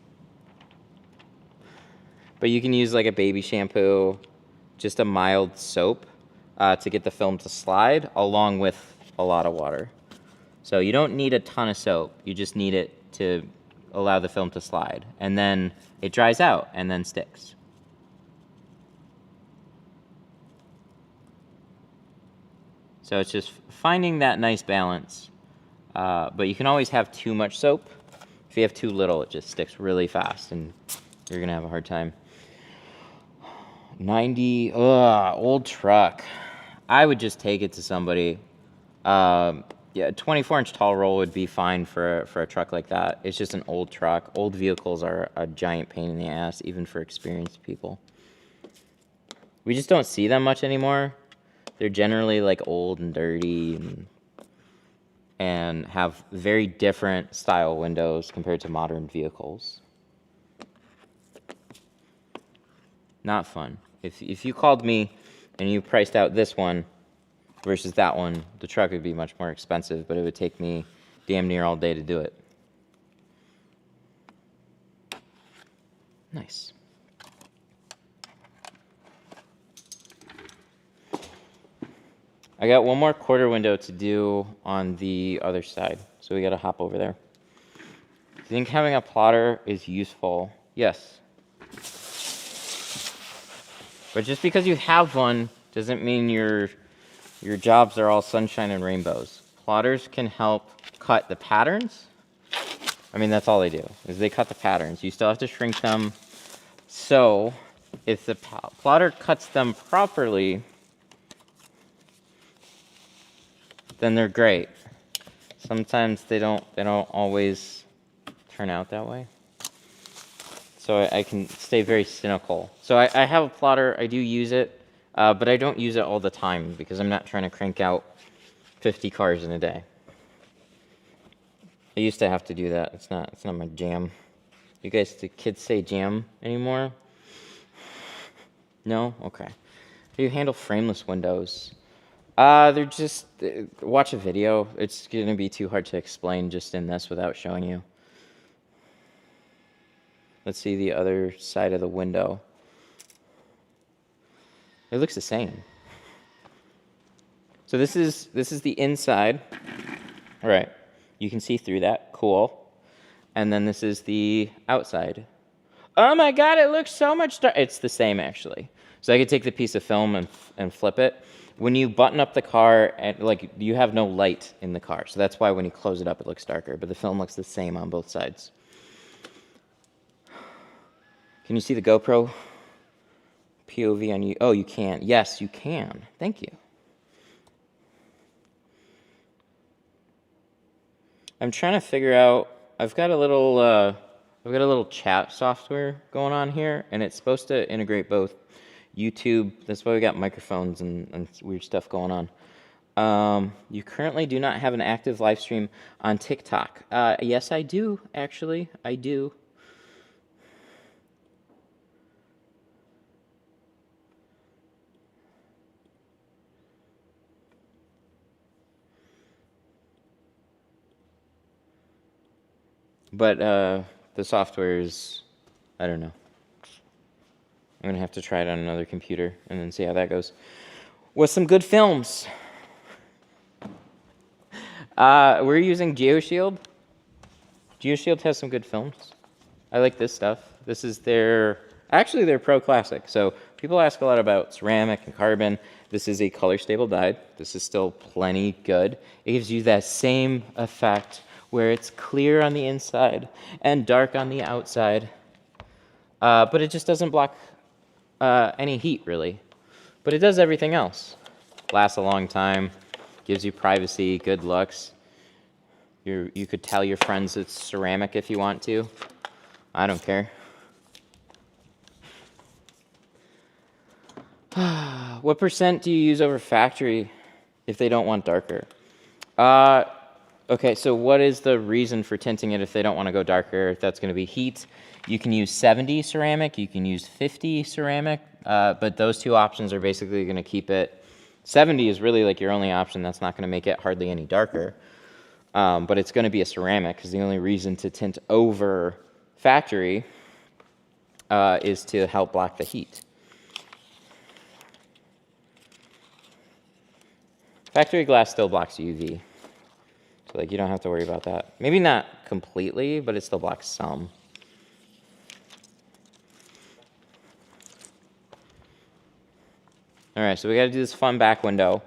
But you can use like a baby shampoo, just a mild soap to get the film to slide along with a lot of water. So you don't need a ton of soap. You just need it to allow the film to slide. And then it dries out and then sticks. So it's just finding that nice balance. But you can always have too much soap. If you have too little, it just sticks really fast and you're gonna have a hard time. 90, old truck. I would just take it to somebody. Yeah, a 24-inch tall roll would be fine for a truck like that. It's just an old truck. Old vehicles are a giant pain in the ass, even for experienced people. We just don't see them much anymore. They're generally like old and dirty and have very different style windows compared to modern vehicles. Not fun. If you called me and you priced out this one versus that one, the truck would be much more expensive, but it would take me damn near all day to do it. Nice. I got one more quarter window to do on the other side, so we gotta hop over there. Do you think having a plotter is useful? Yes. But just because you have one doesn't mean your jobs are all sunshine and rainbows. Plotters can help cut the patterns. I mean, that's all they do, is they cut the patterns. You still have to shrink them. So if the plotter cuts them properly, then they're great. Sometimes they don't always turn out that way. So I can stay very cynical. So I have a plotter, I do use it, but I don't use it all the time because I'm not trying to crank out 50 cars in a day. I used to have to do that. It's not my jam. You guys, do kids say jam anymore? No? Okay. How do you handle frameless windows? They're just, watch a video. It's going to be too hard to explain just in this without showing you. Let's see the other side of the window. It looks the same. So this is the inside. All right. You can see through that. Cool. And then this is the outside. Oh my God, it looks so much darker. It's the same actually. So I could take the piece of film and flip it. When you button up the car, and like you have no light in the car. So that's why when you close it up, it looks darker. But the film looks the same on both sides. Can you see the GoPro POV on you? Oh, you can. Yes, you can. Thank you. I'm trying to figure out. I've got a little chat software going on here, and it's supposed to integrate both YouTube. That's why we got microphones and weird stuff going on. You currently do not have an active live stream on TikTok. Yes, I do. Actually, I do. But the software is, I don't know. I'm going to have to try it on another computer and then see how that goes. With some good films. We're using GeoShield. GeoShield has some good films. I like this stuff. This is their Pro Classic. So people ask a lot about ceramic and carbon. This is a color stable dyed. This is still plenty good. It gives you that same effect where it's clear on the inside and dark on the outside. But it just doesn't block any heat, really. But it does everything else. Lasts a long time, gives you privacy, good looks. You could tell your friends it's ceramic if you want to. I don't care. What percent do you use over factory if they don't want darker? Okay, so what is the reason for tinting it if they don't want to go darker? That's going to be heat. You can use 70 ceramic, you can use 50 ceramic, but those two options are basically going to keep it. 70 is really like your only option. That's not going to make it hardly any darker. But it's going to be a ceramic because the only reason to tint over factory is to help block the heat. Factory glass still blocks UV. So like you don't have to worry about that. Maybe not completely, but it still blocks some. All right, so we got to do this fun back window.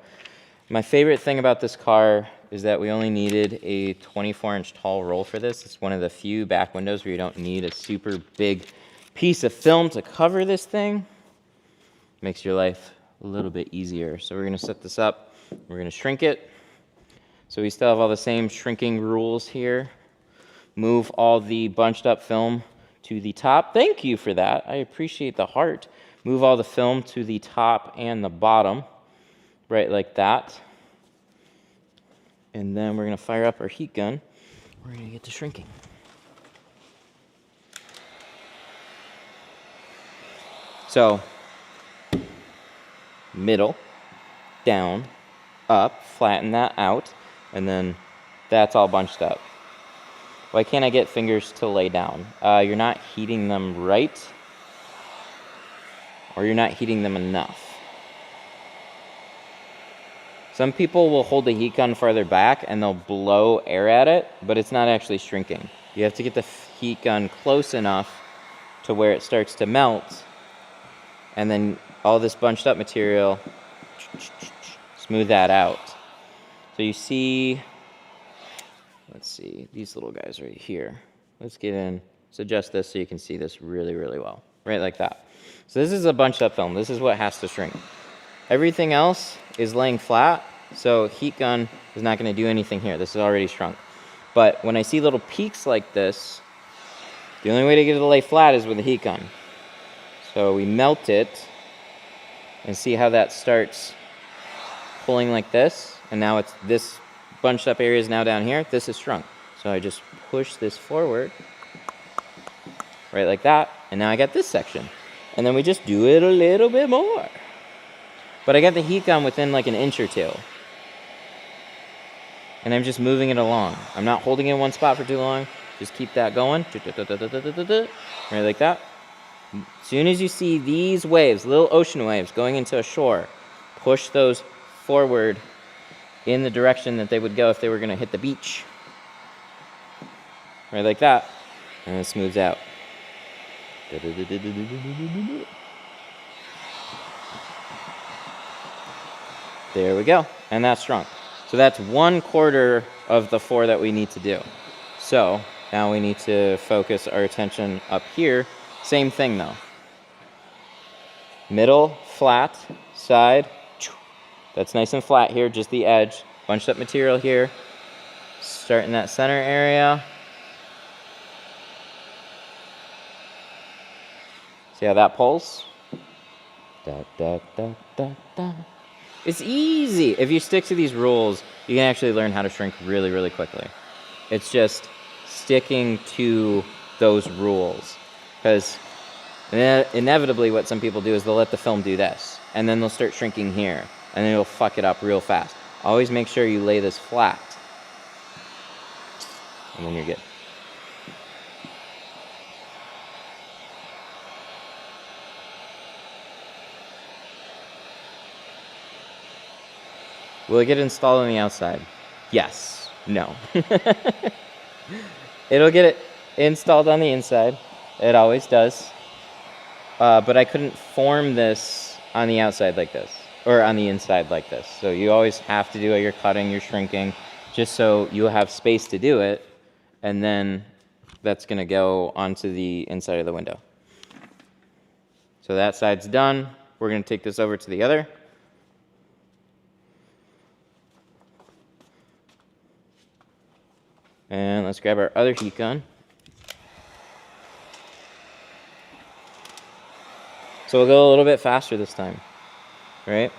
My favorite thing about this car is that we only needed a 24-inch tall roll for this. It's one of the few back windows where you don't need a super big piece of film to cover this thing. Makes your life a little bit easier. So we're going to set this up. We're going to shrink it. So we still have all the same shrinking rules here. Move all the bunched up film to the top. Thank you for that. I appreciate the heart. Move all the film to the top and the bottom, right like that. And then we're going to fire up our heat gun. We're going to get to shrinking. So, middle, down, up, flatten that out, and then that's all bunched up. Why can't I get fingers to lay down? You're not heating them right, or you're not heating them enough. Some people will hold the heat gun farther back and they'll blow air at it, but it's not actually shrinking. You have to get the heat gun close enough to where it starts to melt, and then all this bunched up material, smooth that out. So you see, let's see, these little guys right here. Let's get in, let's adjust this so you can see this really, really well. Right like that. So this is a bunched up film. This is what has to shrink. Everything else is laying flat, so heat gun is not going to do anything here. This is already shrunk. But when I see little peaks like this, the only way to get it to lay flat is with a heat gun. So we melt it and see how that starts pulling like this, and now it's this bunched up area is now down here. This is shrunk. So I just push this forward, right like that, and now I got this section. And then we just do it a little bit more. But I got the heat gun within like an inch or two. And I'm just moving it along. I'm not holding it in one spot for too long. Just keep that going. Right like that. As soon as you see these waves, little ocean waves going into a shore, push those forward in the direction that they would go if they were going to hit the beach. Right like that. And it smooths out. There we go. And that's shrunk. So that's 1/4 of the 4 that we need to do. So now we need to focus our attention up here. Same thing though. Middle, flat, side. That's nice and flat here, just the edge. Bunched up material here. Start in that center area. See how that pulls? Da, da, da, da, da. It's easy. If you stick to these rules, you can actually learn how to shrink really, really quickly. It's just sticking to those rules. Because inevitably what some people do is they'll let the film do this, and then they'll start shrinking here, and then it'll fuck it up real fast. Always make sure you lay this flat, and then you're good. Will it get installed on the outside? Yes. No. It'll get it installed on the inside. It always does. But I couldn't form this on the outside like this, or on the inside like this. So you always have to do it. You're cutting, you're shrinking, just so you have space to do it. And then that's going to go onto the inside of the window. So that side's done. We're going to take this over to the other. And let's grab our other heat gun. So we'll go a little bit faster this time, right?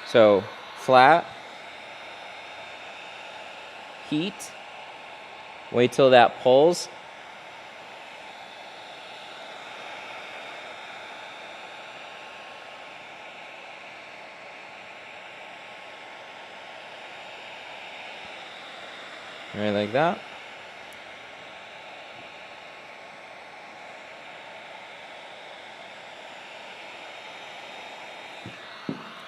So flat, heat, wait till that pulls. Right, like that.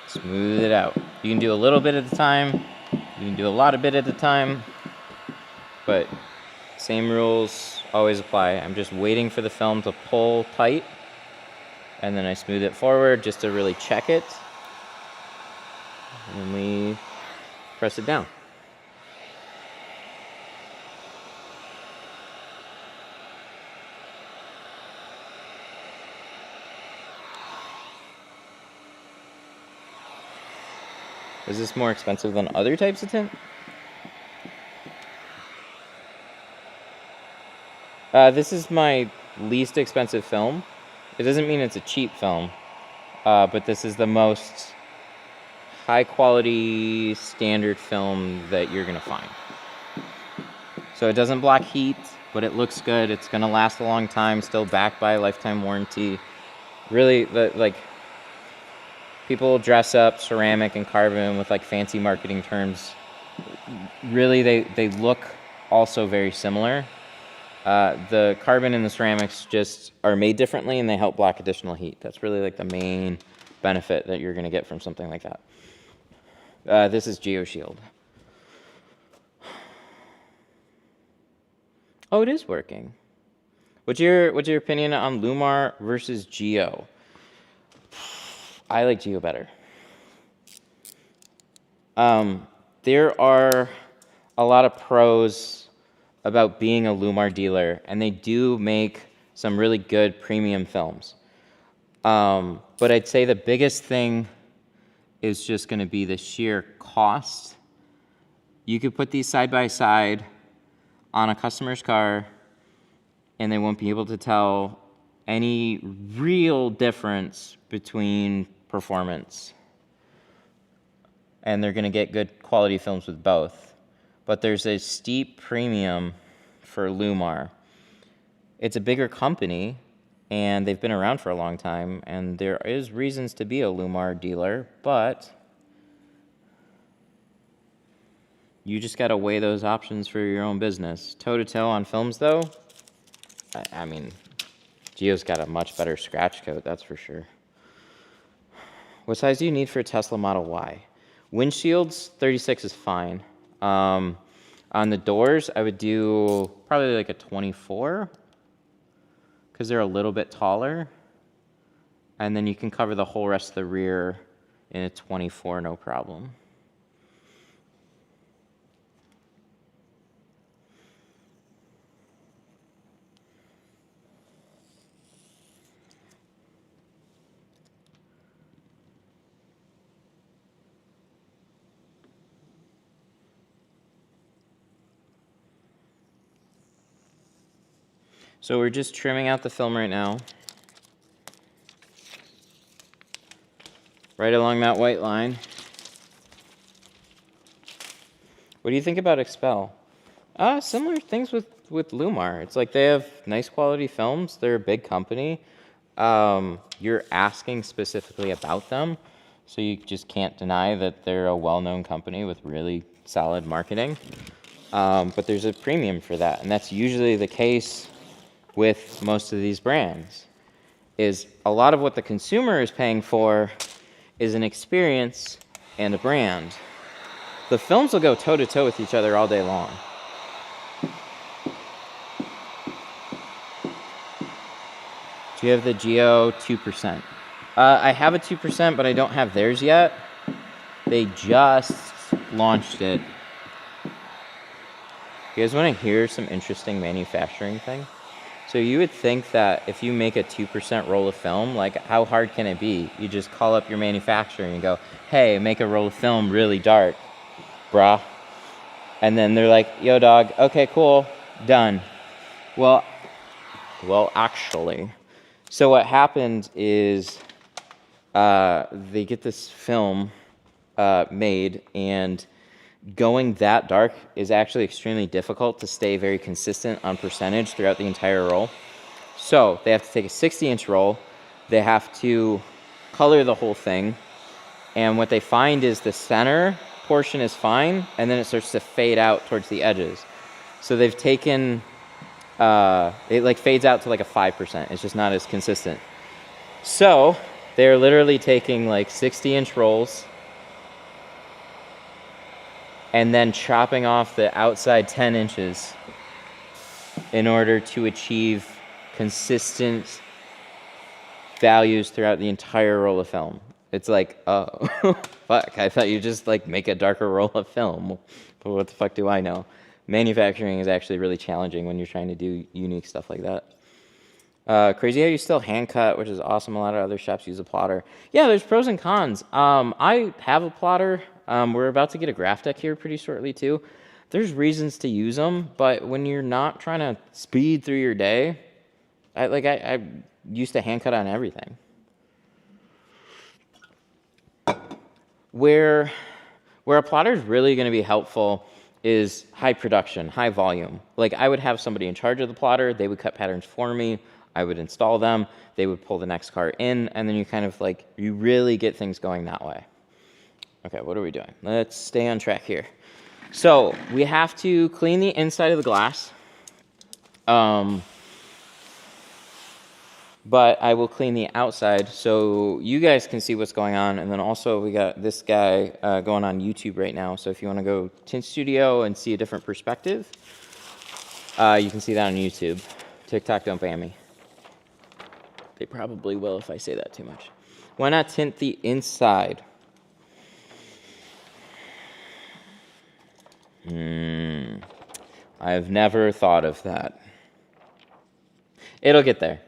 Smooth it out. You can do a little bit at a time. You can do a lot of bit at a time. But same rules always apply. I'm just waiting for the film to pull tight. And then I smooth it forward just to really check it. And we press it down. Is this more expensive than other types of tint? This is my least expensive film. It doesn't mean it's a cheap film, but this is the most high quality standard film that you're gonna find. So it doesn't block heat, but it looks good. It's gonna last a long time, still backed by a lifetime warranty. Really, people dress up ceramic and carbon with like fancy marketing terms. Really, they look also very similar. The carbon and the ceramics just are made differently and they help block additional heat. That's really like the main benefit that you're gonna get from something like that. This is GeoShield. Oh, it is working. What's your opinion on Lumar versus Geo? I like Geo better. There are a lot of pros about being a Lumar dealer, and they do make some really good premium films. But I'd say the biggest thing is just going to be the sheer cost. You could put these side by side on a customer's car, and they won't be able to tell any real difference between performance. And they're going to get good quality films with both. But there's a steep premium for Lumar. It's a bigger company, and they've been around for a long time, and there is reasons to be a Lumar dealer, but you just got to weigh those options for your own business. Toe-to-toe on films, though, I mean, Geo's got a much better scratch coat, that's for sure. What size do you need for a Tesla Model Y? Windshields, 36 is fine. On the doors, I would do probably like a 24, because they're a little bit taller. And then you can cover the whole rest of the rear in a 24, no problem. So we're just trimming out the film right now. Right along that white line. What do you think about Expel? Similar things with Lumar. It's like they have nice quality films. They're a big company. You're asking specifically about them, so you just can't deny that they're a well-known company with really solid marketing. But there's a premium for that, and that's usually the case with most of these brands. Is a lot of what the consumer is paying for is an experience and a brand. The films will go toe-to-toe with each other all day long. Do you have the Geo 2%? I have a 2%, but I don't have theirs yet. They just launched it. You guys want to hear some interesting manufacturing thing? So you would think that if you make a 2% roll of film, like how hard can it be? You just call up your manufacturer and go, hey, make a roll of film really dark, brah. And then they're like, yo, dog, okay, cool, done. Well, actually. So what happened is they get this film made, and going that dark is actually extremely difficult to stay very consistent on percentage throughout the entire roll. So they have to take a 60-inch roll. They have to color the whole thing. And what they find is the center portion is fine, and then it starts to fade out towards the edges. So they've taken, it like fades out to like a 5%. It's just not as consistent. So they're literally taking like 60-inch rolls and then chopping off the outside 10 inches in order to achieve consistent values throughout the entire roll of film. It's like, oh, fuck, I thought you just like make a darker roll of film. But what the fuck do I know? Manufacturing is actually really challenging when you're trying to do unique stuff like that. Crazy how you still hand cut, which is awesome. A lot of other shops use a plotter. Yeah, there's pros and cons. I have a plotter. We're about to get a graph deck here pretty shortly too. There's reasons to use them, but when you're not trying to speed through your day, I used to hand cut on everything. Where a plotter is really going to be helpful is high production, high volume. Like I would have somebody in charge of the plotter. They would cut patterns for me. I would install them. They would pull the next car in, and then you kind of like, you really get things going that way. Okay, what are we doing? Let's stay on track here. So we have to clean the inside of the glass. But I will clean the outside so you guys can see what's going on. And then also we got this guy going on YouTube right now. So if you want to go Tint Studio and see a different perspective, you can see that on YouTube. TikTok, don't ban me. They probably will if I say that too much. Why not tint the inside? I've never thought of that. It'll get there.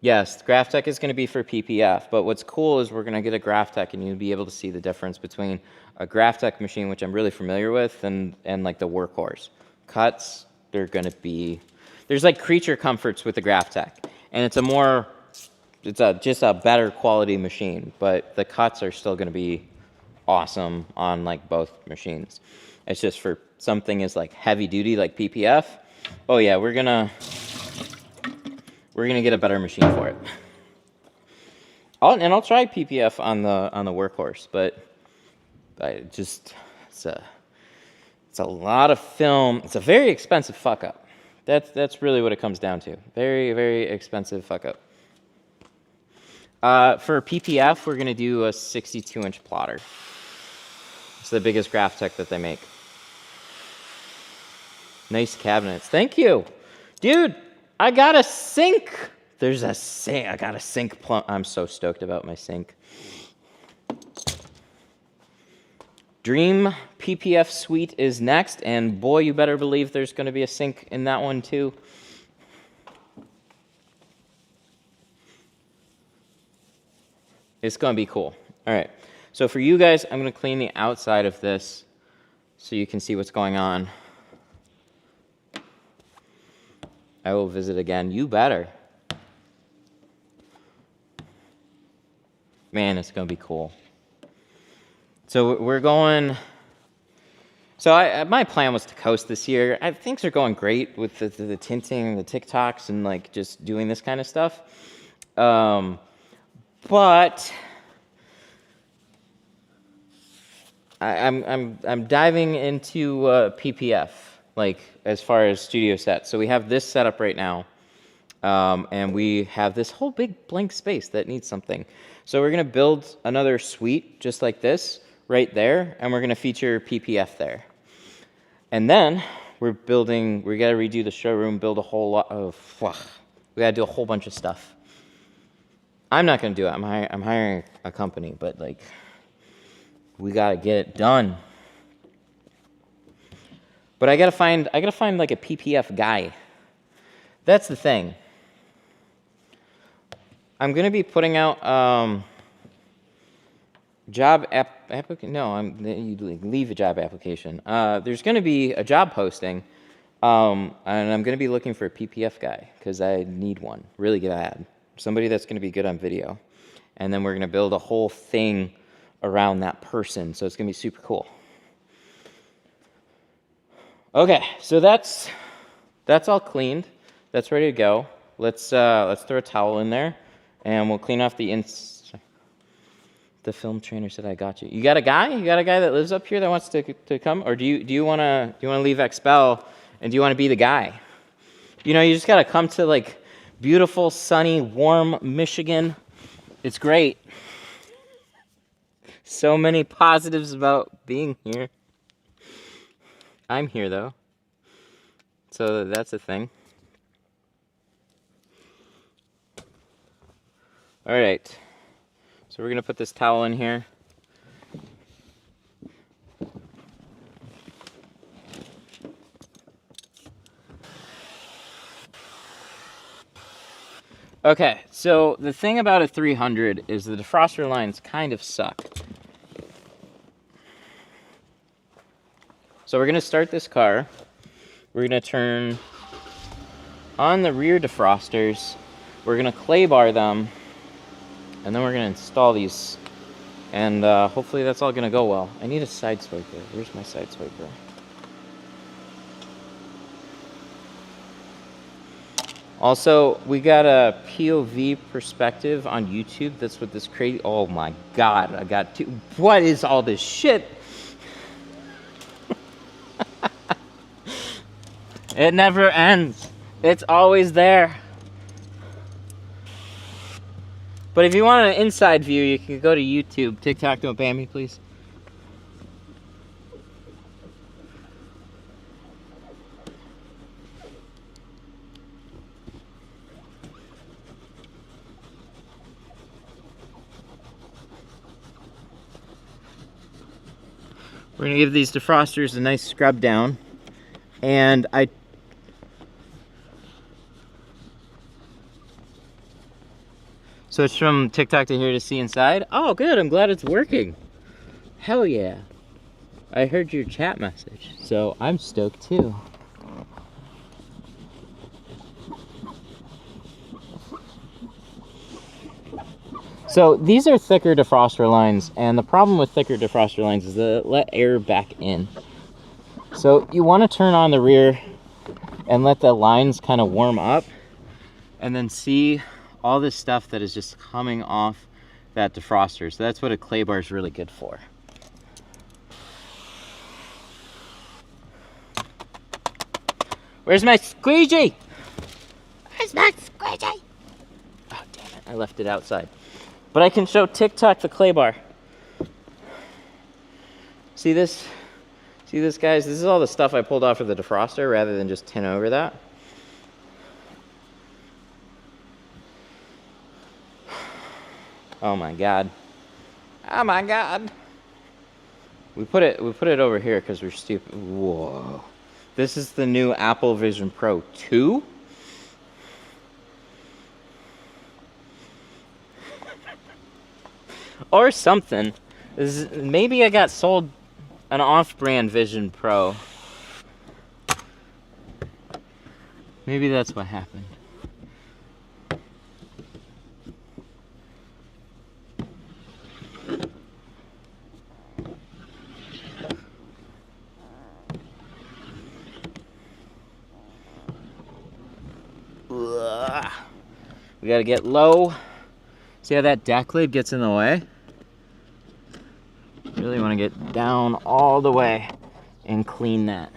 Yes, graph tech is going to be for PPF, but what's cool is we're going to get a graph tech and you'll be able to see the difference between a graph tech machine, which I'm really familiar with, and like the workhorse. Cuts, they're going to be, there's like creature comforts with the graph tech, and it's just a better quality machine, but the cuts are still going to be awesome on like both machines. It's just for something as like heavy duty like PPF. Oh yeah, we're gonna get a better machine for it. I'll try PPF on the workhorse, but it's a lot of film. It's a very expensive fuck up. That's really what it comes down to. Very, very expensive fuck up. For PPF, we're gonna do a 62-inch plotter. It's the biggest graph tech that they make. Nice cabinets. Thank you. Dude, I got a sink. There's a sink. I got a sink plumb. I'm so stoked about my sink. Dream PPF suite is next, and boy, you better believe there's going to be a sink in that one too. It's going to be cool. All right. So for you guys, I'm going to clean the outside of this so you can see what's going on. I will visit again. You better. Man, it's going to be cool. So we're going... So my plan was to coast this year. Things are going great with the tinting, the TikToks, and like just doing this kind of stuff. But I'm diving into PPF. Like as far as studio sets. So we have this setup right now, and we have this whole big blank space that needs something. So we're gonna build another suite just like this right there, and we're gonna feature PPF there. And then we gotta redo the showroom, build a whole lot of, we gotta do a whole bunch of stuff. I'm not gonna do it, I'm hiring a company, but like, we gotta get it done. But I gotta find like a PPF guy. That's the thing. I'm gonna be putting out job application. No, you leave a job application. There's going to be a job posting, and I'm going to be looking for a PPF guy because I need one really bad. Somebody that's going to be good on video, and then we're going to build a whole thing around that person. So it's going to be super cool. Okay, so that's all cleaned. That's ready to go. Let's throw a towel in there, and we'll clean off the The film trainer said, "I got you." You got a guy? You got a guy that lives up here that wants to come, or do you wanna leave Expel and do you want to be the guy? You know, you just gotta come to like beautiful, sunny, warm Michigan. It's great. So many positives about being here. I'm here though, so that's a thing. All right. So we're going to put this towel in here. Okay, so the thing about a 300 is the defroster lines kind of suck. So we're going to start this car. We're going to turn on the rear defrosters. We're going to clay bar them. And then we're going to install these. And hopefully that's all going to go well. I need a side swiper. Where's my side swiper? Also, we got a POV perspective on YouTube. That's what this crazy... Oh my god, I got two... What is all this shit? It never ends. It's always there. But if you want an inside view, you can go to YouTube. TikTok, don't ban me, please. We're going to give these defrosters a nice scrub down. And switch from TikTok to here to see inside. Oh, good. I'm glad it's working. Hell yeah. I heard your chat message, so I'm stoked too. So these are thicker defroster lines, and the problem with thicker defroster lines is that it let air back in. So you want to turn on the rear and let the lines kind of warm up, and then see all this stuff that is just coming off that defroster. So that's what a clay bar is really good for. Where's my squeegee? Where's my squeegee? Oh, damn it. I left it outside. But I can show TikTok the clay bar. See this? See this, guys? This is all the stuff I pulled off of the defroster rather than just tin over that. Oh my god. Oh my god. We put it over here because we're stupid. Whoa. This is the new Apple Vision Pro 2. Or something. Maybe I got sold an off-brand Vision Pro. Maybe that's what happened. We gotta get low. See how that deck lid gets in the way? Really want to get down all the way and clean that.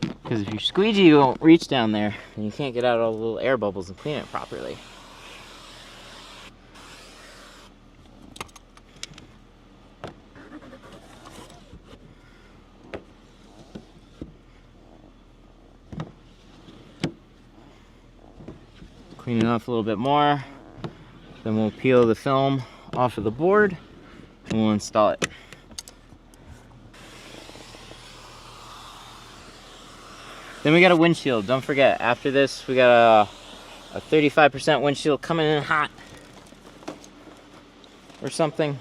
Because if your squeegee won't reach down there, then you can't get out all the little air bubbles and clean it properly. Clean it off a little bit more. Then we'll peel the film off of the board and we'll install it. Then we got a windshield. Don't forget, after this, we got a 35% windshield coming in hot or something.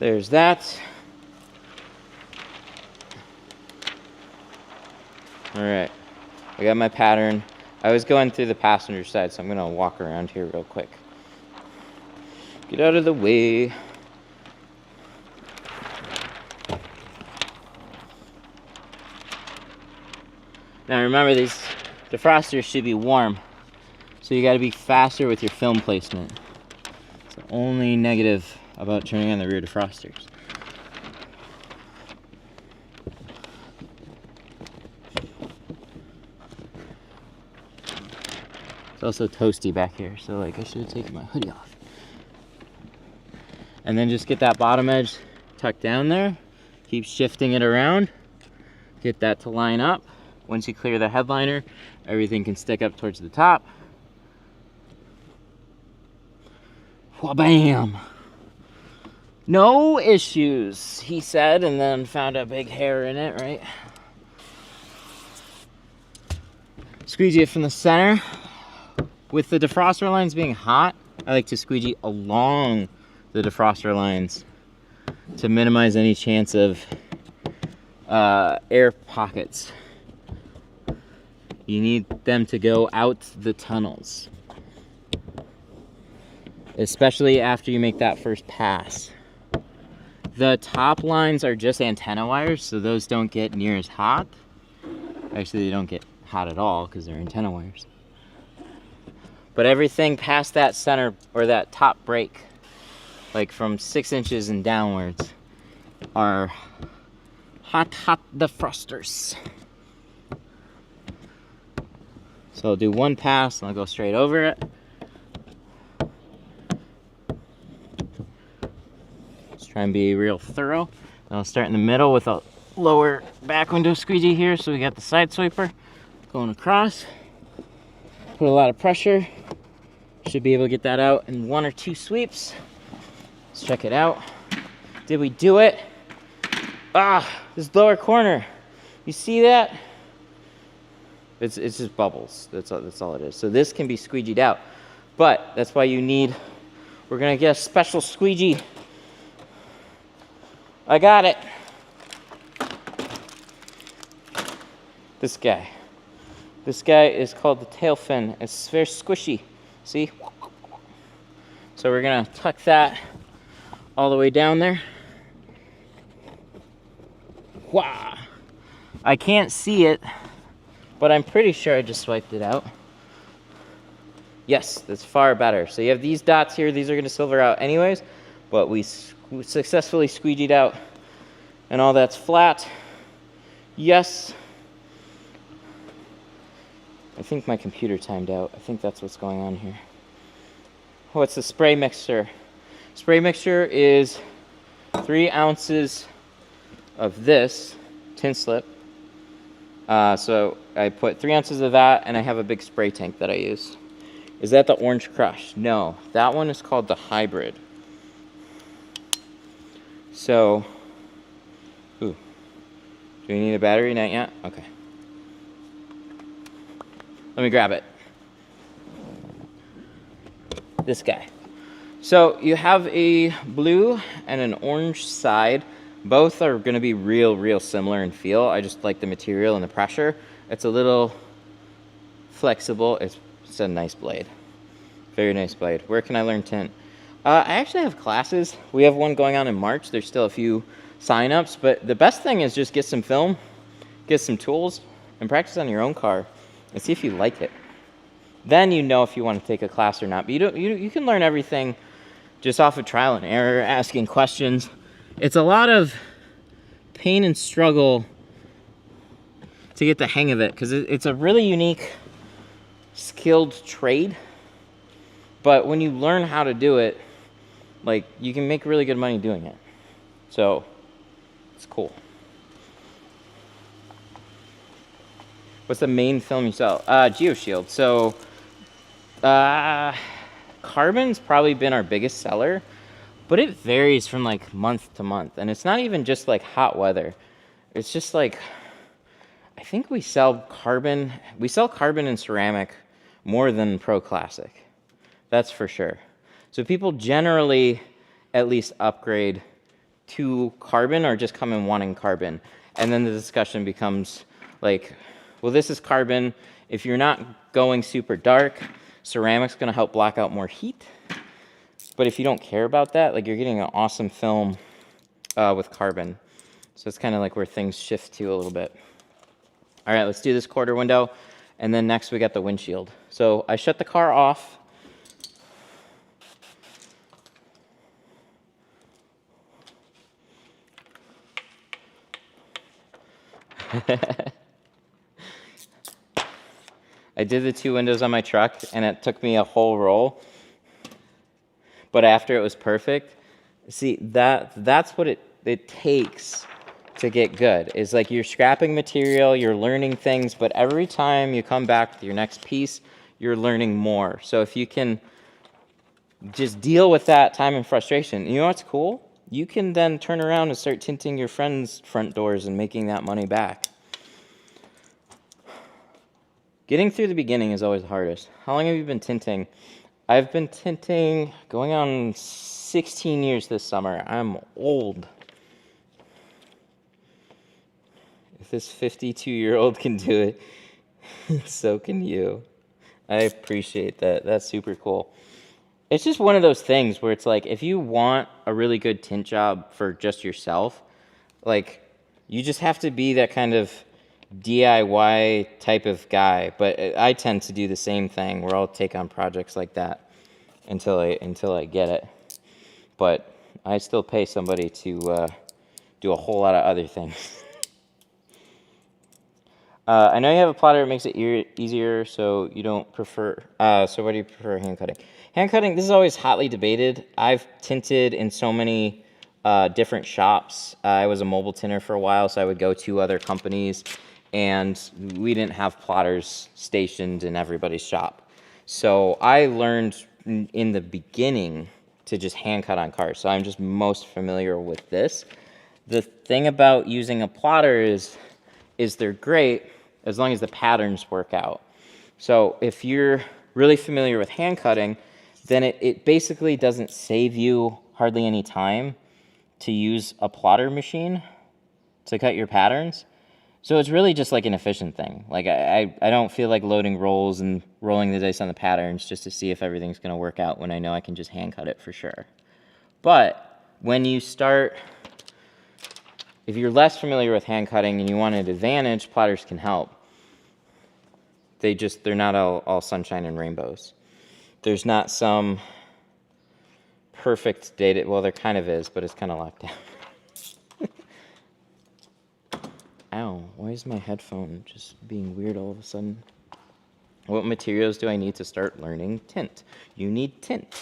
There's that. All right, I got my pattern. I was going through the passenger side, so I'm gonna walk around here real quick. Get out of the way. Now remember, these defrosters should be warm, so you gotta be faster with your film placement. It's the only negative about turning on the rear defrosters. It's also toasty back here, so like I should have taken my hoodie off. And then just get that bottom edge tucked down there. Keep shifting it around. Get that to line up. Once you clear the headliner, everything can stick up towards the top. Bam! No issues, he said, and then found a big hair in it, right? Squeegee it from the center. With the defroster lines being hot, I like to squeegee along the defroster lines to minimize any chance of air pockets. You need them to go out the tunnels, especially after you make that first pass. The top lines are just antenna wires, so those don't get near as hot. Actually, they don't get hot at all because they're antenna wires. But everything past that center or that top break, like from 6 inches and downwards, are hot defrosters. So I'll do one pass and I'll go straight over it. Let's try and be real thorough. And I'll start in the middle with a lower back window squeegee here, so we got the side swiper going across. Put a lot of pressure. Should be able to get that out in 1 or 2 sweeps. Let's check it out. Did we do it? Ah, this lower corner. You see that? It's just bubbles. That's all it is. So this can be squeegeed out. But that's why you need, we're gonna get a special squeegee. I got it. This guy. This guy is called the tail fin. It's very squishy. See? So we're gonna tuck that all the way down there. Wow. I can't see it, but I'm pretty sure I just swiped it out. Yes, that's far better. So you have these dots here. These are gonna silver out anyways, but we successfully squeegeed out and all that's flat. Yes. I think my computer timed out. I think that's what's going on here. What's the spray mixture? Spray mixture is 3 ounces of this tin slip. So I put 3 ounces of that, and I have a big spray tank that I use. Is that the Orange Crush? No, that one is called the Hybrid. So, ooh, do we need a battery? Not yet? Okay. Let me grab it. This guy. So you have a blue and an orange side. Both are going to be real similar in feel. I just like the material and the pressure. It's a little flexible. It's a nice blade. Very nice blade. Where can I learn tint? I actually have classes. We have one going on in March. There's still a few sign-ups, but the best thing is just get some film, get some tools, and practice on your own car and see if you like it. Then you know if you want to take a class or not. But you can learn everything just off of trial and error, asking questions. It's a lot of pain and struggle to get the hang of it, because it's a really unique, skilled trade. But when you learn how to do it, like, you can make really good money doing it. So it's cool. What's the main film you sell? GeoShield. So carbon's probably been our biggest seller, but it varies from like month to month. And it's not even just like hot weather. It's just like, I think we sell carbon and ceramic more than Pro Classic. That's for sure. So people generally at least upgrade to carbon or just come in wanting carbon. And then the discussion becomes like, well, this is carbon. If you're not going super dark, ceramic's gonna help block out more heat. But if you don't care about that, like you're getting an awesome film with carbon. So it's kind of like where things shift to a little bit. All right, let's do this quarter window. And then next we got the windshield. So I shut the car off. I did the 2 windows on my truck, and it took me a whole roll. But after it was perfect, see, that's what it takes to get good. Is like you're scrapping material, you're learning things, but every time you come back with your next piece, you're learning more. So if you can just deal with that time and frustration, you know what's cool? You can then turn around and start tinting your friends' front doors and making that money back. Getting through the beginning is always the hardest. How long have you been tinting? I've been tinting going on 16 years this summer. I'm old. If this 52-year-old can do it, so can you. I appreciate that. That's super cool. It's just one of those things where it's like, if you want a really good tint job for just yourself, like, you just have to be that kind of DIY type of guy. But I tend to do the same thing where I'll take on projects like that until I get it. But I still pay somebody to do a whole lot of other things. I know you have a plotter, it makes it easier, so you don't prefer, so what do you prefer, hand cutting? Hand cutting, this is always hotly debated. I've tinted in so many different shops. I was a mobile tinter for a while, so I would go to other companies, and we didn't have plotters stationed in everybody's shop. So I learned in the beginning to just hand cut on cars, so I'm just most familiar with this. The thing about using a plotter is they're great as long as the patterns work out. So if you're really familiar with hand cutting, then it basically doesn't save you hardly any time to use a plotter machine to cut your patterns. So it's really just like an efficient thing. Like I don't feel like loading rolls and rolling the dice on the patterns just to see if everything's gonna work out when I know I can just hand cut it for sure. But when you start, if you're less familiar with hand cutting and you want an advantage, plotters can help. They're not all sunshine and rainbows. There's not some perfect data, well, there kind of is, but it's kind of locked down. Ow, why is my headphone just being weird all of a sudden? What materials do I need to start learning tint? You need tint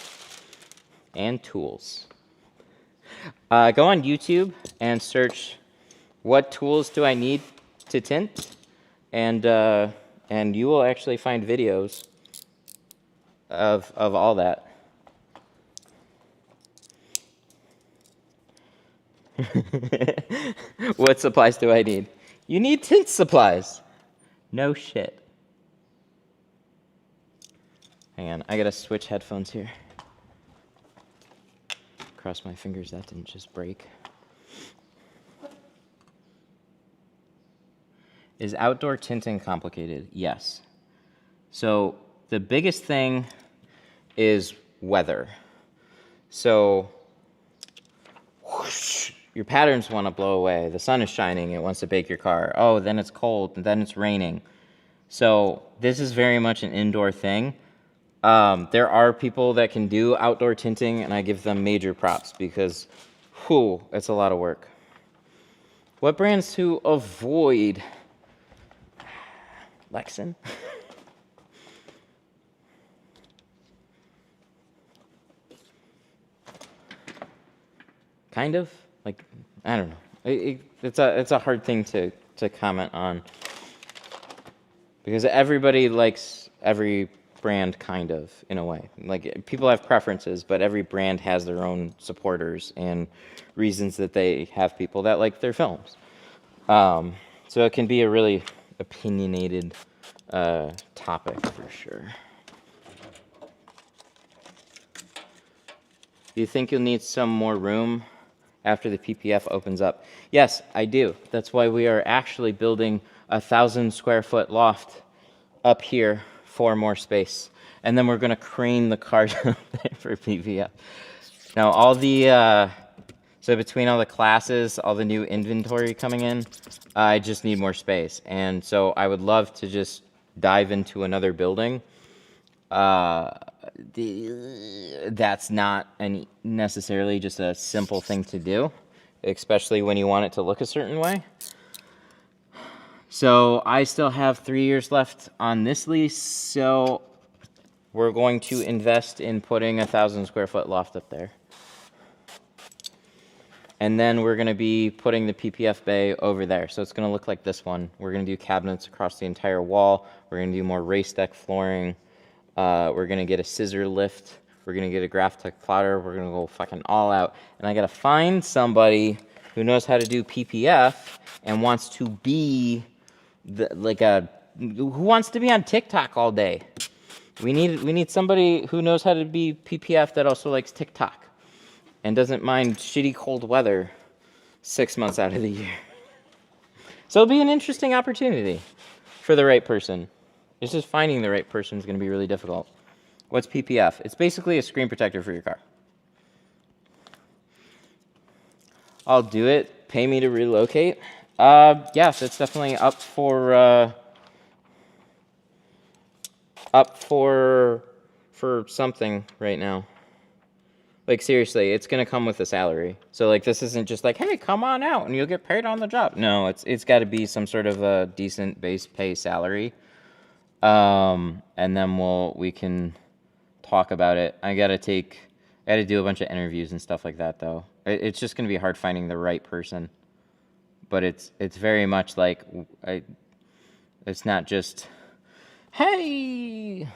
and tools. Go on YouTube and search, what tools do I need to tint? And you will actually find videos of all that. What supplies do I need? You need tint supplies. No shit. Hang on, I gotta switch headphones here. Cross my fingers that didn't just break. Is outdoor tinting complicated? Yes. So the biggest thing is weather. So whoosh, your patterns want to blow away. The sun is shining, it wants to bake your car. Oh, then it's cold, and then it's raining. So this is very much an indoor thing. There are people that can do outdoor tinting, and I give them major props because, whew, it's a lot of work. What brands to avoid? Lexan. Kind of. Like, I don't know. It's a hard thing to comment on because everybody likes every brand kind of, in a way. Like, people have preferences, but every brand has their own supporters and reasons that they have people that like their films. So it can be a really opinionated topic for sure. Do you think you'll need some more room after the PPF opens up. Yes, I do. That's why we are actually building a 1,000 square foot loft up here for more space. And then we're going to crane the cars up there for PPF. Now, all the, so between all the classes, all the new inventory coming in, I just need more space. And so I would love to just dive into another building. That's not necessarily just a simple thing to do, especially when you want it to look a certain way. So I still have 3 years left on this lease, so we're going to invest in putting a 1,000 square foot loft up there. And then we're going to be putting the PPF bay over there. So it's going to look like this one. We're going to do cabinets across the entire wall. We're going to do more raised deck flooring. We're going to get a scissor lift. We're going to get a Graphtec plotter. We're going to go fucking all out. And I got to find somebody who knows how to do PPF and wants to be who wants to be on TikTok all day. We need somebody who knows how to be PPF that also likes TikTok and doesn't mind shitty cold weather 6 months out of the year. So it'll be an interesting opportunity for the right person. It's just finding the right person is going to be really difficult. What's PPF? It's basically a screen protector for your car. I'll do it. Pay me to relocate. Yes, it's definitely up for something right now. Like, seriously, it's going to come with a salary. So, like, this isn't just like, hey, come on out and you'll get paid on the job. No, it's got to be some sort of a decent base pay salary. And then we can talk about it. I got to do a bunch of interviews and stuff like that, though. It's just going to be hard finding the right person. But it's very much like, it's not just, hey,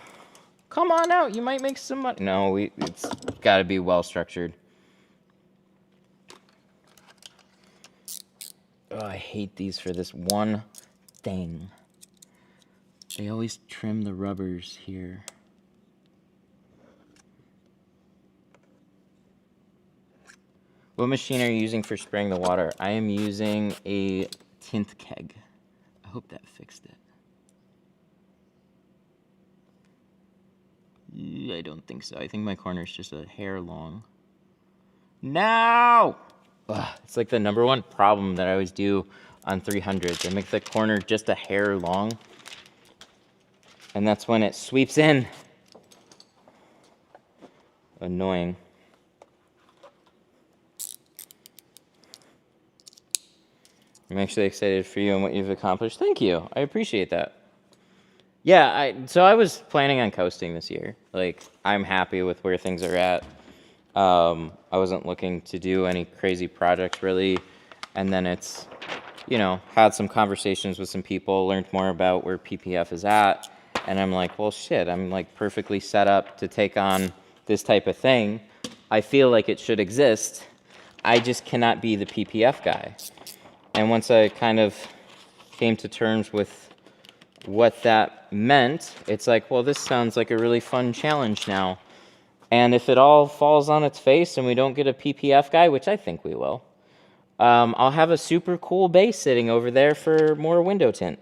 come on out, you might make some money. No, it's got to be well structured. Oh, I hate these for this one thing. They always trim the rubbers here. What machine are you using for spraying the water? I am using a tint keg. I hope that fixed it. I don't think so. I think my corner is just a hair long. No! Ugh, it's like the number one problem that I always do on 300s. I make the corner just a hair long. And that's when it sweeps in. Annoying. I'm actually excited for you and what you've accomplished. Thank you. I appreciate that. Yeah, so I was planning on coasting this year. Like, I'm happy with where things are at. I wasn't looking to do any crazy projects, really. And then it's, had some conversations with some people, learned more about where PPF is at. And I'm like, well, shit, I'm, like, perfectly set up to take on this type of thing. I feel like it should exist. I just cannot be the PPF guy. And once I kind of came to terms with what that meant, it's like, well, this sounds like a really fun challenge now. And if it all falls on its face and we don't get a PPF guy, which I think we will, I'll have a super cool base sitting over there for more window tint.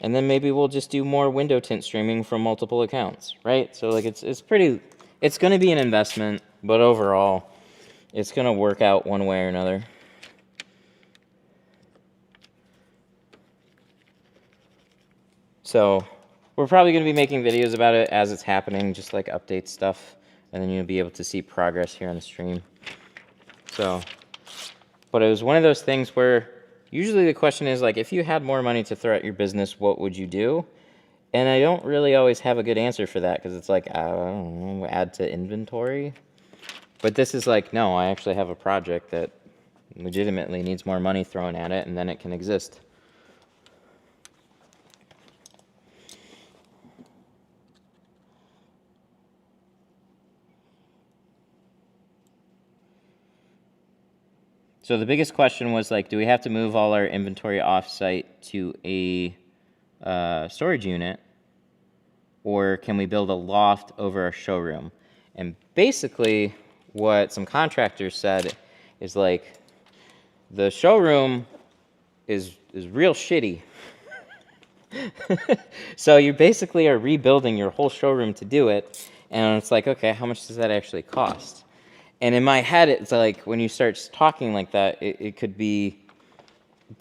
And then maybe we'll just do more window tint streaming from multiple accounts, right? So, like, it's going to be an investment, but overall, it's going to work out one way or another. So we're probably going to be making videos about it as it's happening, just like update stuff, and then you'll be able to see progress here on the stream. So, but it was one of those things where usually the question is, like, if you had more money to throw at your business, what would you do? And I don't really always have a good answer for that, because it's like, I don't know, add to inventory. But this is like, no, I actually have a project that legitimately needs more money thrown at it, and then it can exist. So the biggest question was, like, do we have to move all our inventory off-site to a storage unit, or can we build a loft over our showroom? And basically what some contractors said is, like, the showroom is real shitty. So you basically are rebuilding your whole showroom to do it, and it's like, okay, how much does that actually cost? And in my head, it's like when you start talking like that, it could be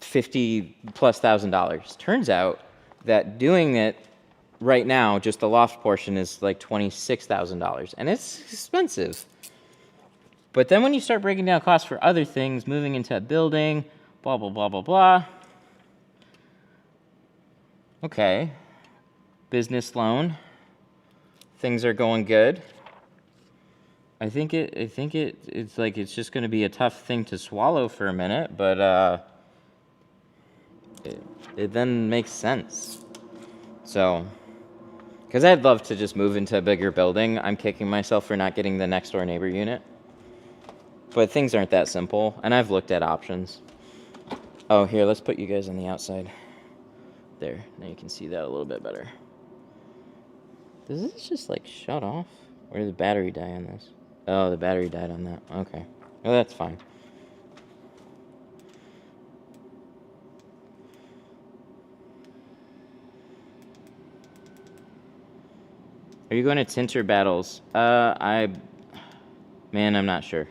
$50,000+. Turns out that doing it right now, just the loft portion, is like $26,000, and it's expensive. But then when you start breaking down costs for other things, moving into a building, blah, blah, blah, blah, blah. Okay. Business loan. Things are going good. I think it's like it's just going to be a tough thing to swallow for a minute, but it then makes sense. So, because I'd love to just move into a bigger building. I'm kicking myself for not getting the next door neighbor unit. But things aren't that simple, and I've looked at options. Oh, here, let's put you guys on the outside. There, now you can see that a little bit better. Does this just like shut off? Or did the battery die on this? Oh, the battery died on that. Okay. Well, that's fine. Are you going to Tinter battles? Man, I'm not sure.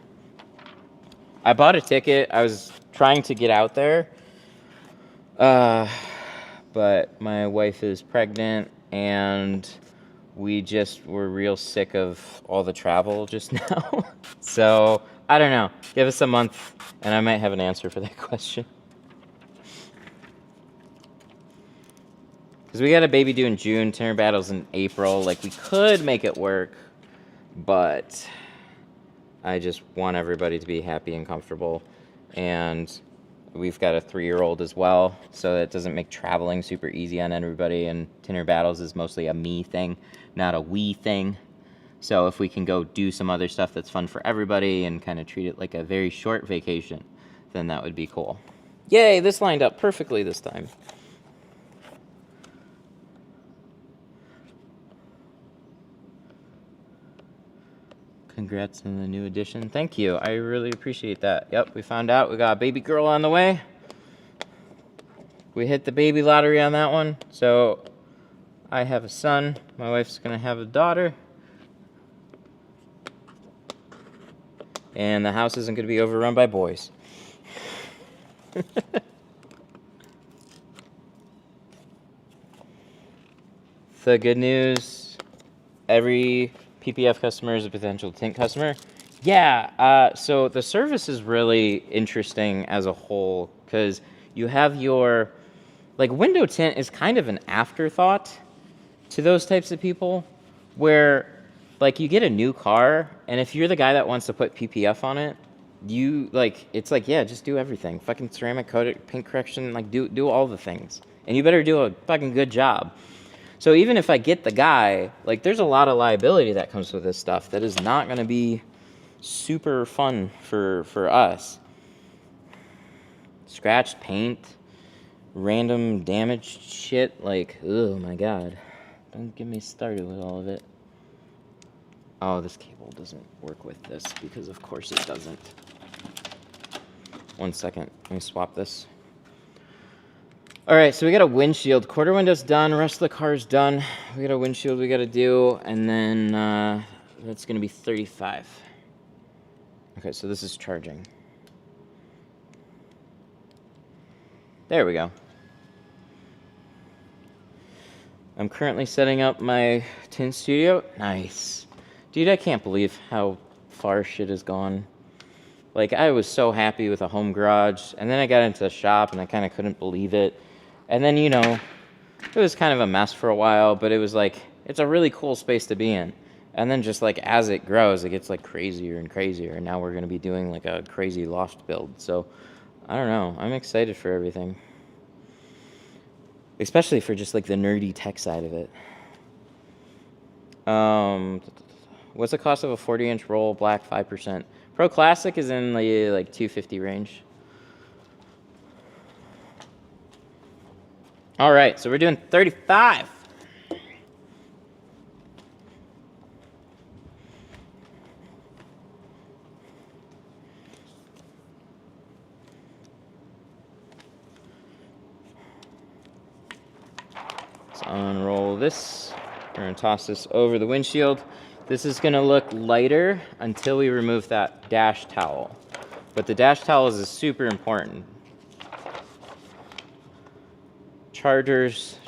I bought a ticket. I was trying to get out there. But my wife is pregnant, and we just were real sick of all the travel just now. So, I don't know. Give us a month, and I might have an answer for that question. Because we got a baby due in June, Tinter battles in April. Like, we could make it work, but I just want everybody to be happy and comfortable. And we've got a 3-year-old as well, so that doesn't make traveling super easy on everybody. And Tinter battles is mostly a me thing, not a we thing. So if we can go do some other stuff that's fun for everybody and kind of treat it like a very short vacation, then that would be cool. Yay, this lined up perfectly this time. Congrats on the new addition. Thank you. I really appreciate that. Yep, we found out we got a baby girl on the way. We hit the baby lottery on that one. So I have a son. My wife's going to have a daughter. And the house isn't going to be overrun by boys. The good news, every PPF customer is a potential tint customer. Yeah, so the service is really interesting as a whole, because you have your, like, window tint is kind of an afterthought to those types of people, where, like, you get a new car, and if you're the guy that wants to put PPF on it, you, like, it's like, yeah, just do everything. Fucking ceramic coat it, paint correction, like, do all the things. And you better do a fucking good job. So even if I get the guy, like, there's a lot of liability that comes with this stuff that is not going to be super fun for us. Scratched paint, random damaged shit, like, oh my god. Don't get me started with all of it. Oh, this cable doesn't work with this, because of course it doesn't. 1 second, let me swap this. Alright, so we got a windshield. Quarter window's done, rest of the car's done. We got a windshield we gotta do, and then that's gonna be 35. Okay, so this is charging. There we go. I'm currently setting up my tint studio. Nice. Dude, I can't believe how far shit has gone. Like, I was so happy with a home garage, and then I got into the shop, and I kind of couldn't believe it. And then, you know, it was kind of a mess for a while, but it was like, it's a really cool space to be in. And then just like as it grows, it gets like crazier and crazier. And now we're going to be doing like a crazy loft build. So I don't know. I'm excited for everything. Especially for just like the nerdy tech side of it. What's the cost of a 40-inch roll black 5%? Pro Classic is in the like $250 range. All right, so we're doing 35. Let's unroll this. We're gonna toss this over the windshield. This is gonna look lighter until we remove that dash towel. But the dash towel is super important. Chargers,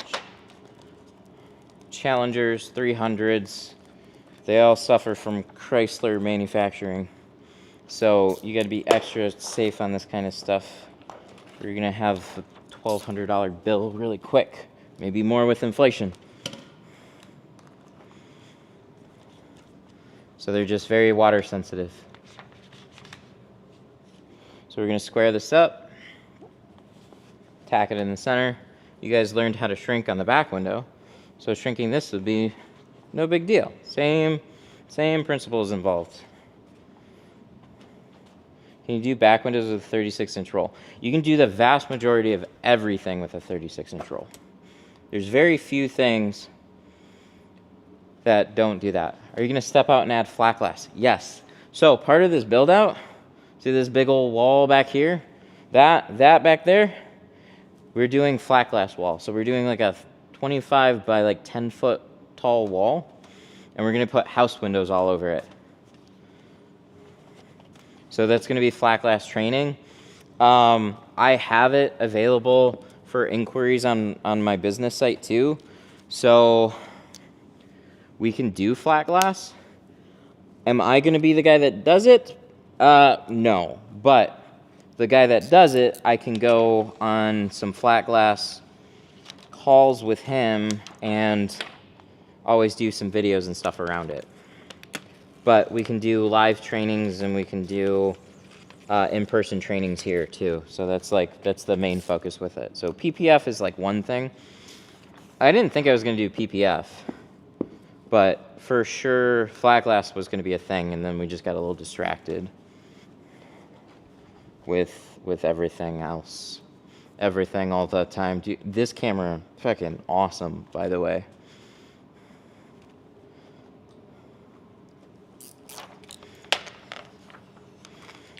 Challengers, 300s, they all suffer from Chrysler manufacturing. So you gotta be extra safe on this kind of stuff. You're gonna have a $1,200 bill really quick, maybe more with inflation. So they're just very water sensitive. So we're gonna square this up, tack it in the center. You guys learned how to shrink on the back window, so shrinking this would be no big deal. Same principles involved. Can you do back windows with a 36-inch roll? You can do the vast majority of everything with a 36-inch roll. There's very few things that don't do that. Are you gonna step out and add flat glass? Yes. So part of this build out, see this big old wall back here? That back there, we're doing flat glass wall. So we're doing like a 25 by like 10 foot tall wall, and we're gonna put house windows all over it. So that's gonna be flat glass training. I have it available for inquiries on my business site too. So we can do flat glass. Am I gonna be the guy that does it? No, but the guy that does it, I can go on some flat glass calls with him and always do some videos and stuff around it. But we can do live trainings and we can do in-person trainings here too. So that's the main focus with it. So PPF is like one thing. I didn't think I was gonna do PPF, but for sure flat glass was gonna be a thing, and then we just got a little distracted with everything else. Everything all the time. Dude, this camera, fucking awesome, by the way.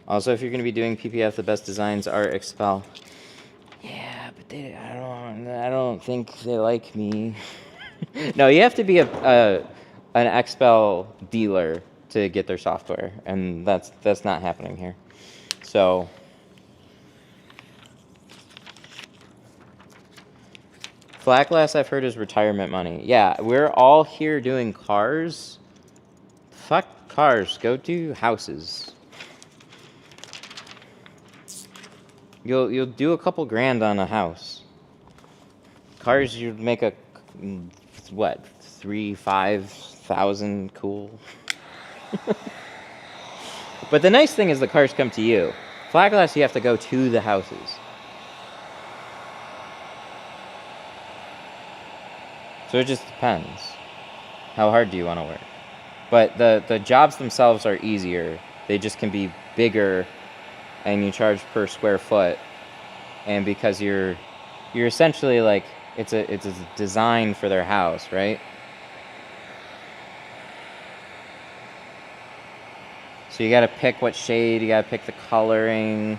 Also, if you're going to be doing PPF, the best designs are Expel. Yeah, but I don't think they like me. No, you have to be an Expel dealer to get their software, and that's not happening here. So flat glass, I've heard, is retirement money. Yeah, we're all here doing cars. Fuck cars, go do houses. You'll do a couple grand on a house. Cars, you'd make a what, 3,000-5,000 cool. But the nice thing is the cars come to you. Flat glass, you have to go to the houses. So it just depends. How hard do you want to work? But the jobs themselves are easier. They just can be bigger, and you charge per square foot. And because you're essentially like, it's a design for their house, right? So you gotta pick what shade, you gotta pick the coloring.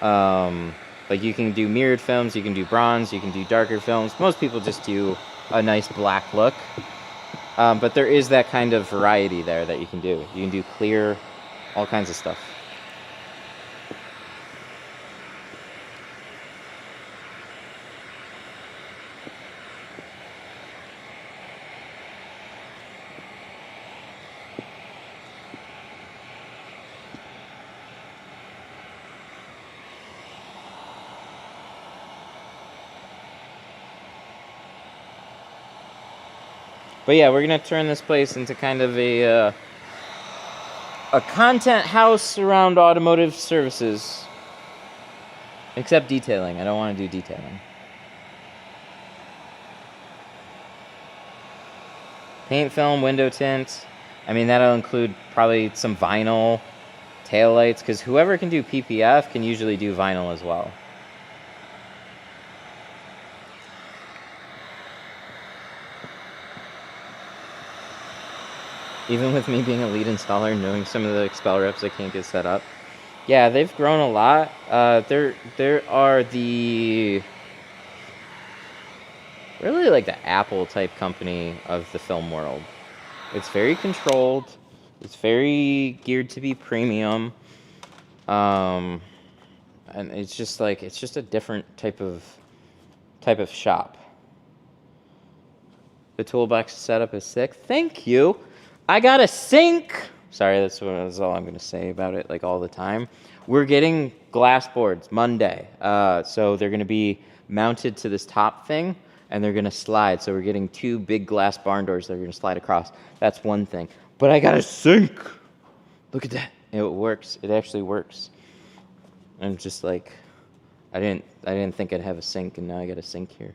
Like you can do mirrored films, you can do bronze, you can do darker films. Most people just do a nice black look. But there is that kind of variety there that you can do. You can do clear, all kinds of stuff. But yeah, we're gonna turn this place into kind of a content house around automotive services. Except detailing. I don't want to do detailing. Paint film, window tint. I mean, that'll include probably some vinyl, taillights, because whoever can do PPF can usually do vinyl as well. Even with me being a lead installer and knowing some of the Expel reps I can't get set up. Yeah, they've grown a lot. There are the really like the Apple type company of the film world. It's very controlled. It's very geared to be premium. And it's just a different type of shop. The toolbox setup is sick. Thank you. I got a sink. Sorry, that's all I'm gonna say about it. Like all the time. We're getting glass boards Monday. So they're gonna be mounted to this top thing, and they're gonna slide. So we're getting 2 big glass barn doors that are gonna slide across. That's one thing. But I got a sink. Look at that. It works. It actually works. I'm just like, I didn't think I'd have a sink, and now I got a sink here.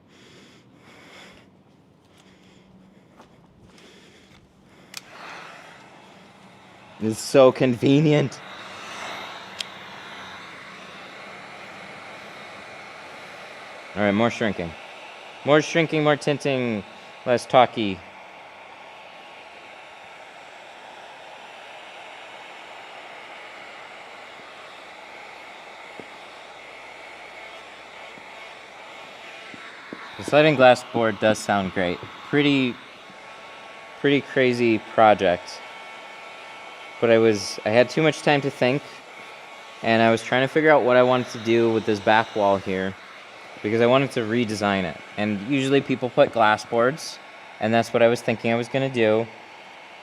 It's so convenient. All right, more shrinking. More shrinking, more tinting, less talky. The sliding glass board does sound great. Pretty crazy project. But I had too much time to think, and I was trying to figure out what I wanted to do with this back wall here, because I wanted to redesign it. And usually people put glass boards, and that's what I was thinking I was going to do.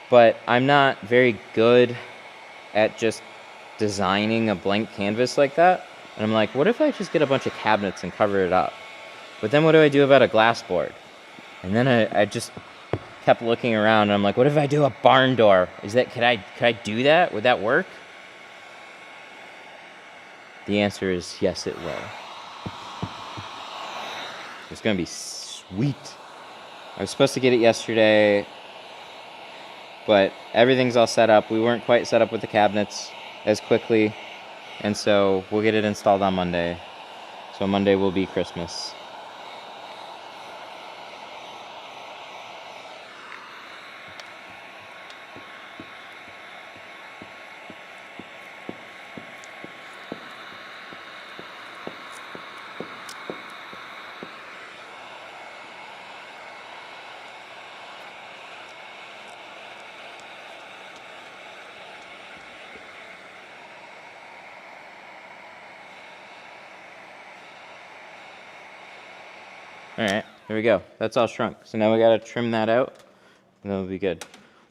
But I'm not very good at just designing a blank canvas like that. And I'm like, what if I just get a bunch of cabinets and cover it up? But then what do I do about a glass board? And then I just kept looking around, and I'm like, what if I do a barn door? Could I do that? Would that work? The answer is yes, it will. It's gonna be sweet. I was supposed to get it yesterday, but everything's all set up. We weren't quite set up with the cabinets as quickly, and so we'll get it installed on Monday. So Monday will be Christmas. Alright, there we go. That's all shrunk. So now we gotta trim that out, and that'll be good.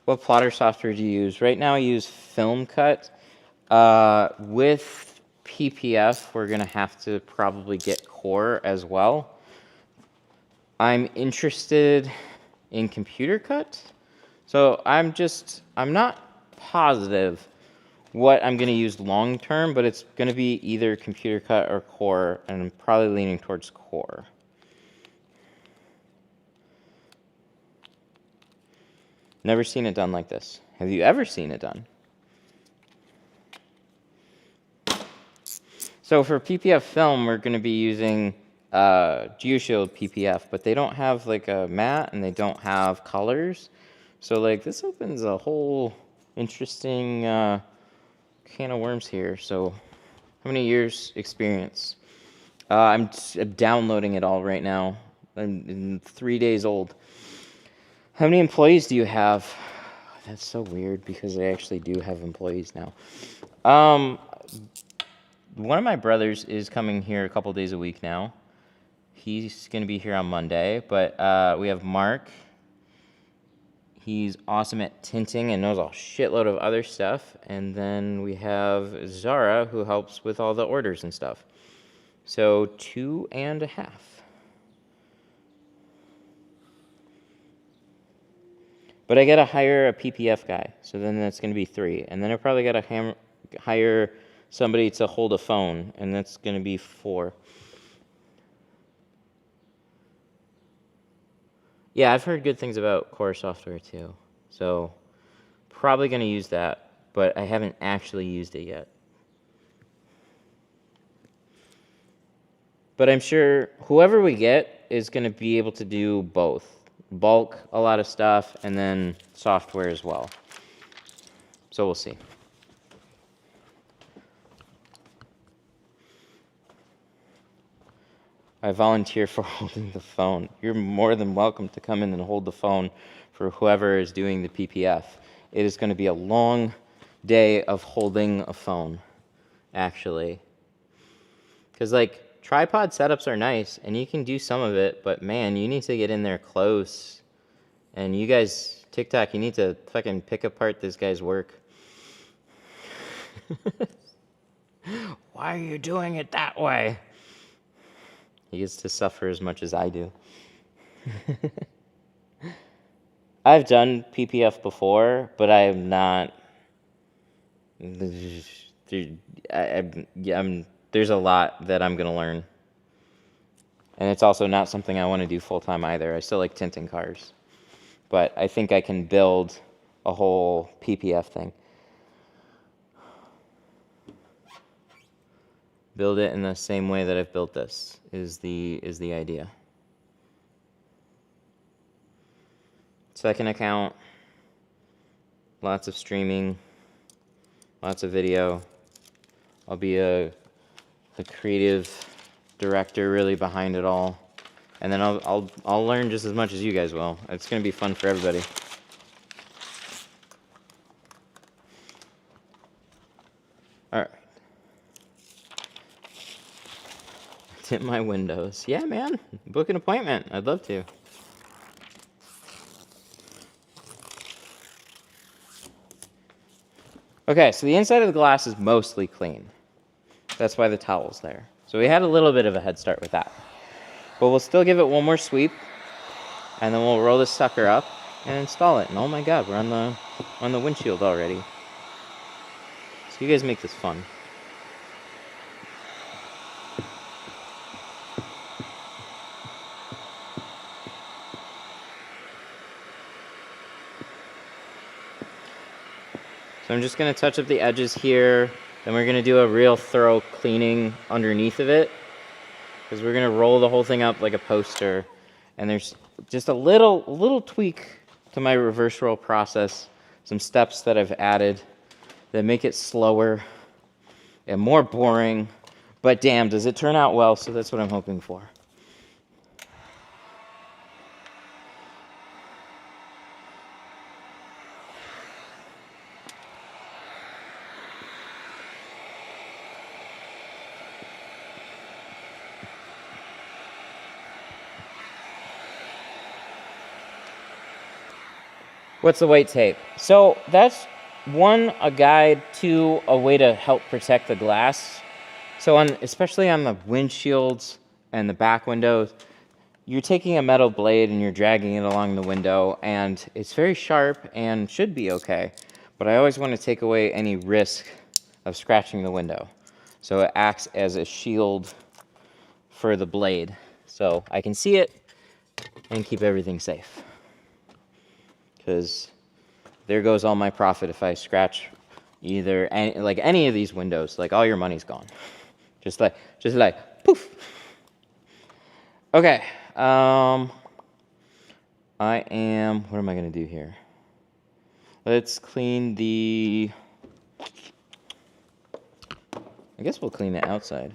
What plotter software do you use? Right now I use Film Cut. With PPF, we're gonna have to probably get Core as well. I'm interested in Computer Cut. So I'm not positive what I'm gonna use long term, but it's gonna be either Computer Cut or Core, and I'm probably leaning towards Core. Never seen it done like this. Have you ever seen it done? So for PPF film, we're going to be using GeoShield PPF, but they don't have like a matte and they don't have colors. So like this opens a whole interesting can of worms here. So how many years experience? I'm downloading it all right now. I'm 3 days old. How many employees do you have? That's so weird because I actually do have employees now. One of my brothers is coming here a couple days a week now. He's going to be here on Monday, but we have Mark. He's awesome at tinting and knows a shitload of other stuff. And then we have Zara, who helps with all the orders and stuff. So 2.5. But I gotta hire a PPF guy, so then that's gonna be 3. And then I probably gotta hire somebody to hold a phone, and that's gonna be 4. Yeah, I've heard good things about Core software too. So probably gonna use that, but I haven't actually used it yet. But I'm sure whoever we get is gonna be able to do both. Bulk a lot of stuff, and then software as well. So we'll see. I volunteer for holding the phone. You're more than welcome to come in and hold the phone for whoever is doing the PPF. It is going to be a long day of holding a phone, actually. Because, like, tripod setups are nice, and you can do some of it, but, man, you need to get in there close. And you guys, TikTok, you need to fucking pick apart this guy's work. Why are you doing it that way? He gets to suffer as much as I do. I've done PPF before, but I have not. There's a lot that I'm going to learn. And it's also not something I want to do full time either. I still like tinting cars. But I think I can build a whole PPF thing. Build it in the same way that I've built this is the idea. Second account, lots of streaming, lots of video. I'll be the creative director really behind it all. And then I'll learn just as much as you guys will. It's going to be fun for everybody. All right. Tint my windows. Yeah, man. Book an appointment. I'd love to. Okay, so the inside of the glass is mostly clean. That's why the towel's there. So we had a little bit of a head start with that. But we'll still give it one more sweep, and then we'll roll this sucker up and install it. And oh my god, we're on the windshield already. So you guys make this fun. So I'm just going to touch up the edges here. Then we're going to do a real thorough cleaning underneath of it, because we're going to roll the whole thing up like a poster. And there's just a little tweak to my reverse roll process, some steps that I've added that make it slower and more boring, but damn, does it turn out well, so that's what I'm hoping for. What's the white tape? So that's one, a guide, two, a way to help protect the glass. So especially on the windshields and the back windows, you're taking a metal blade and you're dragging it along the window, and it's very sharp and should be okay. But I always want to take away any risk of scratching the window. So it acts as a shield for the blade. So I can see it and keep everything safe. Because there goes all my profit if I scratch either any of these windows. Like, all your money's gone. Just like poof. Okay. What am I gonna do here? Let's clean I guess we'll clean the outside.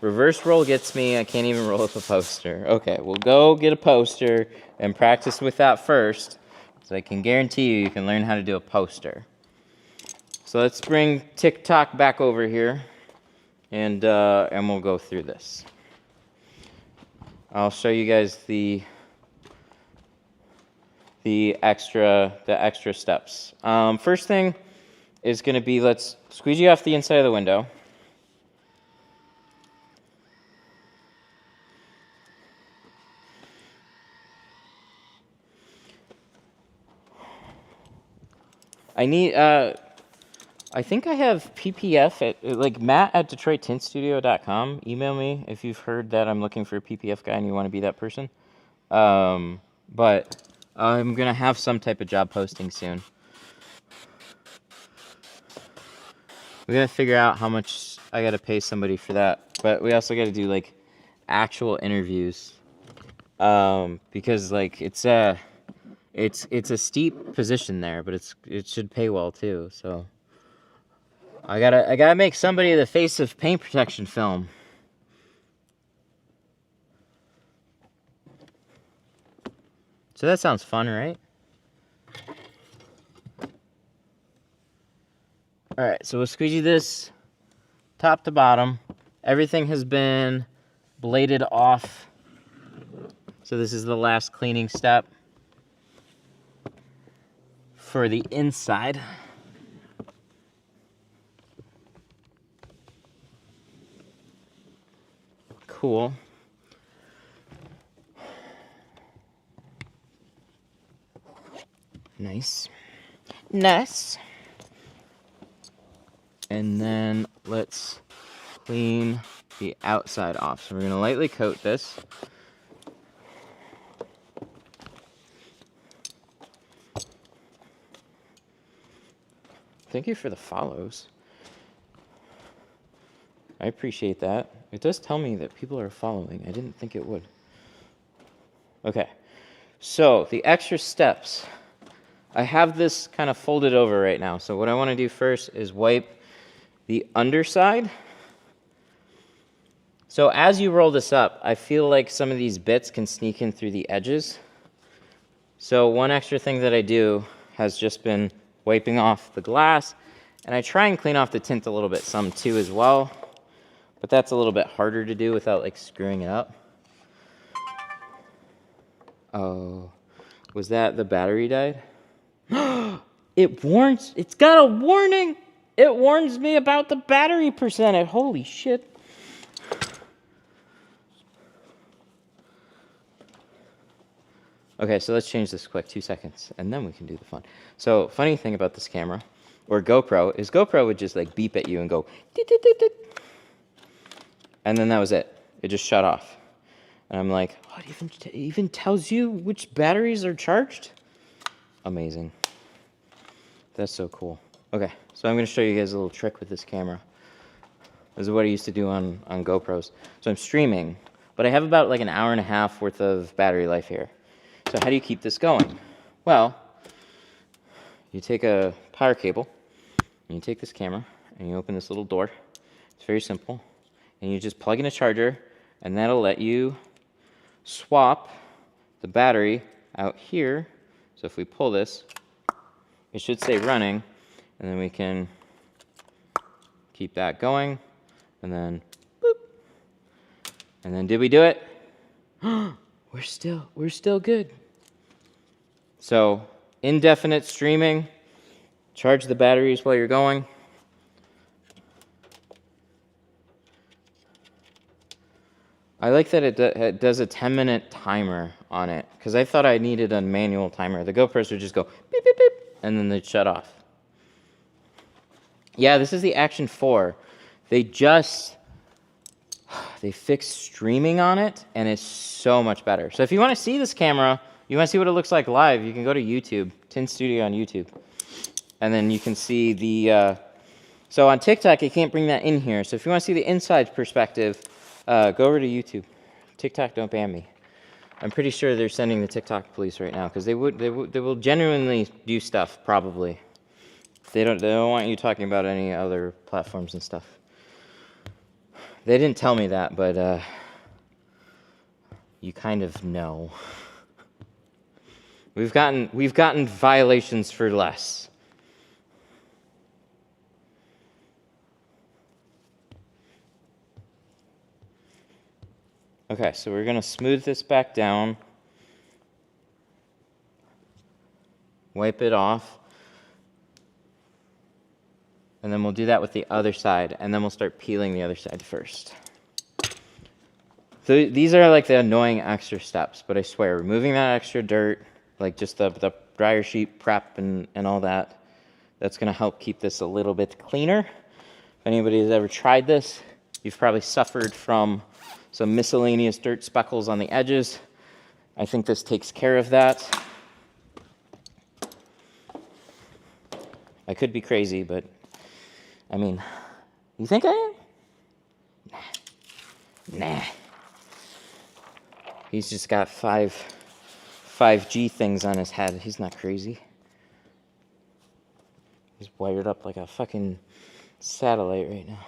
Reverse roll gets me. I can't even roll up a poster. Okay, we'll go get a poster and practice with that first, so I can guarantee you can learn how to do a poster. So let's bring TikTok back over here, and we'll go through this. I'll show you guys the extra steps. First thing is going to be, let's squeegee off the inside of the window. I think I have PPF at, Matt at DetroitTintStudio.com. Email me if you've heard that I'm looking for a PPF guy and you want to be that person. But I'm going to have some type of job posting soon. We're going to figure out how much I got to pay somebody for that. But we also got to do, actual interviews. Because, it's a steep position there, but it should pay well too. So I gotta make somebody the face of paint protection film. So that sounds fun, right? Alright, so we'll squeegee this top to bottom. Everything has been bladed off. So this is the last cleaning step for the inside. Cool. Nice. Nice. And then let's clean the outside off. So we're gonna lightly coat this. Thank you for the follows. I appreciate that. It does tell me that people are following. I didn't think it would. Okay, so the extra steps. I have this kind of folded over right now. So what I want to do first is wipe the underside. So as you roll this up, I feel like some of these bits can sneak in through the edges. So one extra thing that I do has just been wiping off the glass. And I try and clean off the tint a little bit some too as well. But that's a little bit harder to do without like screwing it up. Oh, was that the battery died? It's got a warning. It warns me about the battery percentage. Holy shit. Okay, so let's change this quick, 2 seconds, and then we can do the fun. So, funny thing about this camera, or GoPro, is GoPro would just like beep at you and go, dit, dit, dit, dit. And then that was it. It just shut off. And I'm like, what, even tells you which batteries are charged? Amazing. That's so cool. Okay, so I'm gonna show you guys a little trick with this camera. This is what I used to do on GoPros. So I'm streaming, but I have about like an hour and a half worth of battery life here. So how do you keep this going? Well, you take a power cable, and you take this camera, and you open this little door. It's very simple. And you just plug in a charger, and that'll let you swap the battery out here. So if we pull this, it should stay running, and then we can keep that going, and then boop. And then did we do it? We're still good. So indefinite streaming, charge the batteries while you're going. I like that it does a 10-minute timer on it, because I thought I needed a manual timer. The GoPros would just go beep, beep, beep, and then they'd shut off. Yeah, this is the Action 4. They fixed streaming on it, and it's so much better. So if you want to see this camera, you want to see what it looks like live, you can go to YouTube, Tint Studio on YouTube. And then you can see the... so on TikTok, you can't bring that in here. So if you want to see the inside perspective, go over to YouTube. TikTok, don't ban me. I'm pretty sure they're sending the TikTok police right now, because they will genuinely do stuff, probably. They don't want you talking about any other platforms and stuff. They didn't tell me that, but you kind of know. We've gotten violations for less. Okay, so we're gonna smooth this back down. Wipe it off. And then we'll do that with the other side, and then we'll start peeling the other side first. So these are like the annoying extra steps, but I swear, removing that extra dirt, like just the dryer sheet prep and all that, that's gonna help keep this a little bit cleaner. If anybody has ever tried this, you've probably suffered from some miscellaneous dirt speckles on the edges. I think this takes care of that. I could be crazy, but I mean, you think I am? Nah. He's just got 5G things on his head. He's not crazy. He's wired up like a fucking satellite right now.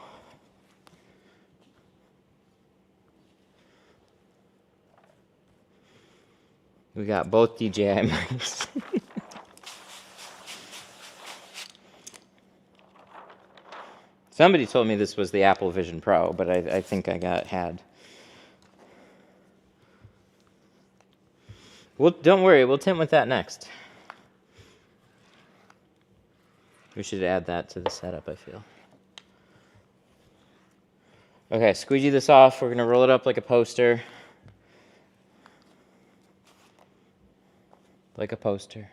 We got both DJI mics. Somebody told me this was the Apple Vision Pro, but I think I had. Well, don't worry, we'll tint with that next. We should add that to the setup, I feel. Okay, squeegee this off. We're going to roll it up like a poster. Like a poster.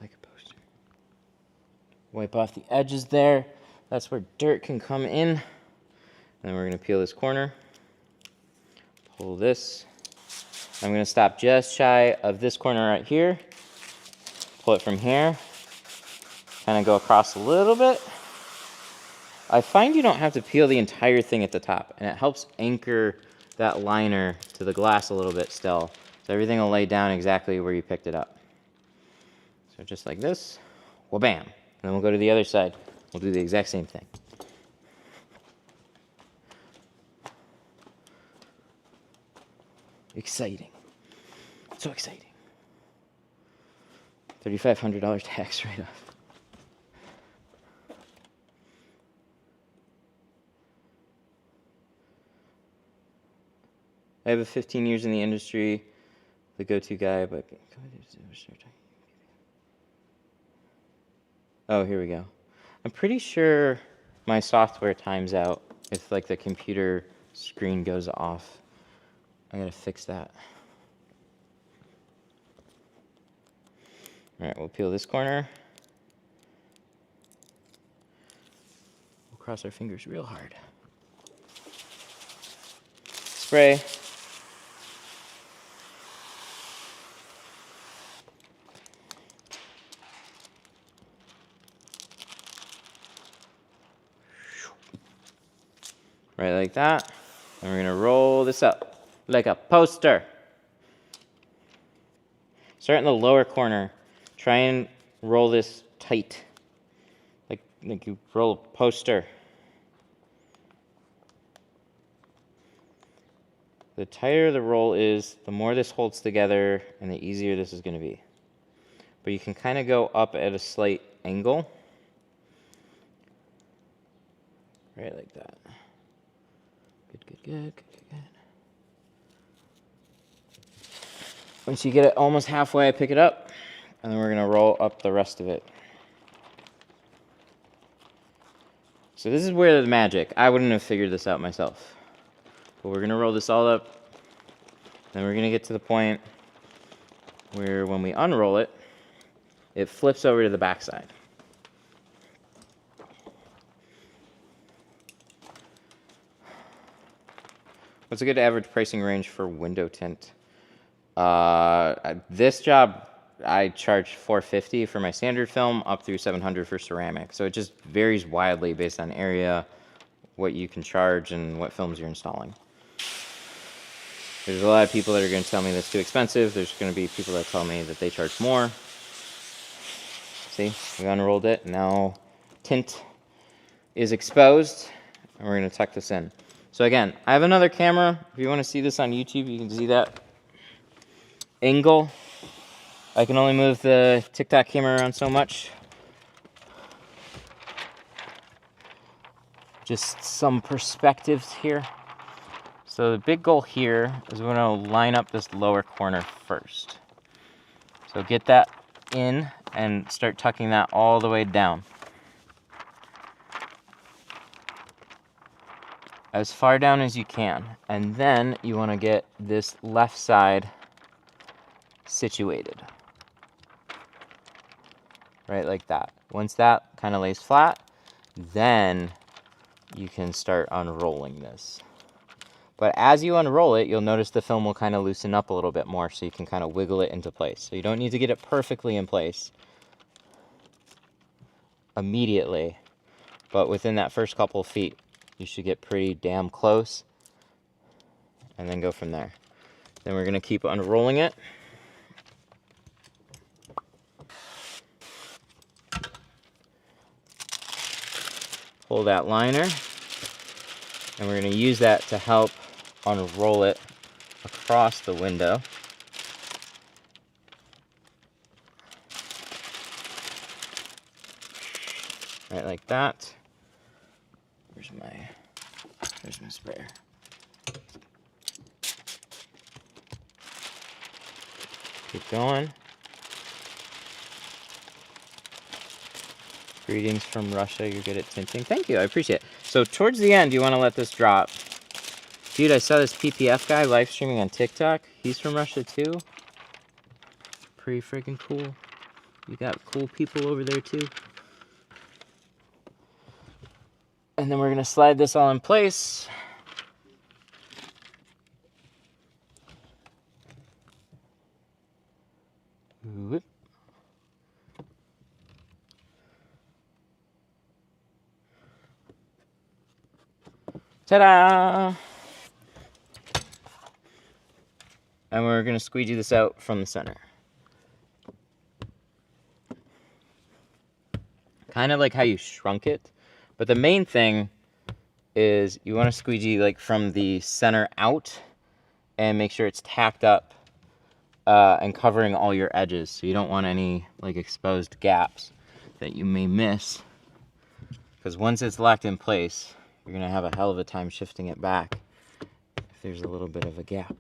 Like a poster. Wipe off the edges there. That's where dirt can come in. And then we're going to peel this corner. Pull this. I'm going to stop just shy of this corner right here. Pull it from here. Kind of go across a little bit. I find you don't have to peel the entire thing at the top, and it helps anchor that liner to the glass a little bit still. So everything will lay down exactly where you picked it up. So just like this, well, bam. And then we'll go to the other side. We'll do the exact same thing. Exciting. So exciting. $3,500 tax write-off. I have 15 years in the industry, the go-to guy, but... Oh, here we go. I'm pretty sure my software times out if, like, the computer screen goes off. I gotta fix that. All right, we'll peel this corner. We'll cross our fingers real hard. Spray. Right like that. And we're gonna roll this up like a poster. Start in the lower corner. Try and roll this tight. Like you roll a poster. The tighter the roll is, the more this holds together and the easier this is gonna be. But you can kind of go up at a slight angle. Right like that. Good. Once you get it almost halfway, pick it up, and then we're gonna roll up the rest of it. So this is where the magic. I wouldn't have figured this out myself. But we're gonna roll this all up, then we're gonna get to the point where when we unroll it, it flips over to the back side. What's a good average pricing range for window tint? This job, I charge $450 for my standard film, up through $700 for ceramic. So it just varies wildly based on area, what you can charge, and what films you're installing. There's a lot of people that are going to tell me that's too expensive. There's going to be people that tell me that they charge more. See, we unrolled it. Now tint is exposed, and we're going to tuck this in. So again, I have another camera. If you want to see this on YouTube, you can see that angle. I can only move the TikTok camera around so much. Just some perspectives here. So the big goal here is we're going to line up this lower corner first. So get that in and start tucking that all the way down. As far down as you can. And then you want to get this left side situated. Right like that. Once that kind of lays flat, then you can start unrolling this. But as you unroll it, you'll notice the film will kind of loosen up a little bit more, so you can kind of wiggle it into place. So you don't need to get it perfectly in place immediately, but within that first couple of feet, you should get pretty damn close, and then go from there. Then we're gonna keep unrolling it. pull that liner, and we're going to use that to help unroll it across the window. Right, like that. Where's my sprayer? Keep going. Greetings from Russia. You're good at tinting. Thank you. I appreciate it. So towards the end, you want to let this drop. Dude, I saw this PPF guy live streaming on TikTok. He's from Russia too. Pretty freaking cool. You got cool people over there too. And then we're going to slide this all in place. Whoop. Ta-da! And we're going to squeegee this out from the center. Kind of like how you shrunk it. But the main thing is you want to squeegee like from the center out and make sure it's tacked up and covering all your edges. So you don't want any like exposed gaps that you may miss. Because once it's locked in place, you're going to have a hell of a time shifting it back if there's a little bit of a gap.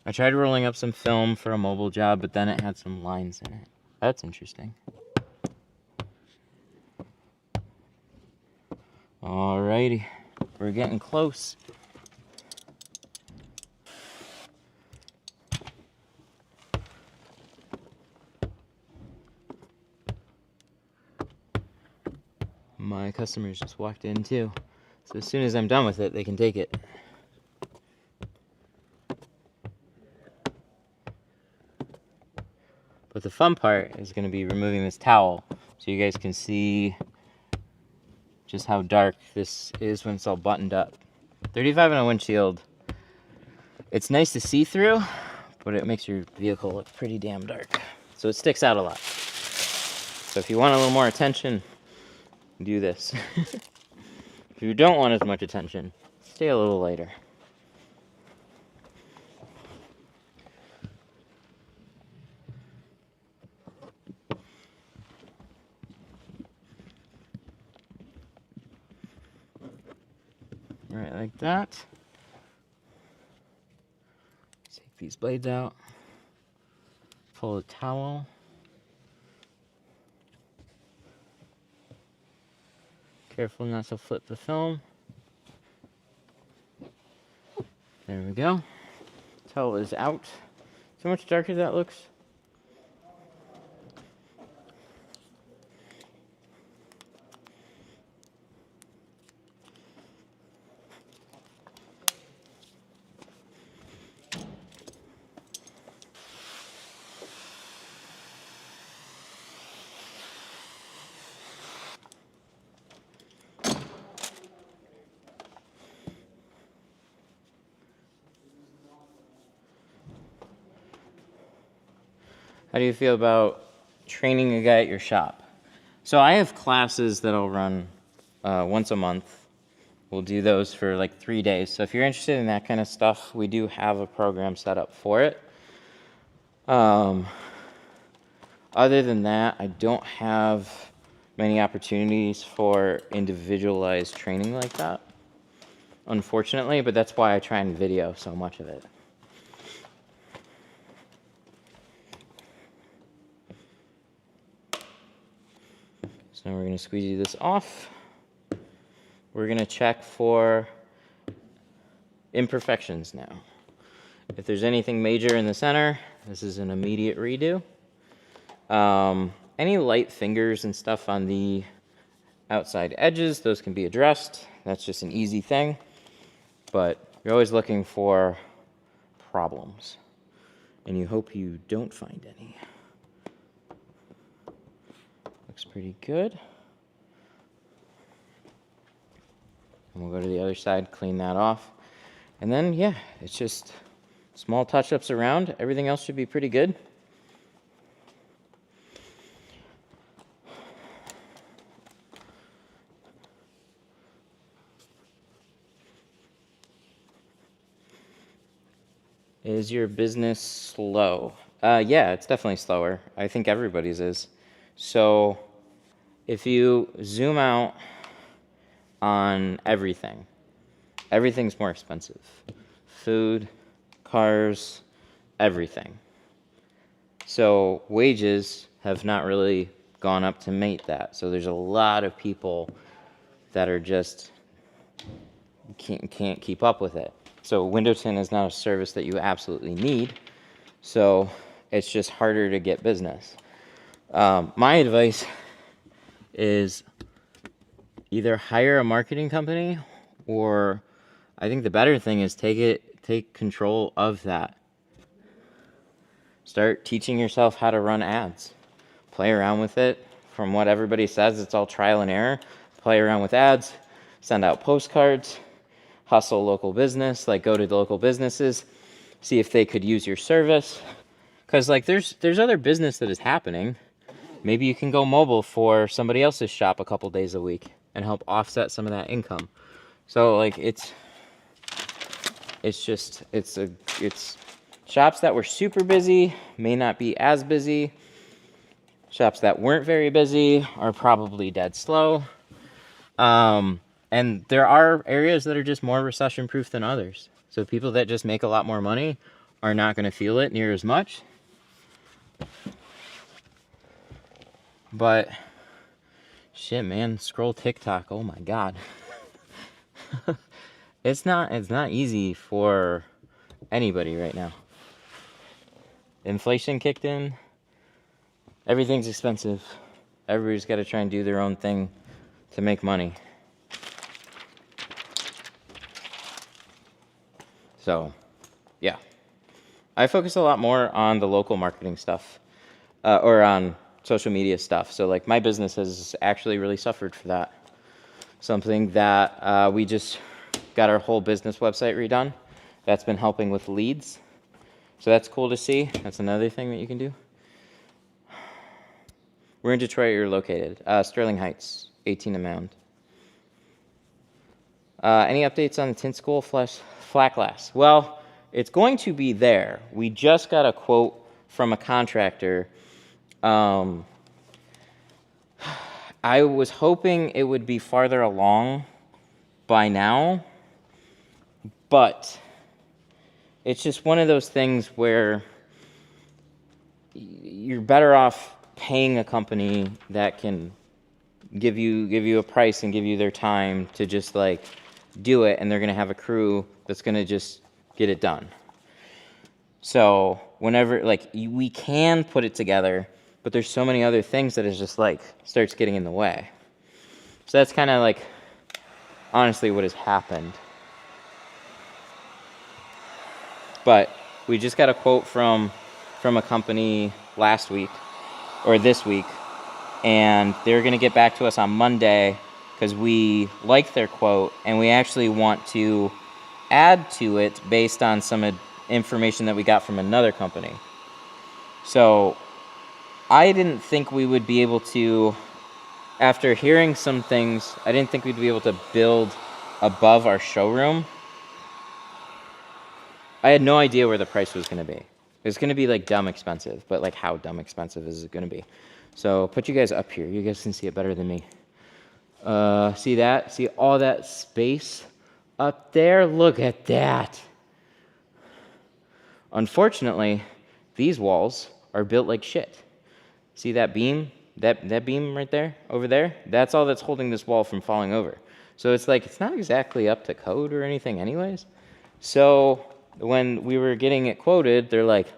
I tried rolling up some film for a mobile job, but then it had some lines in it. That's interesting. Alrighty, we're getting close. My customers just walked in too. So as soon as I'm done with it, they can take it. But the fun part is going to be removing this towel so you guys can see just how dark this is when it's all buttoned up. 35 on a windshield, it's nice to see through, but it makes your vehicle look pretty damn dark. So it sticks out a lot. So if you want a little more attention, do this. If you don't want as much attention, stay a little later. Right, like that. Take these blades out. Pull the towel. Careful not to flip the film. There we go. Towel is out. See how much darker that looks? How do you feel about training a guy at your shop? So I have classes that I'll run once a month. We'll do those for like 3 days. So if you're interested in that kind of stuff, we do have a program set up for it. Other than that, I don't have many opportunities for individualized training like that, unfortunately, but that's why I try and video so much of it. So now we're going to squeegee this off. We're going to check for imperfections now. If there's anything major in the center, this is an immediate redo. Any light fingers and stuff on the outside edges, those can be addressed. That's just an easy thing. But you're always looking for problems. and you hope you don't find any. Looks pretty good. And we'll go to the other side, clean that off. And then, yeah, it's just small touch-ups around. Everything else should be pretty good. Is your business slow? Yeah, it's definitely slower. I think everybody's is. So if you zoom out on everything, everything's more expensive. Food, cars, everything. So wages have not really gone up to mate that. So there's a lot of people that are just can't keep up with it. So window tint is not a service that you absolutely need. So it's just harder to get business. My advice is either hire a marketing company, or I think the better thing is take control of that. Start teaching yourself how to run ads. Play around with it. From what everybody says, it's all trial and error. Play around with ads, send out postcards, hustle local business, like go to the local businesses, see if they could use your service. Because like there's other business that is happening. Maybe you can go mobile for somebody else's shop a couple days a week and help offset some of that income. So like it's shops that were super busy may not be as busy. Shops that weren't very busy are probably dead slow. And there are areas that are just more recession proof than others. So people that just make a lot more money are not going to feel it near as much. But shit, man, scroll TikTok. Oh my God. It's not easy for anybody right now. Inflation kicked in. Everything's expensive. Everybody's got to try and do their own thing to make money. So, yeah. I focus a lot more on the local marketing stuff, or on social media stuff. So, like, my business has actually really suffered for that. Something that we just got our whole business website redone. That's been helping with leads. So that's cool to see. That's another thing that you can do. We're in Detroit. You're located. Sterling Heights, 18 and Mound. Any updates on the tint school flat glass? Well, it's going to be there. We just got a quote from a contractor. I was hoping it would be farther along by now, but it's just one of those things where you're better off paying a company that can give you a price and give you their time to just like do it, and they're going to have a crew that's going to just get it done. So whenever, like, we can put it together, but there's so many other things that is just like starts getting in the way. So that's kind of like honestly what has happened. But we just got a quote from a company last week or this week, and they're going to get back to us on Monday because we like their quote and we actually want to add to it based on some information that we got from another company. So I didn't think we would be able to, after hearing some things, I didn't think we'd be able to build above our showroom. I had no idea where the price was going to be. It was going to be like dumb expensive, but like how dumb expensive is it going to be? So put you guys up here. You guys can see it better than me. See that? See all that space up there? Look at that. Unfortunately, these walls are built like shit. See that beam? That beam right there, over there? That's all that's holding this wall from falling over. So it's like, it's not exactly up to code or anything anyways. So when we were getting it quoted, they're like,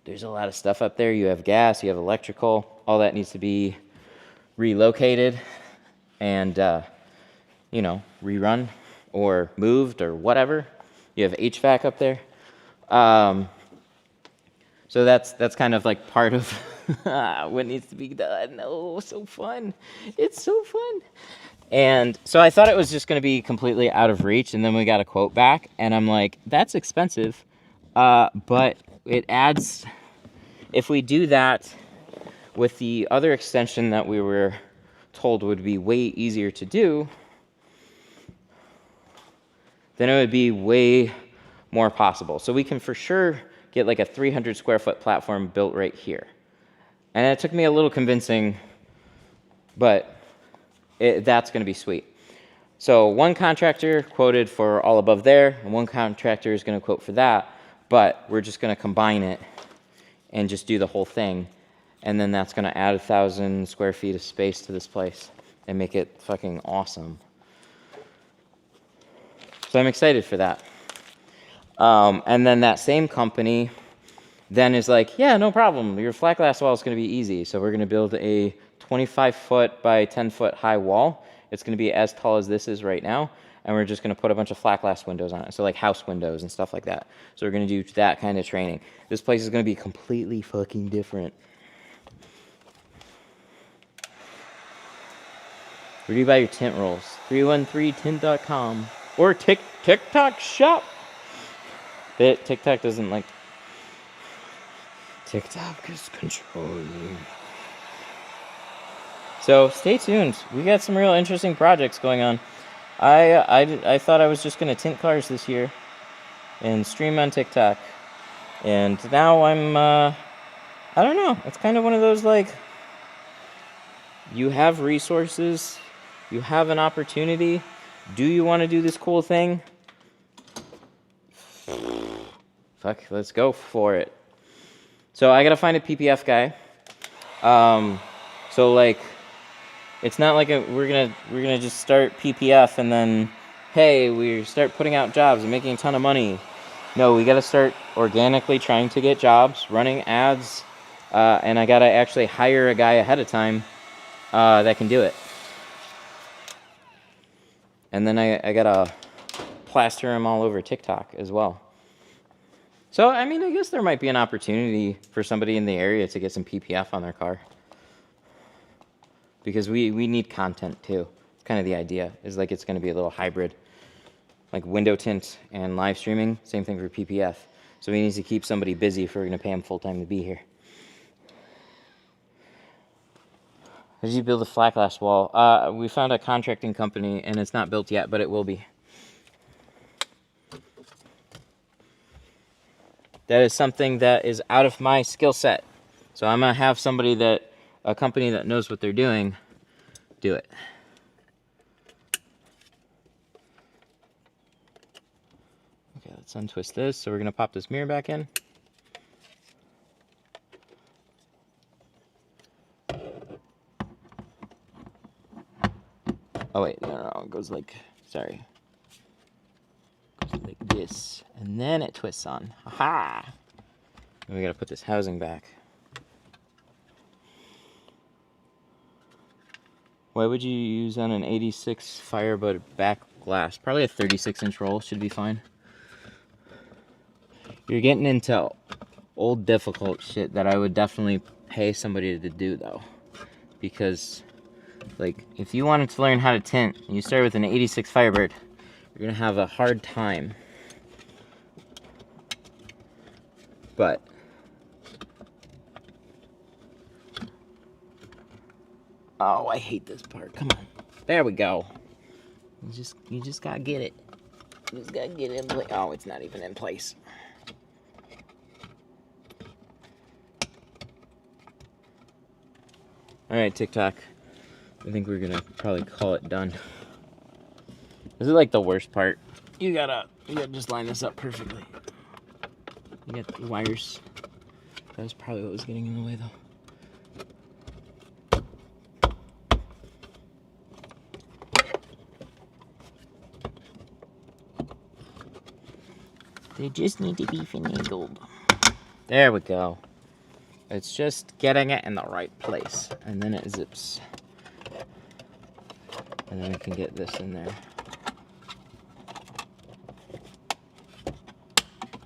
there's a lot of stuff up there. You have gas, you have electrical, all that needs to be relocated and, rerun or moved or whatever. You have HVAC up there. So that's kind of like part of what needs to be done. Oh, so fun. It's so fun. And so I thought it was just going to be completely out of reach, and then we got a quote back, and I'm like, that's expensive, but it adds, if we do that with the other extension that we were told would be way easier to do, then it would be way more possible. So we can for sure get like a 300 square foot platform built right here. And it took me a little convincing, but that's going to be sweet. So one contractor quoted for all above there, and one contractor is going to quote for that, but we're just going to combine it and just do the whole thing. And then that's going to add 1,000 square feet of space to this place and make it fucking awesome. So I'm excited for that. And then that same company then is like, yeah, no problem. Your flat glass wall is going to be easy. So we're going to build a 25 foot by 10 foot high wall. It's going to be as tall as this is right now. And we're just going to put a bunch of flat glass windows on it. So like house windows and stuff like that. So we're going to do that kind of training. This place is going to be completely fucking different. Where do you buy your tint rolls? 313tint.com. Or TikTok shop. TikTok doesn't like... TikTok is controlling. So stay tuned. We got some real interesting projects going on. I thought I was just going to tint cars this year and stream on TikTok. And now I'm, I don't know. It's kind of one of those, like, you have resources, you have an opportunity. Do you want to do this cool thing? Fuck, let's go for it. So I got to find a PPF guy. So, like, it's not like we're gonna just start PPF and then, hey, we start putting out jobs and making a ton of money. No, we got to start organically trying to get jobs, running ads, and I got to actually hire a guy ahead of time that can do it. And then I got to plaster him all over TikTok as well. So, I mean, I guess there might be an opportunity for somebody in the area to get some PPF on their car. Because we need content too. It's kind of the idea, is like it's going to be a little hybrid. Like window tint and live streaming, same thing for PPF. So we need to keep somebody busy if we're going to pay them full time to be here. How did you build a flat glass wall? We found a contracting company and it's not built yet, but it will be. That is something that is out of my skill set. So I'm going to have somebody a company that knows what they're doing, do it. Okay, let's untwist this. So we're going to pop this mirror back in. Oh wait, no, it goes like, sorry. It goes like this, and then it twists on. Aha! And we got to put this housing back. Why would you use on an 86 Firebird back glass? Probably a 36-inch roll should be fine. You're getting into old difficult shit that I would definitely pay somebody to do though. Because, like, if you wanted to learn how to tint and you start with an 86 Firebird, you're going to have a hard time. But oh, I hate this part. Come on. There we go. You just gotta get it. You just gotta get it in place. Oh, it's not even in place. Alright, TikTok. I think we're gonna probably call it done. This is like the worst part. You gotta just line this up perfectly. You got the wires. That was probably what was getting in the way though. They just need to be finagled. There we go. It's just getting it in the right place. And then it zips. And then we can get this in there.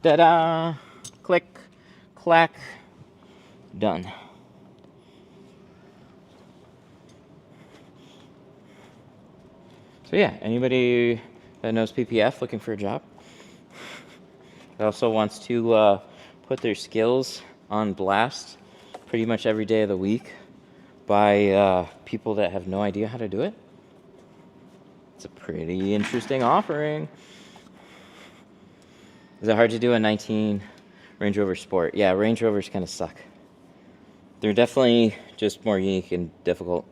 Ta-da! Click, clack, done. So yeah, anybody that knows PPF looking for a job, that also wants to put their skills on blast pretty much every day of the week by people that have no idea how to do it, it's a pretty interesting offering. Is it hard to do a 19 Range Rover Sport? Yeah, Range Rovers kind of suck. They're definitely just more unique and difficult.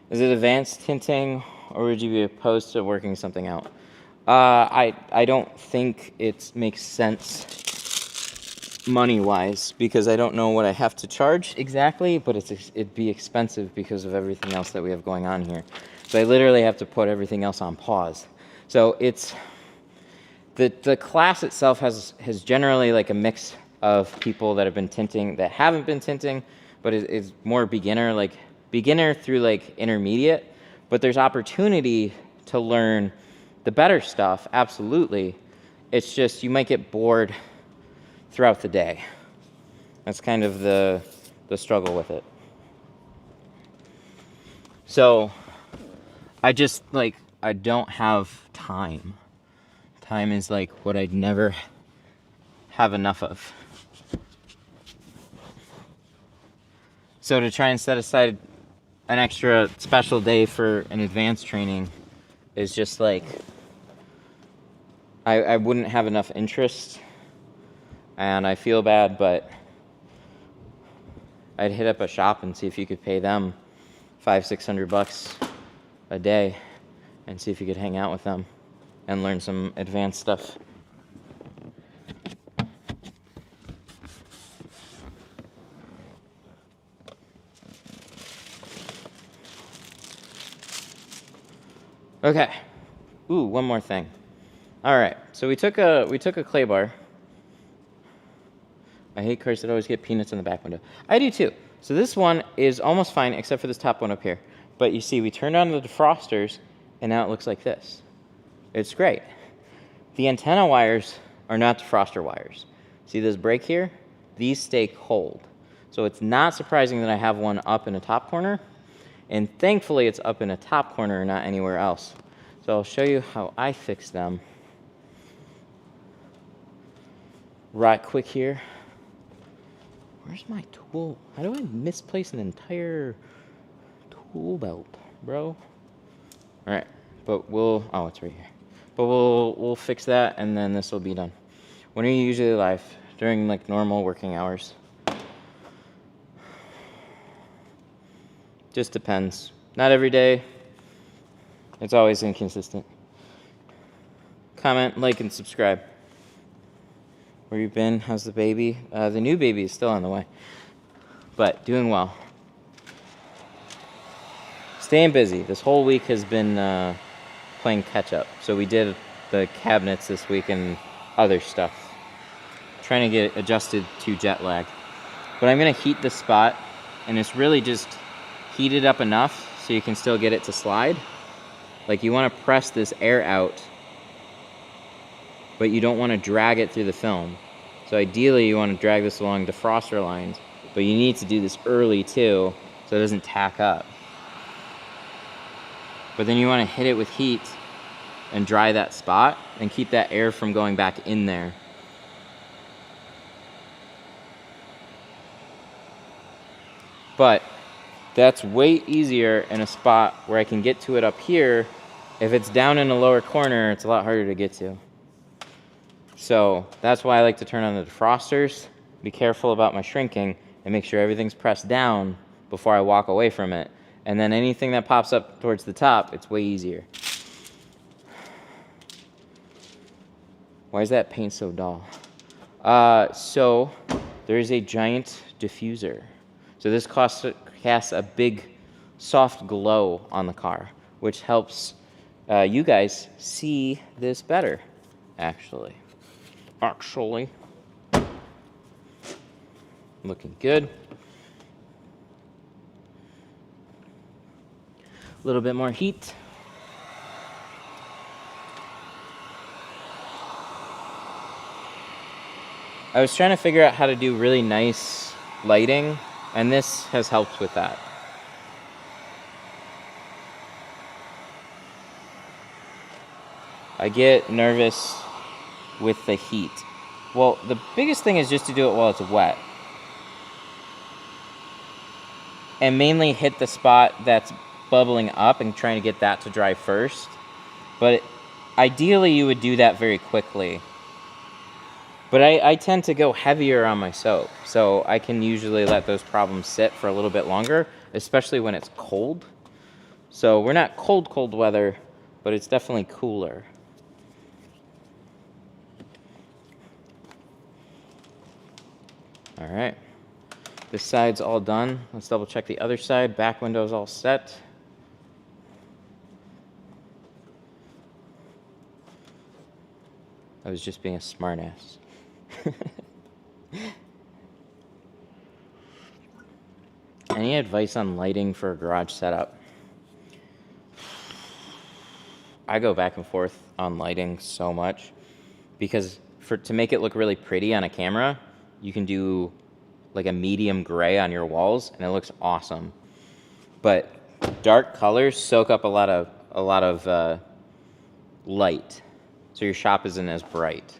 Is it advanced tinting, or would you be opposed to working something out? I don't think it makes sense money-wise, because I don't know what I have to charge exactly, but it'd be expensive because of everything else that we have going on here. So I literally have to put everything else on pause. So it's the class itself has generally like a mix of people that have been tinting, that haven't been tinting, but is more beginner, like beginner through like intermediate. But there's opportunity to learn the better stuff, absolutely. It's just you might get bored throughout the day. That's kind of the struggle with it. So I just like, I don't have time. Time is like what I'd never have enough of. So to try and set aside an extra special day for an advanced training is just like, I wouldn't have enough interest, and I feel bad, but I'd hit up a shop and see if you could pay them $500-600 a day and see if you could hang out with them and learn some advanced stuff. Okay. Ooh, one more thing. All right. So we took a clay bar. I hate cars that always get peanuts in the back window. I do too. So this one is almost fine except for this top one up here. But you see, we turned on the defrosters and now it looks like this. It's great. The antenna wires are not defroster wires. See this break here? These stay cold. So it's not surprising that I have one up in a top corner, and thankfully it's up in a top corner and not anywhere else. So I'll show you how I fix them right quick here. Where's my tool? How do I misplace an entire tool belt, bro? All right, but oh, it's right here. But we'll fix that, and then this will be done. When are you usually live? During like normal working hours. Just depends. Not every day. It's always inconsistent. Comment, like, and subscribe. Where you been? How's the baby? The new baby is still on the way, but doing well. Staying busy. This whole week has been playing catch up. So we did the cabinets this week and other stuff. Trying to get adjusted to jet lag. But I'm gonna heat the spot, and it's really just heat it up enough so you can still get it to slide. Like you wanna press this air out, but you don't wanna drag it through the film. So ideally you wanna drag this along defroster lines, but you need to do this early too, so it doesn't tack up. But then you wanna hit it with heat and dry that spot and keep that air from going back in there. But that's way easier in a spot where I can get to it up here. If it's down in a lower corner, it's a lot harder to get to. So that's why I like to turn on the defrosters, be careful about my shrinking, and make sure everything's pressed down before I walk away from it. And then anything that pops up towards the top, it's way easier. Why is that paint so dull? So there is a giant diffuser. So this casts a big soft glow on the car, which helps you guys see this better, actually. Looking good. A little bit more heat. I was trying to figure out how to do really nice lighting, and this has helped with that. I get nervous with the heat. Well, the biggest thing is just to do it while it's wet. And mainly hit the spot that's bubbling up and trying to get that to dry first. But ideally you would do that very quickly. But I tend to go heavier on my soap, so I can usually let those problems sit for a little bit longer, especially when it's cold. So we're not cold weather, but it's definitely cooler. All right, this side's all done. Let's double check the other side. Back window's all set. I was just being a smartass. Any advice on lighting for a garage setup? I go back and forth on lighting so much because to make it look really pretty on a camera, you can do like a medium gray on your walls and it looks awesome. But dark colors soak up a lot of light, so your shop isn't as bright.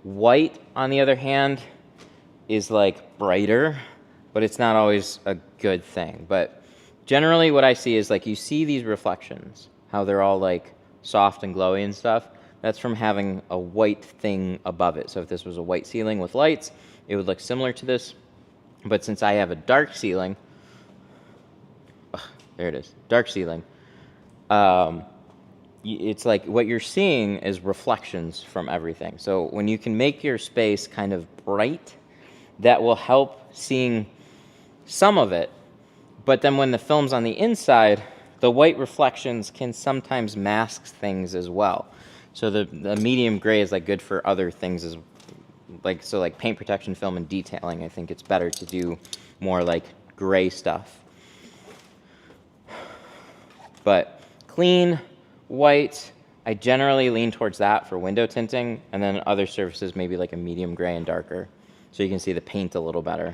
White, on the other hand, is like brighter, but it's not always a good thing. But generally what I see is like you see these reflections, how they're all like soft and glowy and stuff. That's from having a white thing above it. So if this was a white ceiling with lights, it would look similar to this. But since I have a dark ceiling, there it is, dark ceiling, it's like what you're seeing is reflections from everything. So when you can make your space kind of bright, that will help seeing some of it. But then when the film's on the inside, the white reflections can sometimes mask things as well. So the medium gray is like good for other things as like paint protection film and detailing. I think it's better to do more like gray stuff. But clean, white, I generally lean towards that for window tinting, and then other surfaces maybe like a medium gray and darker, so you can see the paint a little better.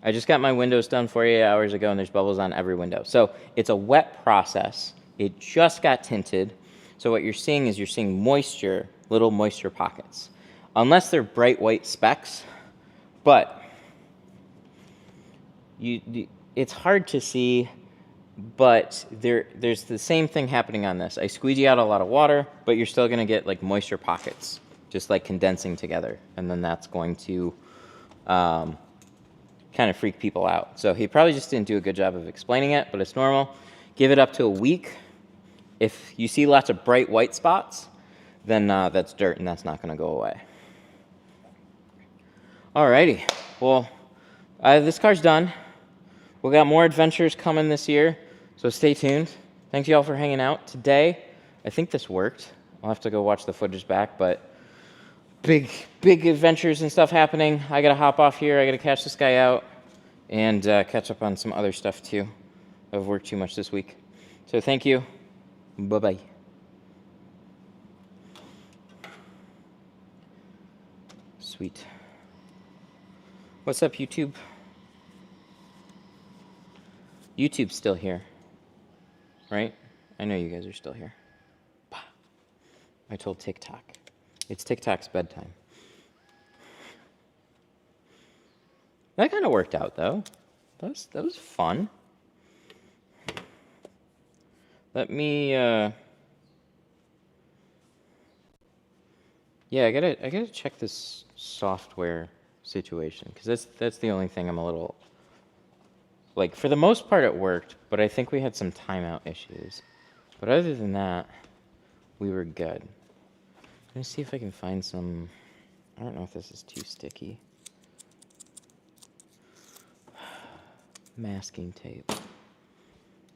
I just got my windows done 48 hours ago, and there's bubbles on every window. So it's a wet process. It just got tinted. So what you're seeing is you're seeing moisture, little moisture pockets. Unless they're bright white specks, but it's hard to see, but there's the same thing happening on this. I squeegee out a lot of water, but you're still gonna get like moisture pockets, just like condensing together. And then that's going to kind of freak people out. So he probably just didn't do a good job of explaining it, but it's normal. Give it up to a week. If you see lots of bright white spots, then that's dirt and that's not gonna go away. Alrighty, well, this car's done. We got more adventures coming this year, so stay tuned. Thanks y'all for hanging out today. I think this worked. I'll have to go watch the footage back, but big adventures and stuff happening. I gotta hop off here. I gotta catch this guy out and catch up on some other stuff too. I've worked too much this week. So thank you. Bye-bye. Sweet. What's up, YouTube? YouTube's still here, right? I know you guys are still here. I told TikTok. It's TikTok's bedtime. That kind of worked out, though. That was fun. Let me, yeah, I gotta check this software situation, because that's the only thing I'm a little, like, for the most part it worked, but I think we had some timeout issues. But other than that, we were good. Let me see if I can find some, I don't know if this is too sticky. Masking tape.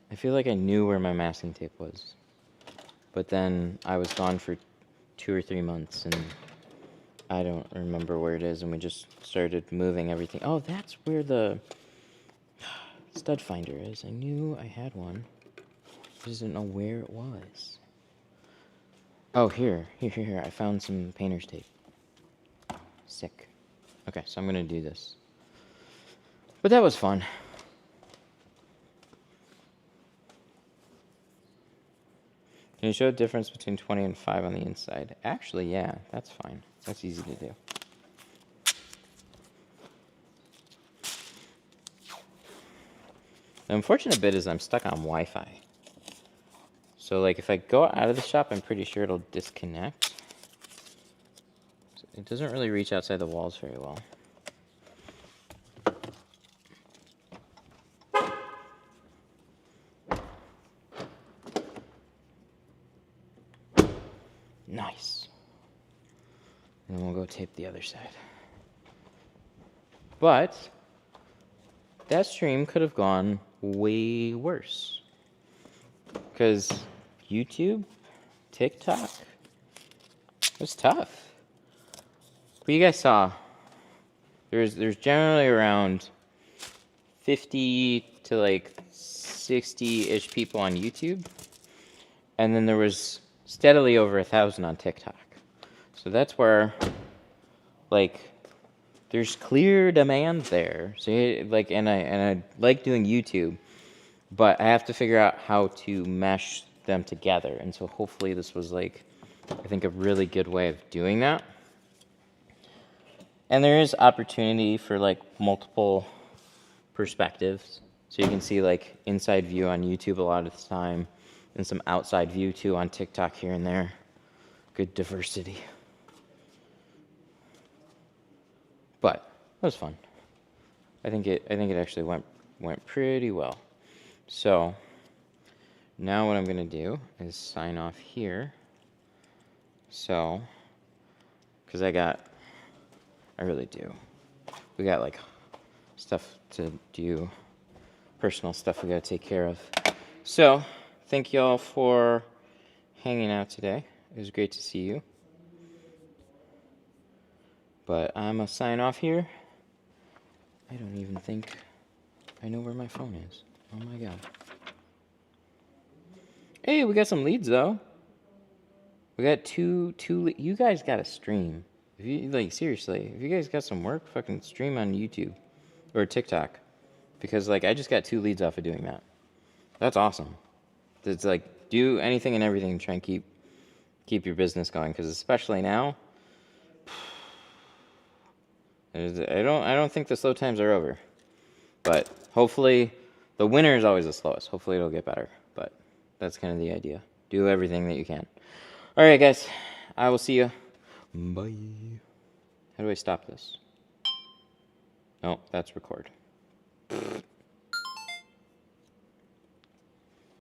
I feel like I knew where my masking tape was, but then I was gone for 2 or 3 months, and I don't remember where it is, and we just started moving everything. Oh, that's where the stud finder is. I knew I had one. I just didn't know where it was. Oh, here. I found some painter's tape. Sick. Okay, so I'm going to do this. But that was fun. Can you show a difference between 20 and 5 on the inside? Actually, yeah, that's fine. That's easy to do. The unfortunate bit is I'm stuck on Wi-Fi. So, like, if I go out of the shop, I'm pretty sure it'll disconnect. So it doesn't really reach outside the walls very well. Nice. And then we'll go tape the other side. But that stream could have gone way worse. Because YouTube, TikTok, it was tough. But you guys saw, there's generally around 50 to like 60-ish people on YouTube. And then there was steadily over 1,000 on TikTok. So that's where, like, there's clear demand there. So like, and I like doing YouTube, but I have to figure out how to mesh them together. And so hopefully this was like, I think a really good way of doing that. And there is opportunity for like multiple perspectives. So you can see like inside view on YouTube a lot of the time, and some outside view too on TikTok here and there. Good diversity. But that was fun. I think it actually went pretty well. So now what I'm gonna do is sign off here. So, because I really do. We got like stuff to do, personal stuff we gotta take care of. So, thank y'all for hanging out today. It was great to see you. But I'm gonna sign off here. I don't even think I know where my phone is. Oh my god. Hey, we got some leads though. We got two. You guys got to stream. If you like, seriously, if you guys got some work, fucking stream on YouTube or TikTok, because like I just got 2 leads off of doing that. That's awesome. It's like do anything and everything to try and keep your business going, because especially now, I don't think the slow times are over. But hopefully, the winter is always the slowest. Hopefully it'll get better. But that's kind of the idea. Do everything that you can. All right, guys. I will see you. Bye. How do I stop this? Oh, that's record.